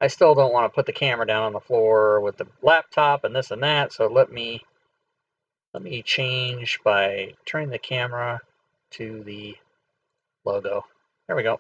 I still don't want to put the camera down on the floor with the laptop and this and that, so let me change by turning the camera to the logo. There we go.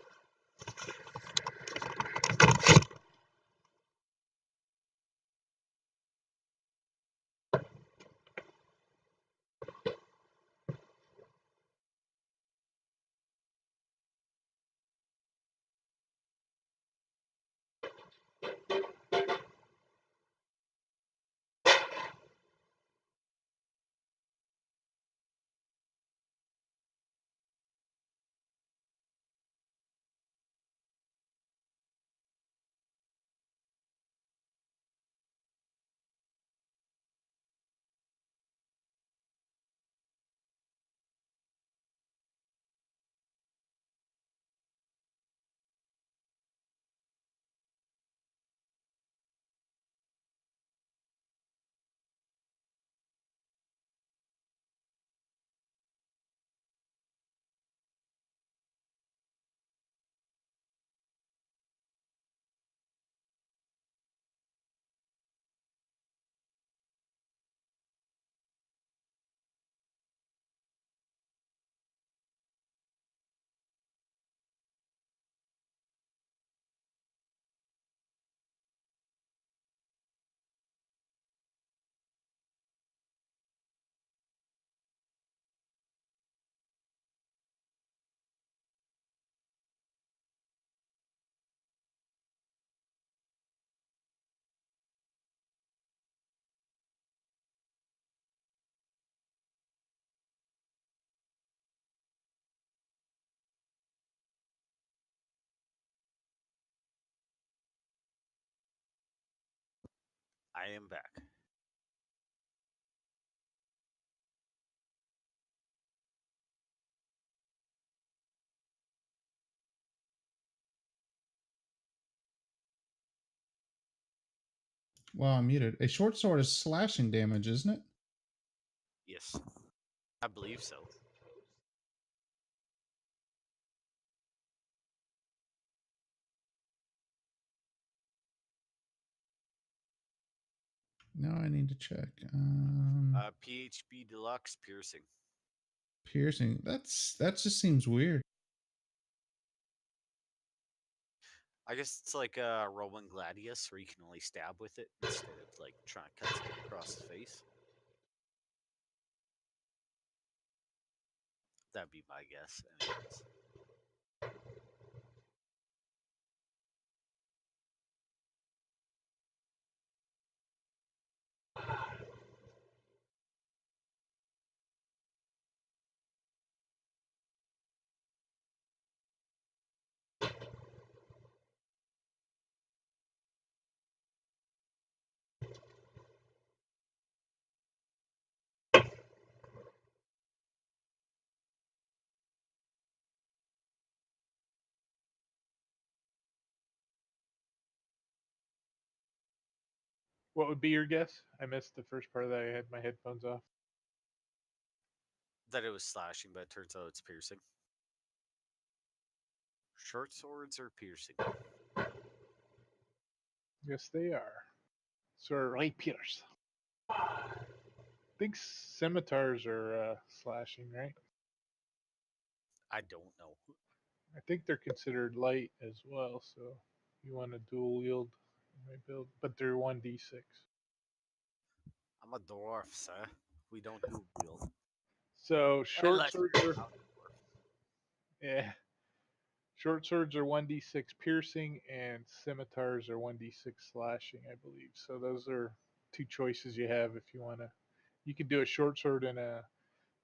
I am back. Well, I'm muted. A short sword is slashing damage, isn't it? Yes, I believe so. Now I need to check. PHB Deluxe piercing. Piercing. That just seems weird. I guess it's like a Roman gladius, where you can only stab with it instead of like trying to cut something across the face. That'd be my guess, anyways. What would be your guess? I missed the first part of that. I had my headphones off. That it was slashing, but it turns out it's piercing. Short swords are piercing. Yes, they are. So are rapiers. I think scimitars are slashing, right? I don't know. I think they're considered light as well. So you want to dual wield my build, but they're 1d6. I'm a dwarf, sir. We don't do wield. So short Unless swords you're are a dwarf. yeah. Short swords are 1d6 piercing, and scimitars are 1d6 slashing, I believe. So those are two choices you have if you want to. You can do a short sword and a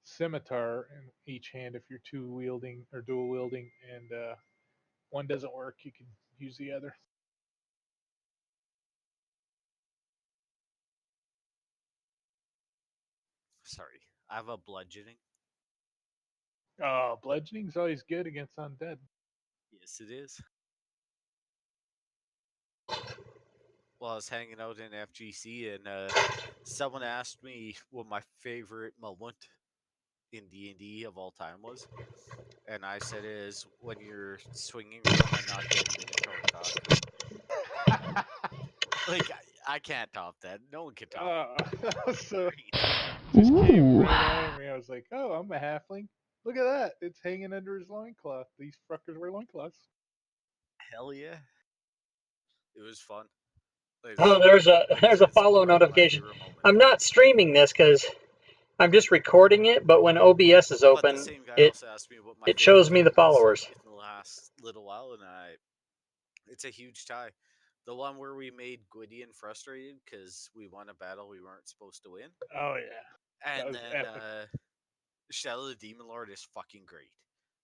scimitar in each hand if you're two wielding or dual wielding, and one doesn't work, you can use the other. Sorry, I have a bludgeoning. Oh, bludgeoning's always good against undead. Yes, it is. Well, I was hanging out in FGC and someone asked me what my favorite moment in D&D of all time was. And I said it is when you're swinging from a not-dead Minotaur cock. Like, I can't top that. No one can top that. So Great. just came Ooh. right out of me. I was like, oh, I'm a halfling. Look at that. It's hanging under his loincloth. These fuckers wear loincloths. Hell yeah. It was fun. Oh, there's a It's follow probably my notification. favorite moment. I'm not streaming this because I'm just recording it, but when OBS is But the open, same guy it also asked me what my it favorite shows me thing the was followers. in the last little while, and it's a huge tie. The one where we made Gwydion frustrated because we won a battle we weren't supposed to win, Oh yeah, that and was then epic. Shadow the Demon Lord is fucking great.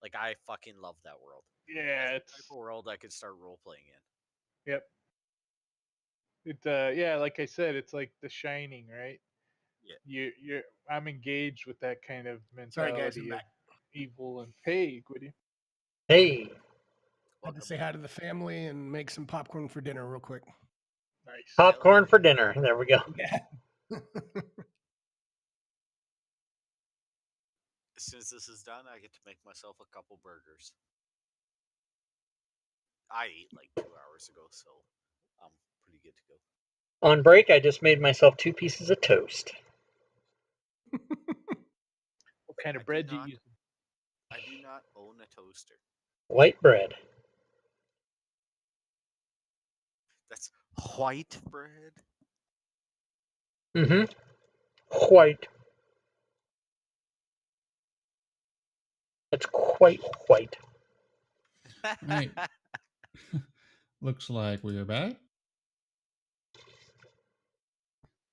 Like, I fucking love that world. Yeah, That's it's the type of world I could start role playing in. yep. It yeah, like I said, it's like The Shining, right? Yeah. You I'm engaged with that kind of Sorry, guys, I'm mentality of back. evil and hey, Gwyddy. Hey, I had to Welcome say hi to the family and make some popcorn for dinner real quick. Nice. popcorn for dinner. There we go. Yeah. As soon as this is done, I get to make myself a couple burgers. I ate like 2 hours ago, so I'm pretty good to go. On break, I just made myself 2 pieces of toast. What kind I of do bread you not. using? I do not own a toaster. White bread. That's white bread. Mm-hmm. White. It's quite white. Right. Looks like we are back.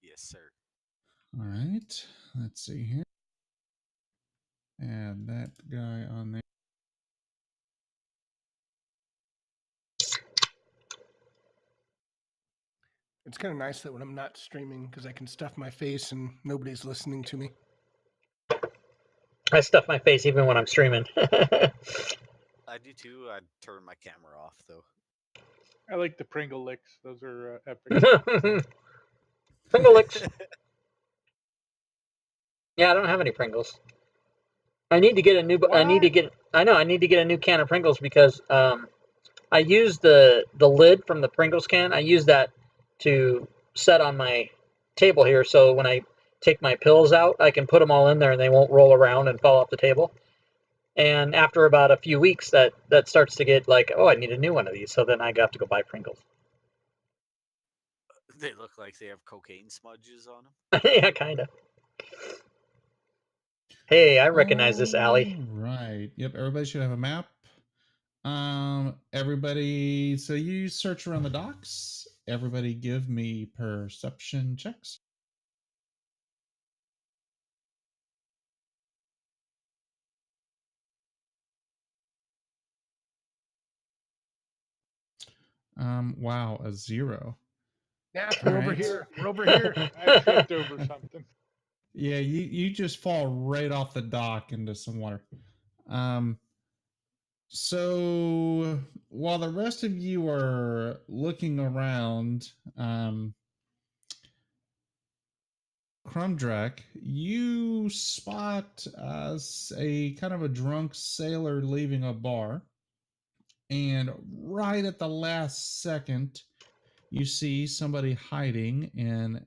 Yes, sir. All right. Let's see here. Add that guy on there. It's kind of nice that when I'm not streaming, because I can stuff my face and nobody's listening to me. I stuff my face even when I'm streaming. I do too. I'd turn my camera off though. I like the Pringle licks. Those are epic. Pringle licks. Yeah, I don't have any Pringles. I need to get a new. I need to What? get. I know. I need to get a new can of Pringles because I use the lid from the Pringles can. I use that to set on my table here, so when I take my pills out, I can put them all in there and they won't roll around and fall off the table. And after about a few weeks, that starts to get like, oh, I need a new one of these. So then I have to go buy Pringles. They look like they have cocaine smudges on them. Yeah, kind of. Hey, I recognize this alley. Right. Yep. Everybody should have a map. Everybody. So you search around the docks. Everybody, give me perception checks. Wow, a 0. Yeah, All we're over right. here. We're over here. I tripped over something. Yeah, you just fall right off the dock into some water. So while the rest of you are looking around, Crumdrack, you spot a kind of a drunk sailor leaving a bar, and right at the last second, you see somebody hiding and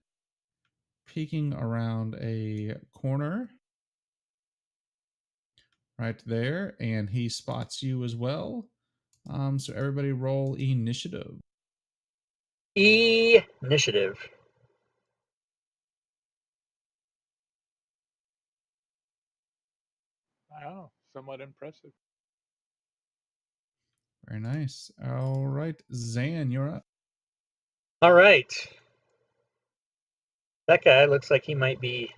peeking around a corner right there, and he spots you as well. So everybody roll initiative. Initiative. Wow, somewhat impressive. Very nice. All right, Zan, you're up. All right. That guy looks like he might be.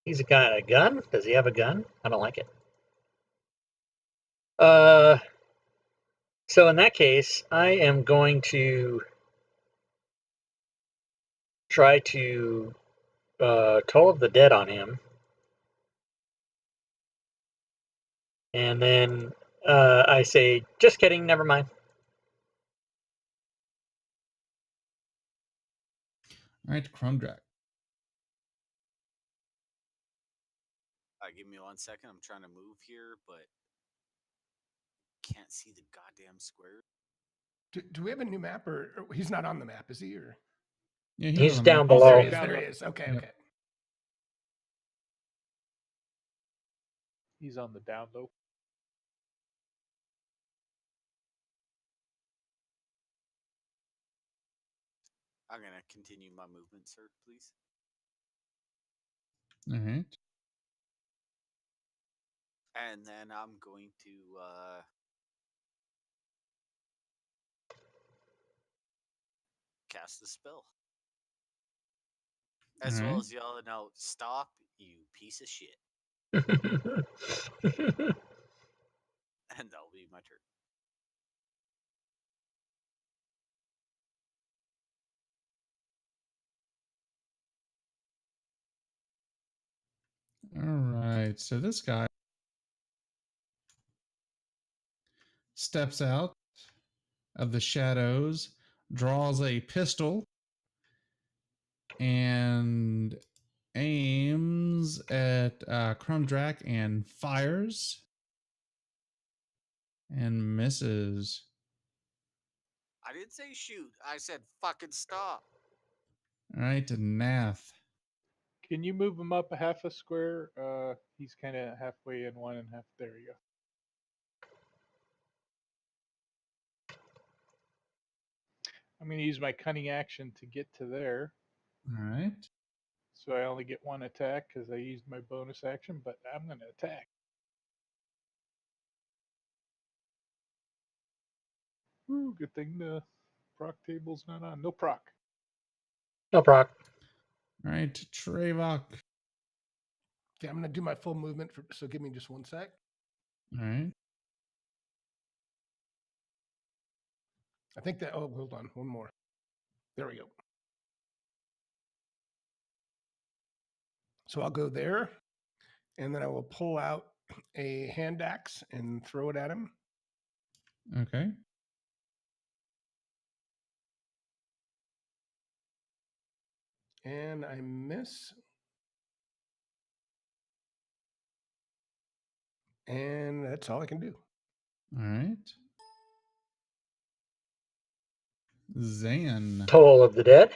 He's a guy with a gun. Does he have a gun? I don't like it. So in that case, I am going to try to Toll of the Dead on him, and then I say, just kidding, never mind. All right, Crumdrack. 1 second. I'm trying to move here, but can't see the goddamn square. Do we have a new map, or he's not on the map, is he? Or Yeah, he's He's on the down map. oh, there below. he is. Down There low. he is. Okay, Yep. okay. He's on the down low. I'm gonna continue my movement, sir, please. All right. And then I'm going to cast the spell. As well Alright. as yelling out, "Stop, you piece of shit." And that'll be my turn. All right. So this guy steps out of the shadows, draws a pistol, and aims at Krumdrak and fires and misses. I didn't say shoot. I said fucking stop. All right, to Nath. Can you move him up a half a square? He's kind of halfway in one and half. There you go. I'm going to use my cunning action to get to there. All right. So I only get one attack because I used my bonus action, but I'm going to attack. Ooh, good thing the proc table's not on. No proc. No proc. All right, Trevok. Okay, I'm gonna do my full movement. So give me just 1 sec. All right. I think that. Oh, hold on. One more. There we go. So I'll go there, and then I will pull out a hand axe and throw it at him. Okay. And I miss. And that's all I can do. All right. Zan. Toll of the Dead.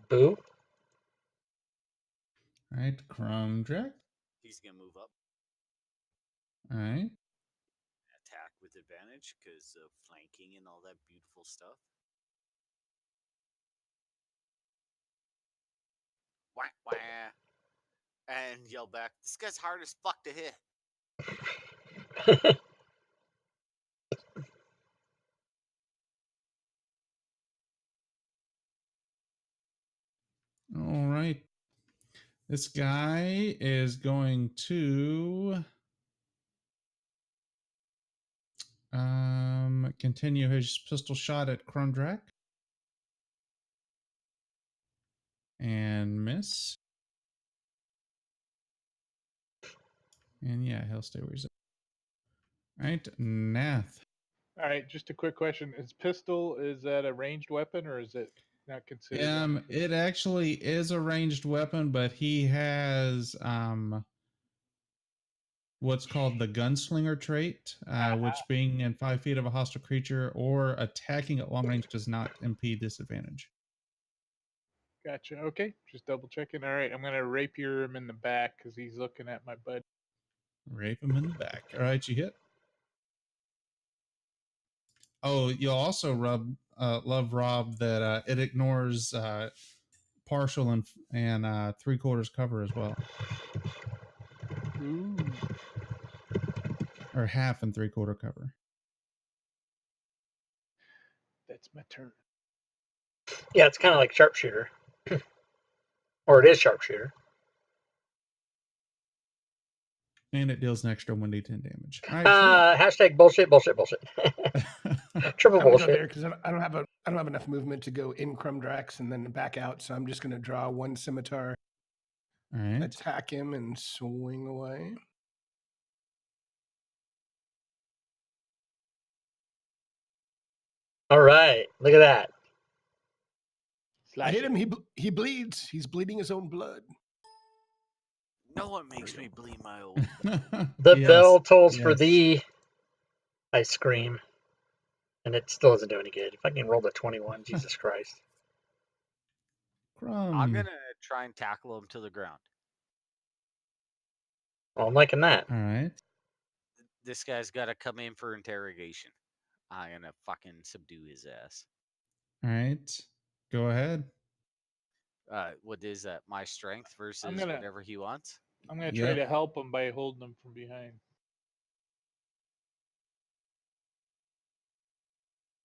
Boo. All right, Krumdrak. He's gonna move up, All right. attack with advantage because of flanking and all that beautiful stuff. Wah, wah. And yell back, "This guy's hard as fuck to hit." All right. This guy is going to continue his pistol shot at Krumdrak and miss. And yeah, he'll stay where he's at. All right, Nath. All right, just a quick question: is that a ranged weapon or is it not considered one? It actually is a ranged weapon, but he has what's called the gunslinger trait, which being in 5 feet of a hostile creature or attacking at long range does not impede disadvantage. Gotcha. Okay, just double checking. All right, I'm gonna rapier him in the back because he's looking at my buddy. Rape him in the back. All right, you hit. Oh, you'll also love Rob that it ignores partial and 3/4 cover as well, Ooh, or half and 3/4 cover. that's my turn. Yeah, it's kind of like sharpshooter. Or it is sharpshooter. And it deals an extra 1d10 damage. All right, Hashtag bullshit, bullshit, bullshit. Triple I'm gonna go there bullshit. because I don't have enough movement to go in Krumdrax and then back out. So I'm just gonna draw one scimitar, All right. attack him, and swing away. All right, look at that. I hit him. He bleeds. He's bleeding his own blood. No one makes me bleed my own. The Yes, bell tolls for yes. thee. I scream. And it still doesn't do any good. If I can roll the 21, Jesus Christ. I'm gonna try and tackle him to the ground. Well, I'm liking that. All right. This guy's got to come in for interrogation. I'm gonna fucking subdue his ass. All right. Go ahead. What is that? My strength versus gonna- whatever he wants. I'm gonna try Yep. to help him by holding him from behind.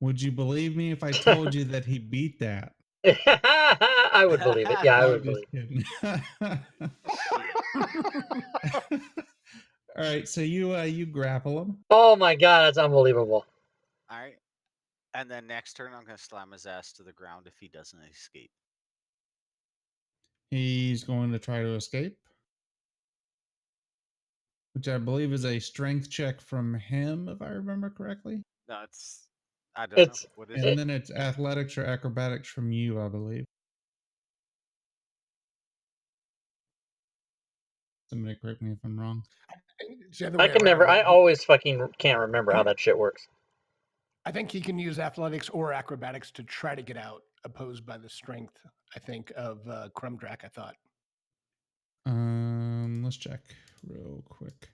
Would you believe me if I told you that he beat that? I would believe it. Yeah, I I'm would just believe kidding. All right, so you grapple him. Oh my god, that's unbelievable. All right. And then next turn, I'm gonna slam his ass to the ground if he doesn't escape. He's going to try to escape, which I believe is a strength check from him, if I remember correctly. No, I don't know. It's What is And it? then it's athletics or acrobatics from you, I believe. Somebody correct me if I'm wrong. It's the other I way can never. around. I always fucking can't remember how that shit works. I think he can use athletics or acrobatics to try to get out, opposed by the strength, I think, of Crumdrack, I thought. Let's check real quick.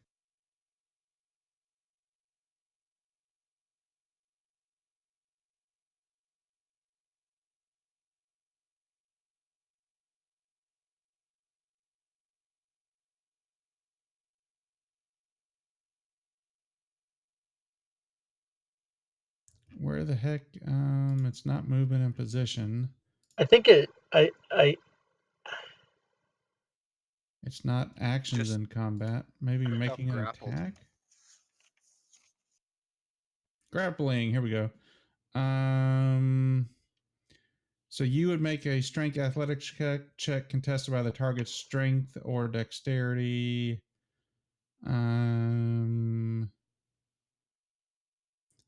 Where the heck? It's not moving in position. I think it. It's not actions Just in combat. Maybe making an grappled. attack. Grappling. Here we go. So you would make a strength athletics check contested by the target's strength or dexterity.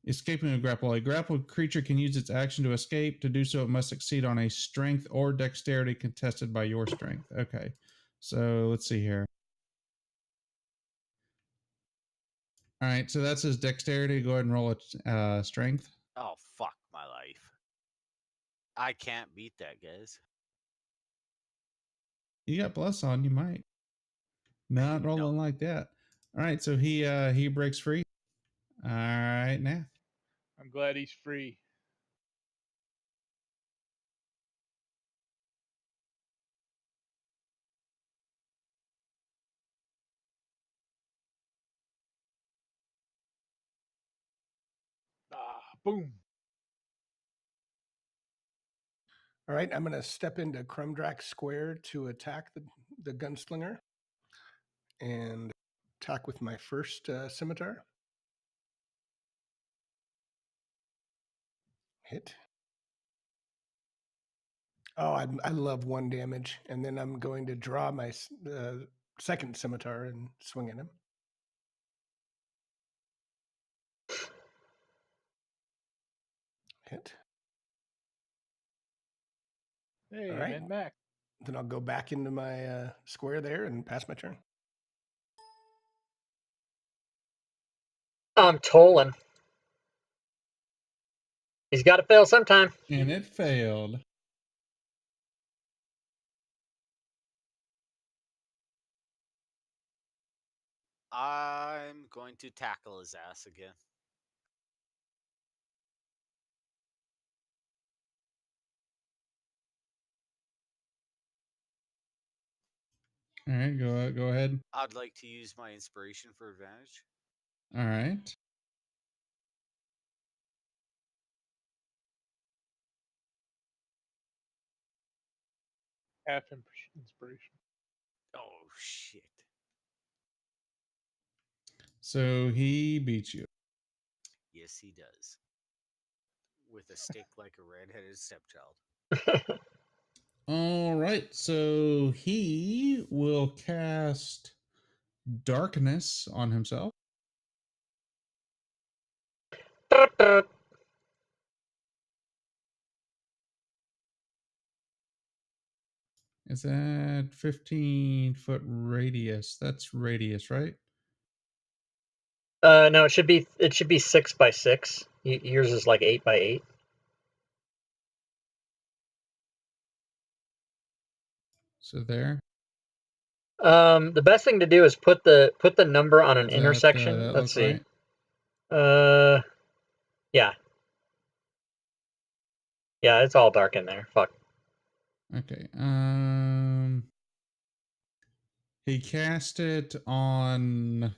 Escaping a grapple. A grappled creature can use its action to escape. To do so, it must succeed on a strength or dexterity contested by your strength. Okay. So let's see here. All right. So that's his dexterity. Go ahead and roll a strength. Oh fuck my life. I can't beat that, guys. You got plus on. You might. Not rolling like that. All right. So he breaks free. All right. Now. I'm glad he's free. Boom. All right, I'm going to step into Crumdrack Square to attack the gunslinger and attack with my first scimitar. Hit. Oh, I love 1 damage. And then I'm going to draw my second scimitar and swing at him. Hit. Hey, All right. man, Mac. Then I'll go back into my square there and pass my turn. I'm tolling. He's got to fail sometime. And it failed. I'm going to tackle his ass again. All right. Go ahead. I'd like to use my inspiration for advantage. All right. Half inspiration. Oh shit. So he beats you. Yes, he does. With a stick like a redheaded stepchild. All right. So he will cast darkness on himself. Is that 15-foot radius? That's radius, right? No, it should be 6 by 6. Yours is like 8 by 8. So there. The best thing to do is put the number on an Does intersection. that Let's look see. right? Yeah. Yeah, it's all dark in there. Fuck. Okay. He cast it on.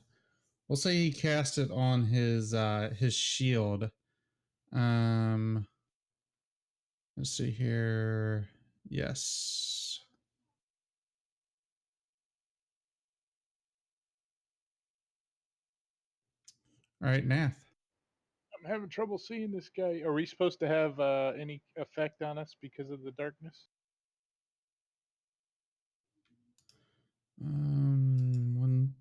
We'll say he cast it on his shield. Let's see here. Yes. All right, Nath. I'm having trouble seeing this guy. Are we supposed to have any effect on us because of the darkness? One.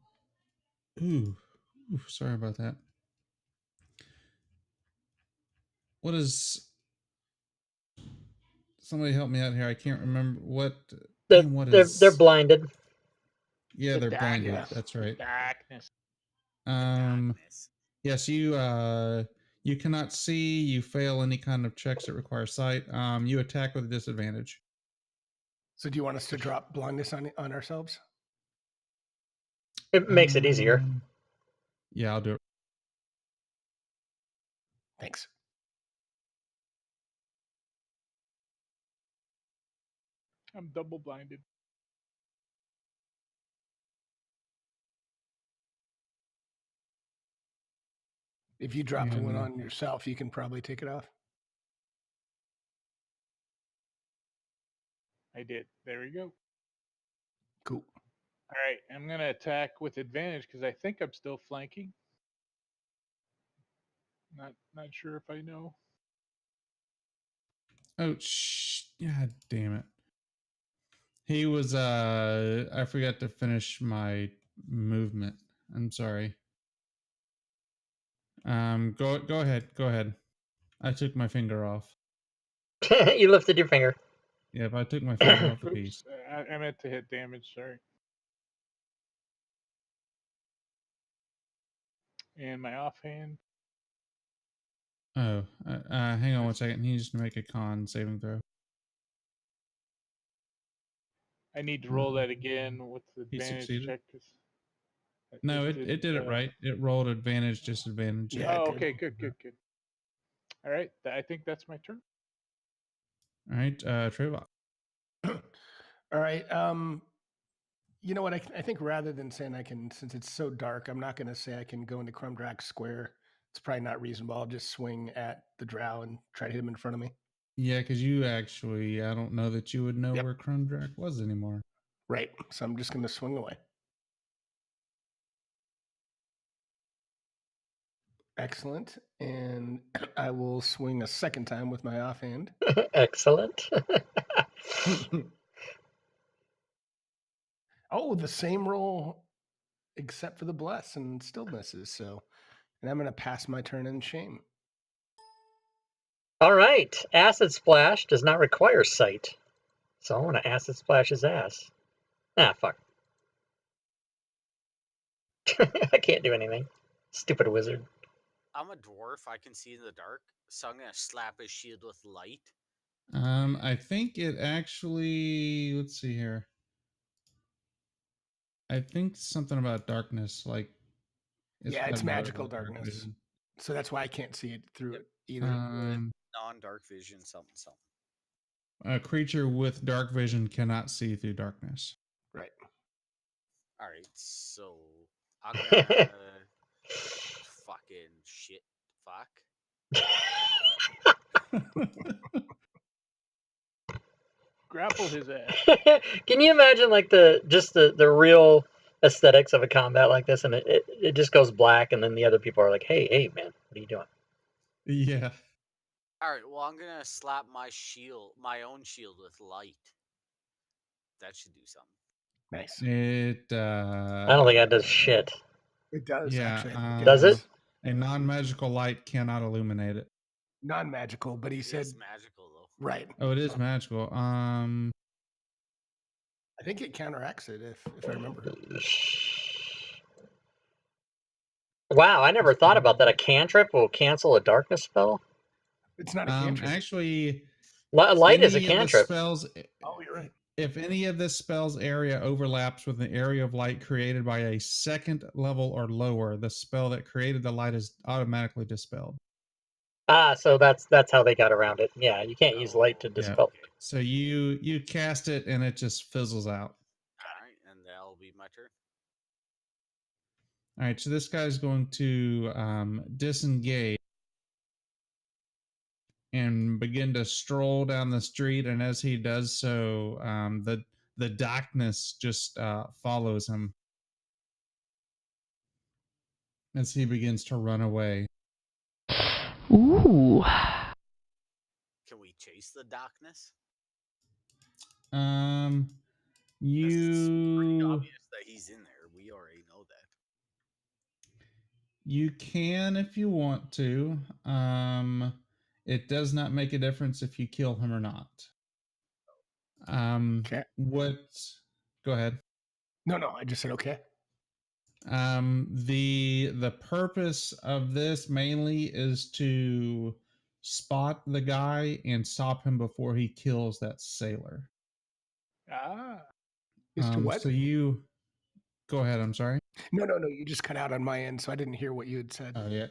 Ooh, sorry about that. What is? Somebody help me out here. I can't remember what. What is? They're blinded. Yeah, The they're blinded. darkness. That's right. Darkness. Darkness. Yes, you cannot see. You fail any kind of checks that require sight. You attack with a disadvantage. So do you want us to drop blindness on ourselves? It makes it easier. Yeah, I'll do it. Thanks. I'm double blinded. If you dropped one And- on yourself, you can probably take it off. I did. There we go. Cool. All right, I'm gonna attack with advantage because I think I'm still flanking. Not sure if I know. Oh, God damn it. He was I forgot to finish my movement. I'm sorry. Go ahead. I took my finger off. You lifted your finger. Yep, I took my finger off the Oops, piece. I meant to hit damage. Sorry. And my offhand. Oh, hang on one second. He needs to make a con saving throw. I need to roll that again with the He advantage succeeded. check. 'Cause No, it did it right. It rolled advantage, disadvantage. Yeah. Oh, it okay, did. good. All right, I think that's my turn. All right, Trayvon. All right. You know what? I think rather than saying I can, since it's so dark, I'm not going to say I can go into Crumdrack Square. It's probably not reasonable. I'll just swing at the drow and try to hit him in front of me. Yeah, because you actually, I don't know that you would know Yep. where Crumdrack was anymore. Right. So I'm just going to swing away. Excellent. And I will swing a second time with my offhand. Excellent. Oh, the same roll except for the bless and still misses. So, and I'm going to pass my turn in shame. All right. Acid Splash does not require sight. So I want to Acid Splash his ass. Ah, fuck. I can't do anything. Stupid wizard. I'm a dwarf. I can see in the dark, so I'm gonna slap his shield with light. I think it actually, let's see here. I think something about darkness, like Yeah, it's got better magical with dark darkness. vision. So that's why I can't see it through Yep. it either. Non-dark vision, something. A creature with dark vision cannot see through darkness. Right. All right, so I'm gonna fucking shit. Fuck. Grapple his ass. Can you imagine like the real aesthetics of a combat like this, and it just goes black, and then the other people are like, hey man, what are you doing? Yeah. All right, well I'm gonna slap my own shield with light. That should do something. Nice. It I don't think that does shit. It does yeah, actually. I think Does it? A non-magical light cannot illuminate it. Non-magical, but he said It's magical though. right. Oh, it is magical. I think it counteracts it if I remember. Wow, I never thought about that. A cantrip will cancel a darkness spell. It's not a cantrip. Actually, Light is a any of the cantrip. spells. Oh, you're right. If any of this spell's area overlaps with an area of light created by a second level or lower, the spell that created the light is automatically dispelled. Ah, so that's how they got around it. Yeah, you can't use light to Yeah. dispel. So you cast it and it just fizzles out. All right, and that'll be my turn. All right, so this guy's going to disengage and begin to stroll down the street, and as he does so, the darkness just follows him as he begins to run away. Ooh. Can we chase the darkness? 'Cause it's pretty You obvious that he's in there. We already know that. you can if you want to. It does not make a difference if you kill him or not. Okay. What? Go ahead. No, I just said okay. The purpose of this mainly is to spot the guy and stop him before he kills that sailor. Ah. Is to what? So you go ahead. I'm sorry. No. You just cut out on my end, so I didn't hear what you had said. Oh yeah.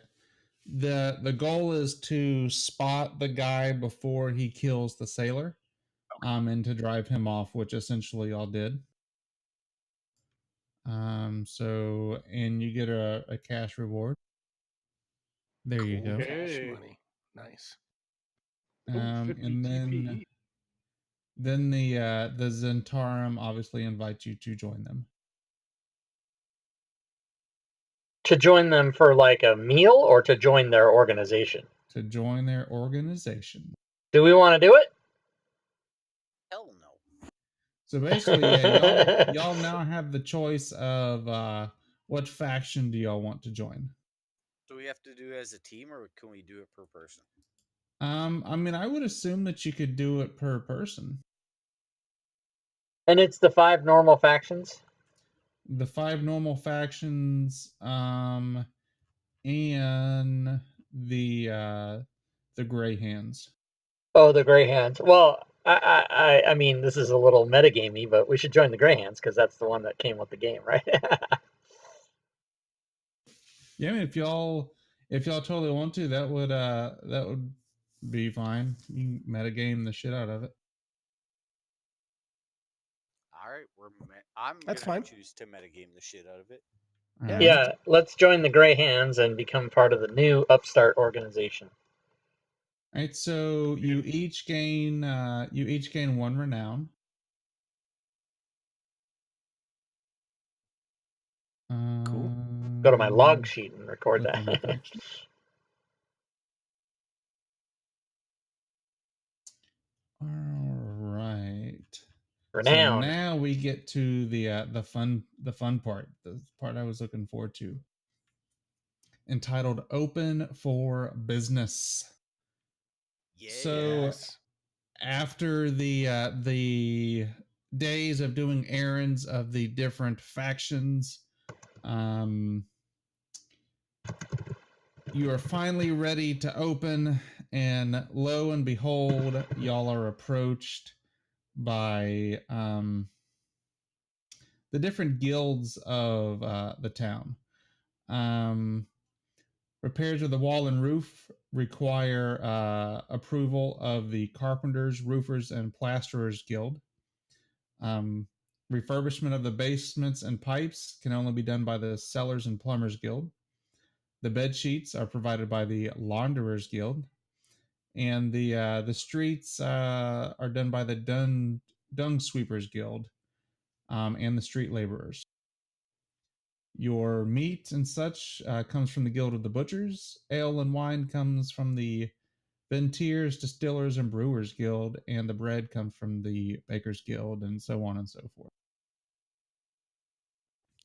The goal is to spot the guy before he kills the sailor, and to drive him off, which essentially y'all did. So and you get a cash reward. There you go. Cash Hey. money. Nice. Oh, 50 And GP. then the Zentarum obviously invites you to join them. To join them for like a meal or to join their organization? To join their organization. Do we want to do it? Hell no. So basically, yeah, y'all now have the choice of what faction do y'all want to join. Do we have to do it as a team, or can we do it per person? I mean, I would assume that you could do it per person. And it's the 5 normal factions? The 5 normal factions, and the Gray Hands. Oh, the Grey Hands. Well, I mean, this is a little metagamey, but we should join the Grey Hands because that's the one that came with the game, right? Yeah, I mean, if y'all totally want to, that would be fine. You can metagame the shit out of it. All right, I'm That's gonna fine. choose to metagame the shit out of it. All Yeah. right. Yeah, let's join the Grey Hands and become part of the new upstart organization. All right, so you each gain 1 renown. Cool. Go to my log sheet and record Look on my that. faction. All right. Renown. So now we get to the fun part, the part I was looking forward to, entitled "Open for Business." Yeah. So after the days of doing errands of the different factions, you are finally ready to open, and lo and behold, y'all are approached by the different guilds of the town. Repairs of the wall and roof require approval of the Carpenters, Roofers, and Plasterers Guild. Refurbishment of the basements and pipes can only be done by the Cellars and Plumbers Guild. The bed sheets are provided by the Launderers Guild, and the streets are done by the Dung Sweepers Guild, and the Street Laborers. Your meat and such comes from the Guild of the Butchers. Ale and wine comes from the Ventiers, Distillers, and Brewers Guild, and the bread comes from the Bakers Guild, and so on and so forth.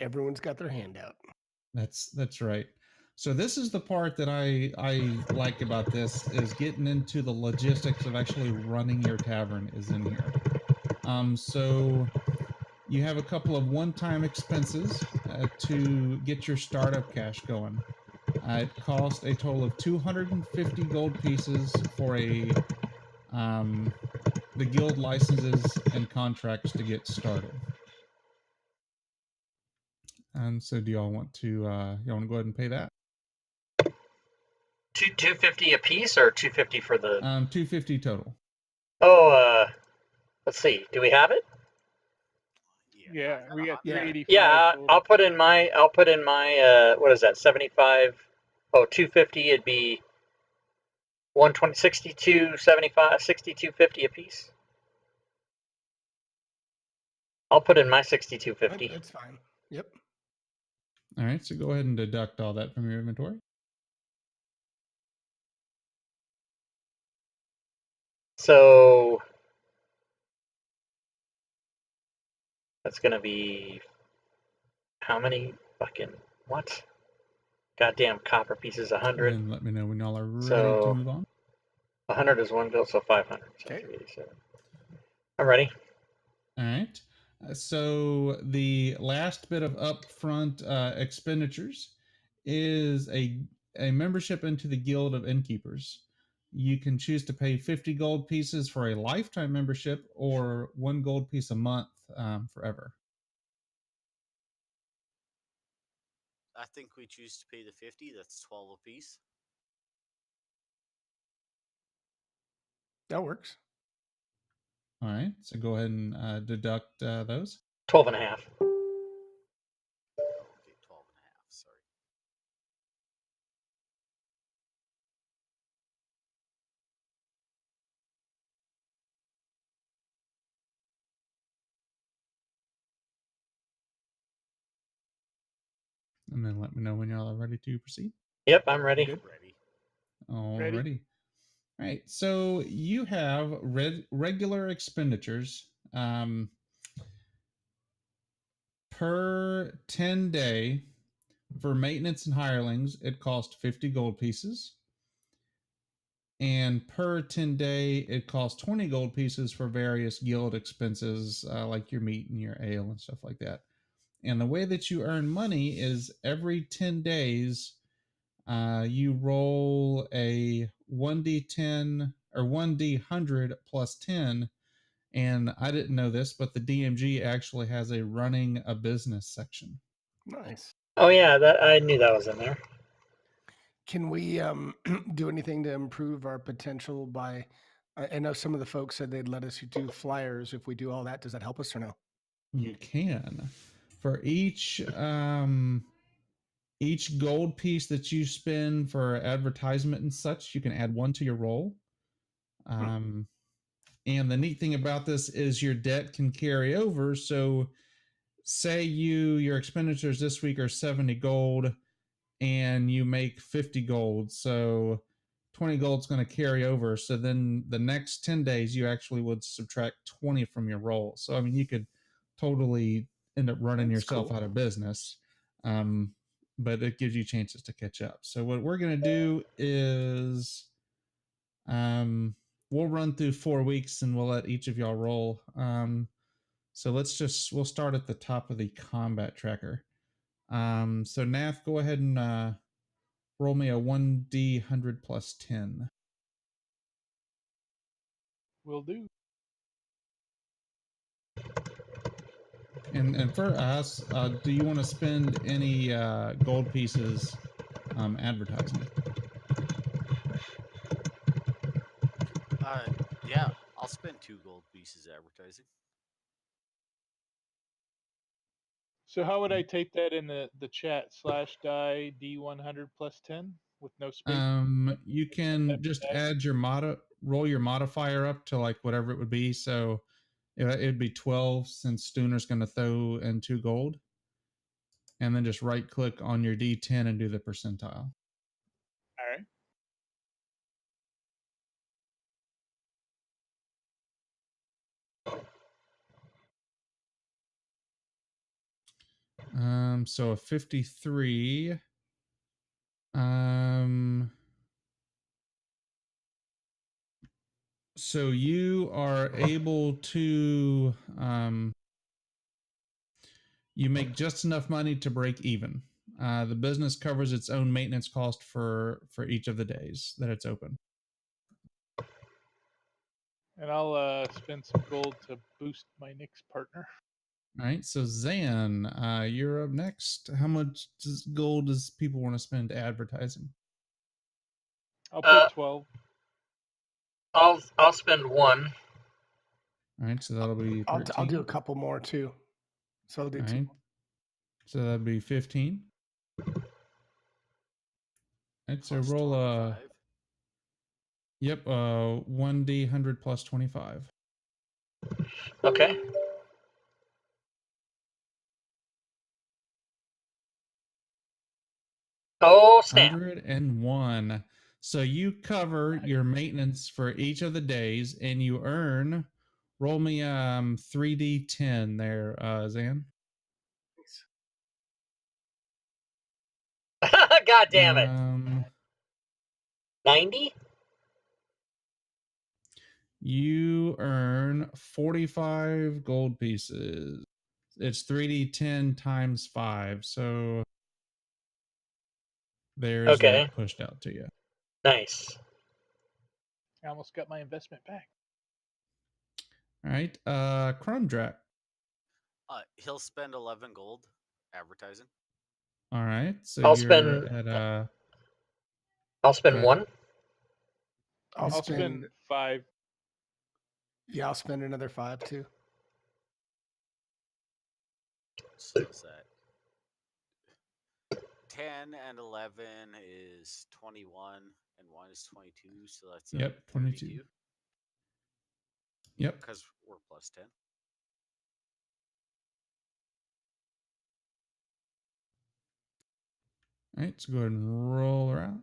Everyone's got their hand out. That's right. So this is the part that I like about this, is getting into the logistics of actually running your tavern is in here. So you have a couple of one-time expenses to get your startup cash going. It cost a total of 250 gold pieces for the guild licenses and contracts to get started. And so, do y'all want to go ahead and pay that? 250 a piece, or 250 for the? 250 total. Oh, let's see. Do we have it? Yeah, we got Yeah. 385. Yeah, total. I'll put in my. What is that? 75. Oh, 250. It'd be 120, 62, 75, 62.50 a piece. I'll put in my 62.50. That's fine. Yep. All right, so go ahead and deduct all that from your inventory. So that's gonna be how many fucking what? Goddamn copper pieces, 100. And then let me know when y'all are ready So to move on. 100 is one bill, so 500. So Okay. 387. I'm ready. All right. So the last bit of upfront expenditures is a membership into the Guild of Innkeepers. You can choose to pay 50 gold pieces for a lifetime membership or 1 gold piece a month forever. I think we choose to pay the 50. That's 12 apiece. That works. All right. So go ahead and deduct those. 12 and a half. Okay, 12 and a half. Sorry. And then let me know when y'all are ready to proceed. Yep, I'm ready. Good. Ready. Alrighty. All right. So you have regular expenditures per 10 day for maintenance and hirelings. It costs 50 gold pieces. And per 10 day, it costs 20 gold pieces for various guild expenses like your meat and your ale and stuff like that. And the way that you earn money is every 10 days, you roll a 1d10 or 1d100 plus 10. And I didn't know this, but the DMG actually has a running a business section. Nice. Oh yeah, that I knew that was in there. Can we do anything to improve our potential by? I know some of the folks said they'd let us do flyers. If we do all that, does that help us or no? You can. For each gold piece that you spend for advertisement and such, you can add one to your roll. And the neat thing about this is your debt can carry over. So say your expenditures this week are 70 gold and you make 50 gold. So 20 gold's going to carry over. So then the next 10 days, you actually would subtract 20 from your roll. So, I mean, you could totally end up running That's yourself cool. out of business. But it gives you chances to catch up. So what we're going to do is we'll run through 4 weeks and we'll let each of y'all roll. So we'll start at the top of the combat tracker. So Nath, go ahead and roll me a 1d100 plus 10. Will do. And for us, do you want to spend any gold pieces advertising? Yeah, I'll spend 2 gold pieces advertising. So how would I type that in the chat? /die D100 plus 10 with no space? You can just add your roll your modifier up to like whatever it would be. So it'd be 12 since Stooner's going to throw in 2 gold. And then just right click on your D10 and do the percentile. All right. So a 53. So you are able to You make just enough money to break even. The business covers its own maintenance cost for each of the days that it's open. And I'll spend some gold to boost my next partner. All right, so Zan, you're up next. How much gold does people want to spend advertising? I'll put 12. I'll spend 1. All right, so that'll be 13. I'll do a couple more too. So I'll do All 2. right, so that'd be 15. All right, so Plus roll 25. Yep, 1d100 plus 25. Okay. Oh snap! 101. So you cover your maintenance for each of the days, and you earn. Roll me 3d10 there, Zan. God damn it! 90. You earn 45 gold pieces. It's 3d10 times 5. So there's Okay. that pushed out to you. Nice. I almost got my investment back. All right. Krondrak. He'll spend 11 gold advertising. All right. So I'll you're spend- at I'll spend Go ahead. 1. I'll I'll spend. spend 5. Yeah, I'll spend another 5 too. So is that 10 and 11 is 21, and 1 is 22. So that's Yep, 22. 32. Yep. Because we're plus 10. All right. So go ahead and roll her out.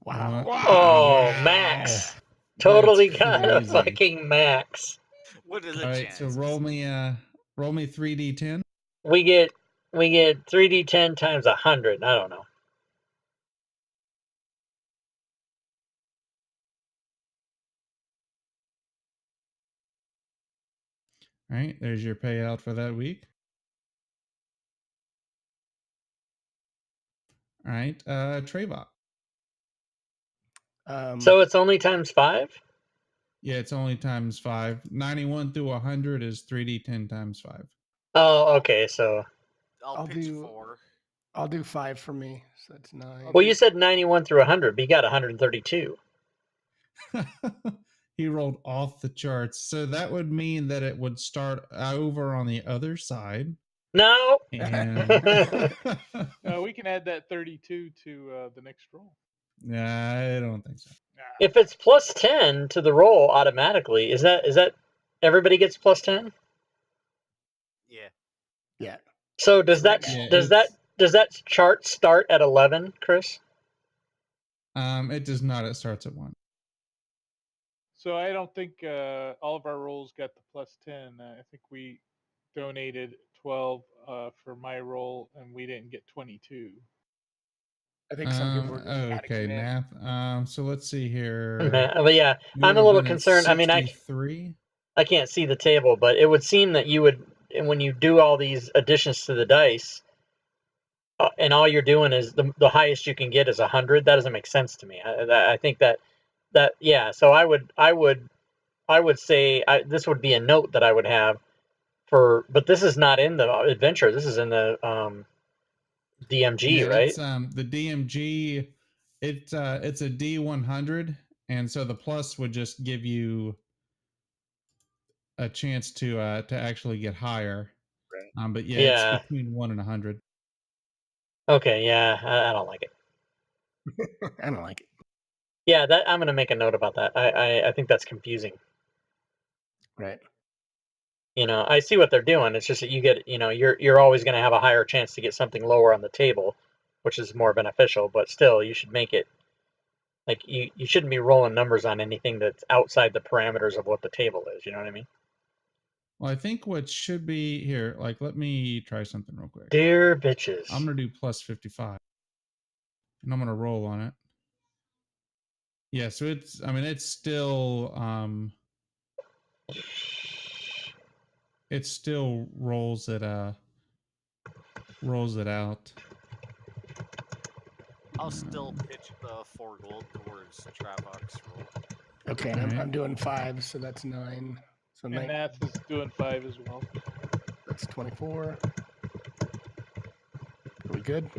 Wow. Oh, Yeah. max. That's Totally got a crazy. fucking max. What are the All right. chances? So roll me 3d10. We get 3d10 times 100. I don't know. All right. There's your payout for that week. All right. Trayvon. So it's only times 5? Yeah, it's only times 5. 91 through 100 is 3d10 times 5. Oh, okay. So I'll pitch 4. I'll do 5 for me. So that's 9. well, you said 91 through 100, but you got 132. He rolled off the charts. So that would mean that it would start over on the other side. No. And We can add that 32 to the next roll. Nah, I don't think so. If it's plus 10 to the roll automatically, is that everybody gets plus 10? Yeah. Yeah. So does So right that now- does that chart start at 11, Chris? It does not. It starts at 1. So I don't think all of our rolls got the plus 10. I think we donated 12 for my roll, and we didn't get 22. I think some people were Okay, math. So let's see here. But yeah, I'm a little concerned. I mean, I can't see the table, but it would seem that you would, when you do all these additions to the dice, and all you're doing is the highest you can get is 100. That doesn't make sense to me. I think that yeah. So I would say this would be a note that I would have for, but this is not in the adventure. This is in the DMG, yeah, right? It's, the DMG. It's a D100, and so the plus would just give you a chance to actually get higher. Right. But yeah, Yeah. it's between 1 and 100. Okay, yeah, I don't like it. I don't like it. Yeah, that I'm gonna make a note about that. I think that's confusing. Right. You know, I see what they're doing. It's just that you get, you're always going to have a higher chance to get something lower on the table, which is more beneficial. But still, you should make it like you shouldn't be rolling numbers on anything that's outside the parameters of what the table is. You know what I mean? Well, I think what should be here, like, let me try something real quick. Dear bitches. I'm gonna do plus 55, and I'm gonna roll on it. Yeah, so it's still It still rolls it out. I'll still pitch the 4 gold towards Travak's roll. Okay, and Alright. I'm doing 5, so that's 9. So And Nath is doing 5 as well. that's 24. Are we good?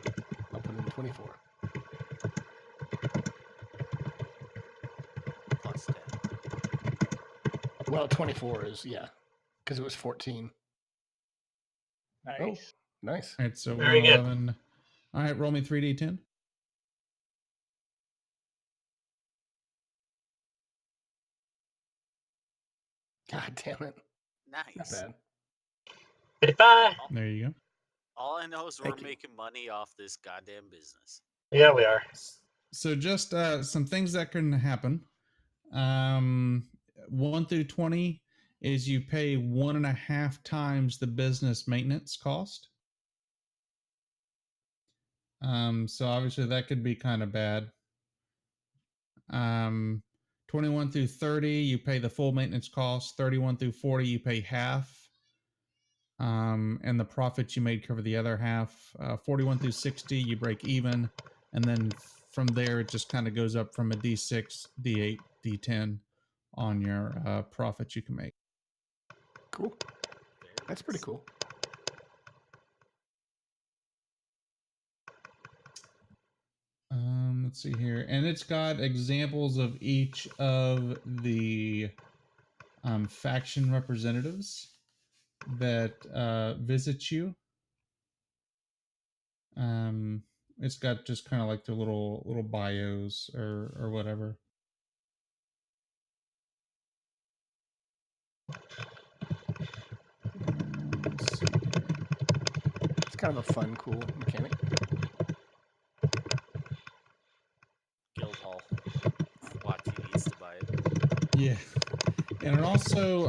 I'll put in 24. Plus 10. Well, 24 is, yeah, because it was 14. Nice. Nice. All right, so Very good. 111. All right, roll me 3d10. God damn it. Not Nice. bad. 55. There you go. All I know is we're Thank you. making money off this goddamn business. Yeah, we are. So just some things that can happen. 1 through 20 is you pay 1.5 times the business maintenance cost. So obviously that could be kind of bad. 21 through 30, you pay the full maintenance cost. 31 through 40, you pay half. And the profits you made cover the other half. 41 through 60, you break even. And then from there, it just kind of goes up from a D6, D8, D10 on your profits you can make. Cool. Very That's pretty nice. cool. Let's see here. And it's got examples of each of the faction representatives that visit you. It's got just kind of like their little bios or whatever. Let's see here. It's kind of a fun, cool mechanic. Guildhall. Watty needs to buy it. Yeah, and it also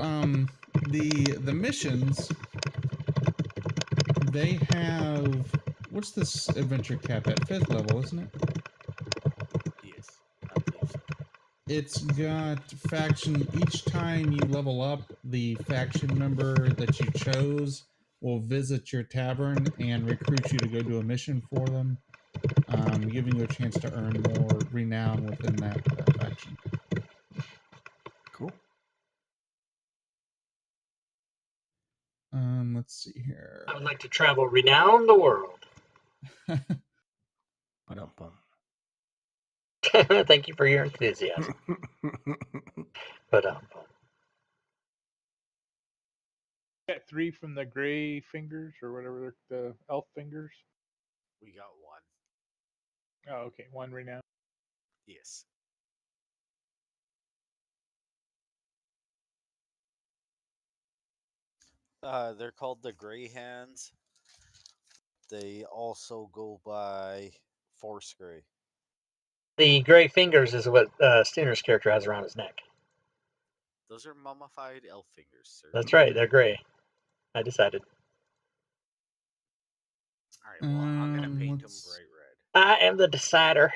the missions. They have what's this adventure cap at 5th level, isn't it? Yes, I believe so. It's got faction. Each time you level up, the faction member that you chose will visit your tavern and recruit you to go do a mission for them, giving you a chance to earn more renown within that faction. Cool. Let's see here. I would like to travel renown the world. Ba-dum-bum. Thank you for your enthusiasm. But Got 3 from the gray fingers or whatever, the elf fingers. We got 1. Oh, okay. 1 renown. Yes. They're called the Gray Hands. They also go by Force Gray. the gray fingers is what Stooner's character has around his neck. Those are mummified elf fingers, sir. That's right, they're gray. I decided. All right, well, I'm gonna paint them let's- bright red. I am the decider.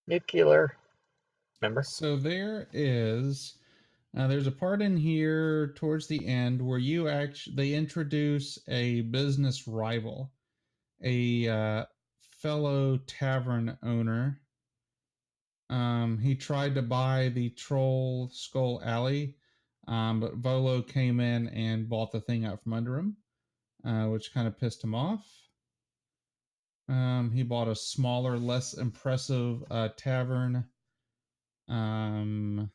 Nuclear. Remember? So there's a part in here towards the end where they introduce a business rival, a fellow tavern owner. He tried to buy the Troll Skull Alley, but Volo came in and bought the thing out from under him, which kind of pissed him off. He bought a smaller, less impressive tavern. And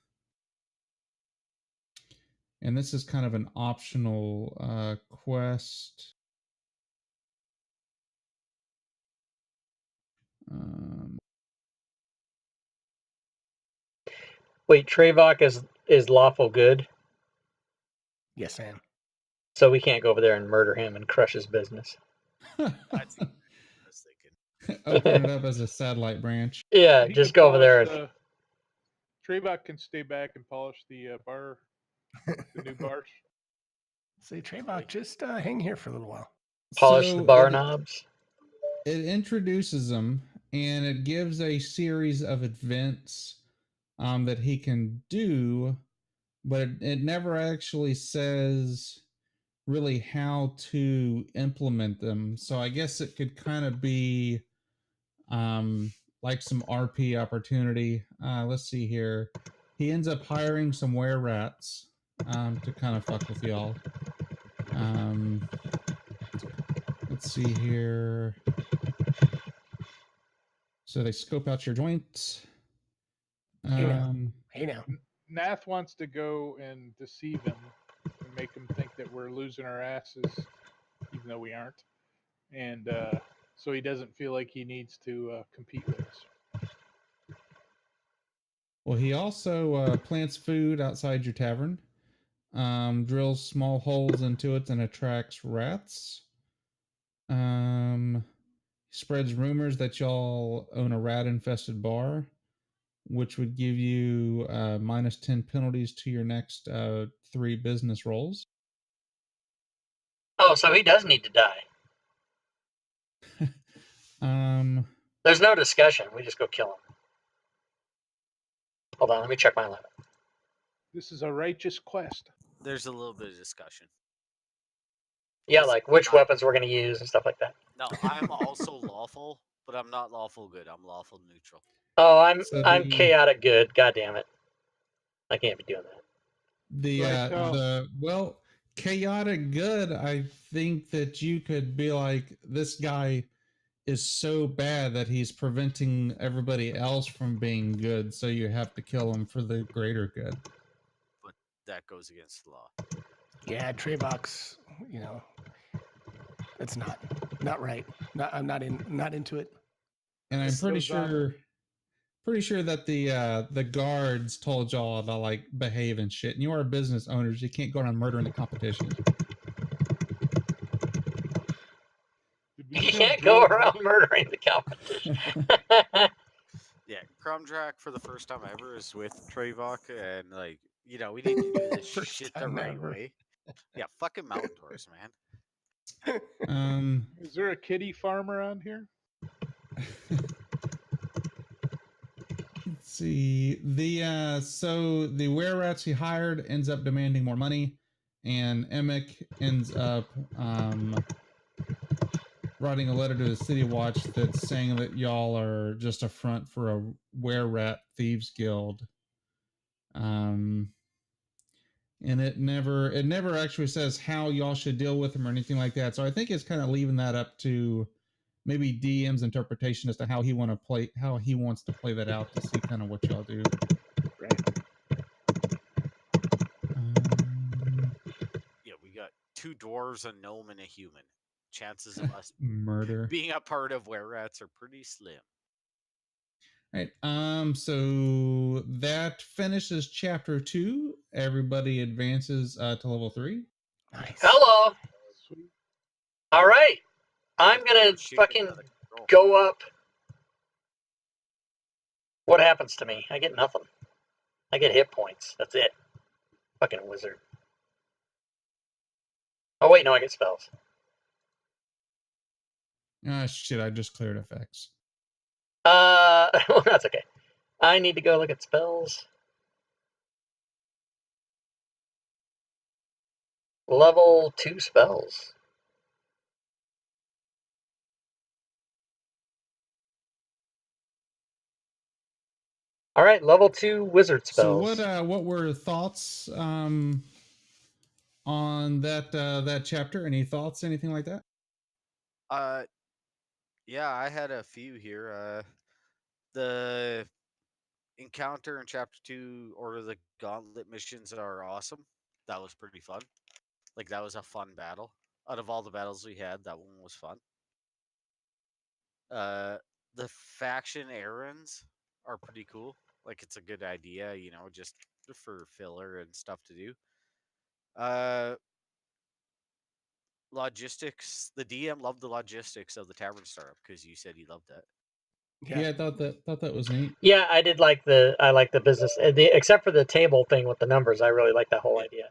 this is kind of an optional quest. Wait, Trevok is lawful good, Yes, I am. so we can't go over there and murder him and crush his business. That's what I was thinking. Open it up as a satellite branch. Yeah, He just can go over there. polish Trebok can stay back and polish the bar, the new bars. Say, Trevok, just hang here for a little while. Polish So the bar it- knobs. It introduces them and it gives a series of events that he can do, but it never actually says really how to implement them. So I guess it could kind of be like some RP opportunity. Let's see here. He ends up hiring some were-rats to kind of fuck with y'all. Let's see here. So they scope out your joints. Hey now. Nath wants to go and deceive him and make him think that we're losing our asses, even though we aren't. And so he doesn't feel like he needs to compete with us. Well, he also plants food outside your tavern, drills small holes into it, and attracts rats. Spreads rumors that y'all own a rat-infested bar, which would give you minus 10 penalties to your next 3 business rolls. Oh, so he does need to die. There's no discussion. We just go kill him. Hold on, let me check my limit. This is a righteous quest. There's a little bit of discussion. Yeah, like which weapons we're going to use and stuff like that. No, I'm also lawful, but I'm not lawful good. I'm lawful neutral. Oh, I'm chaotic good. God damn it. I can't be doing that. Chaotic good, I think that you could be like, this guy is so bad that he's preventing everybody else from being good, so you have to kill him for the greater good. But that goes against the law. Yeah, Trayvox, that's not right. I'm not into it. And I'm pretty sure that the guards told y'all to like behave and shit. And you are business owners. You can't go around murdering the competition. You can't go around murdering the competition. Yeah, Crumdrack for the first time ever is with Trayvok, and we need to do this shit the right way. Yeah, fucking mountain tours, man. Is there a kitty farm around here? Let's see. So the were-rats he hired ends up demanding more money, and Emic ends up writing a letter to the City Watch that's saying that y'all are just a front for a were-rat thieves guild. And it never actually says how y'all should deal with them or anything like that. So I think it's kind of leaving that up to maybe DM's interpretation as to how he wants to play that out to see kind of what y'all do. Right. Yeah, we got 2 dwarves, a gnome, and a human. Chances of us murder being a part of were-rats are pretty slim. All right. So that finishes chapter 2. Everybody advances to level 3. Nice. Hello. Sweet. All right. I'm gonna fucking go up. What happens to me? I get nothing. I get hit points. That's it. Fucking wizard. Oh wait, no, I get spells. Ah, shit! I just cleared effects. Well, that's okay. I need to go look at spells. Level 2 spells. All right, level 2 wizard spells. So what were thoughts on that chapter? Any thoughts, anything like that? Yeah, I had a few here. The encounter in chapter 2, Order the Gauntlet missions are awesome. That was pretty fun. Like, that was a fun battle. Out of all the battles we had, that one was fun. The faction errands are pretty cool. Like, it's a good idea, just for filler and stuff to do. Logistics. The DM loved the logistics of the tavern startup because you said he loved that. Yeah, I thought that was neat. Yeah, I did like the business, except for the table thing with the numbers. I really like that whole idea.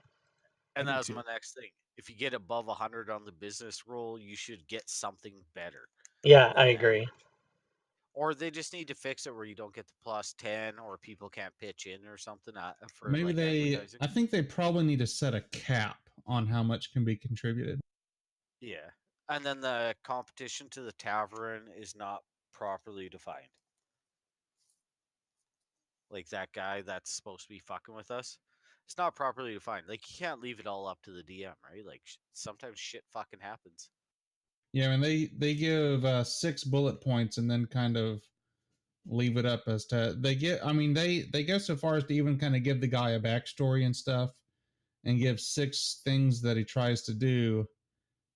And that was my next thing. If you get above 100 on the business roll, you should get something better. Yeah, I agree. Or they just need to fix it where you don't get the +10, or people can't pitch in or something for Maybe like advertising. I think they probably need to set a cap on how much can be contributed. Yeah. And then the competition to the tavern is not properly defined. Like that guy that's supposed to be fucking with us, it's not properly defined. Like you can't leave it all up to the DM, right? Like sometimes shit fucking happens. Yeah, and they give 6 bullet points and then kind of leave it up as to they get. I mean, they go so far as to even kind of give the guy a backstory and stuff, and give 6 things that he tries to do,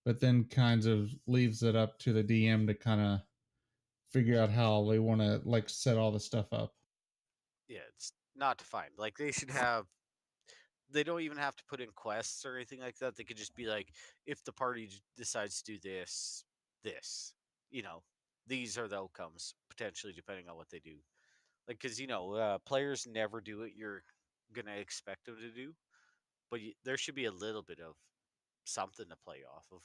but then kind of leaves it up to the DM to kind of figure out how they want to like set all the stuff up. Yeah, it's not defined. Like they should have. They don't even have to put in quests or anything like that. They could just be like, if the party decides to do this, this, you know, these are the outcomes potentially depending on what they do. Like, because players never do what you're gonna expect them to do, but there should be a little bit of something to play off of.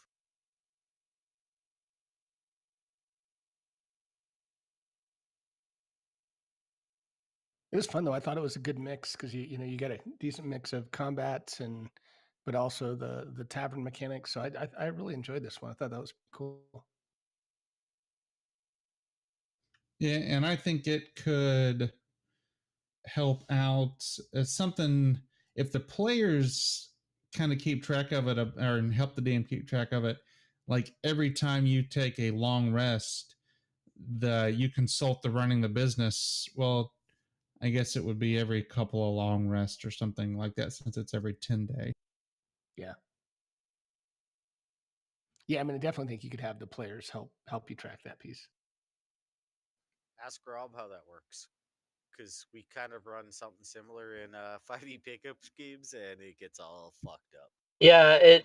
It was fun though. I thought it was a good mix because you get a decent mix of combats but also the tavern mechanics. So I really enjoyed this one. I thought that was cool. Yeah, and I think it could help out as something if the players kind of keep track of it or help the DM keep track of it. Like every time you take a long rest, you consult the running the business. Well, I guess it would be every couple of long rests or something like that, since it's every 10 day. Yeah. Yeah, I mean, I definitely think you could have the players help you track that piece. Ask Rob how that works, because we kind of run something similar in 5e pickup games, and it gets all fucked up. Yeah,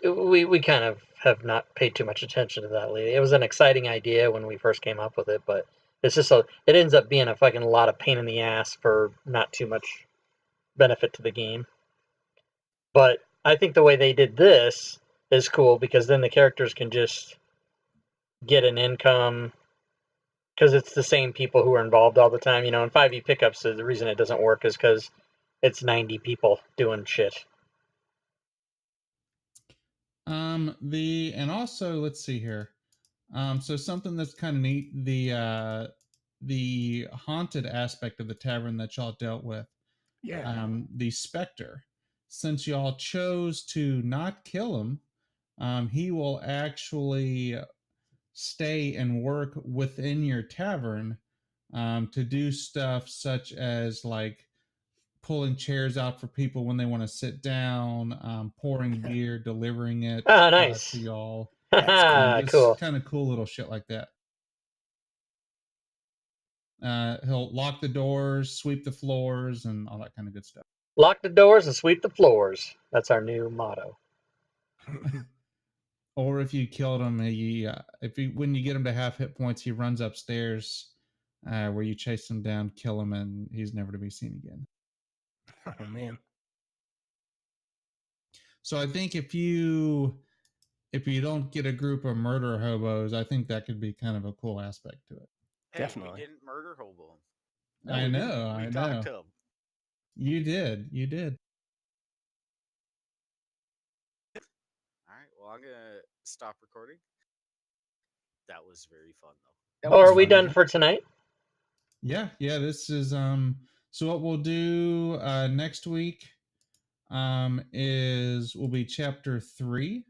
we kind of have not paid too much attention to that lately. It was an exciting idea when we first came up with it, but it ends up being a fucking lot of pain in the ass for not too much benefit to the game. But I think the way they did this is cool because then the characters can just get an income because it's the same people who are involved all the time. In 5e pickups, the reason it doesn't work is because it's 90 people doing shit. And also let's see here. So something that's kind of neat, the haunted aspect of the tavern that y'all dealt with. Yeah. The specter. Since y'all chose to not kill him, he will actually stay and work within your tavern to do stuff such as like pulling chairs out for people when they want to sit down, pouring beer, delivering it Ah, to nice. y'all. That's cool. Just Cool. kind of cool little shit like that. He'll lock the doors, sweep the floors, and all that kind of good stuff. Lock the doors and sweep the floors. That's our new motto. Or if you killed him, when you get him to half hit points, he runs upstairs, where you chase him down, kill him, and he's never to be seen again. Oh man. So I think if you don't get a group of murder hobos, I think that could be kind of a cool aspect to it. Hey, Definitely. we didn't murder hobo him. No, I we know, didn't. We I talked know. to him. You did. All right, well, I'm gonna stop recording. That was very fun, though. That Oh, was are we fun, done man. for tonight? Yeah. This is So what we'll do next week is will be chapter 3.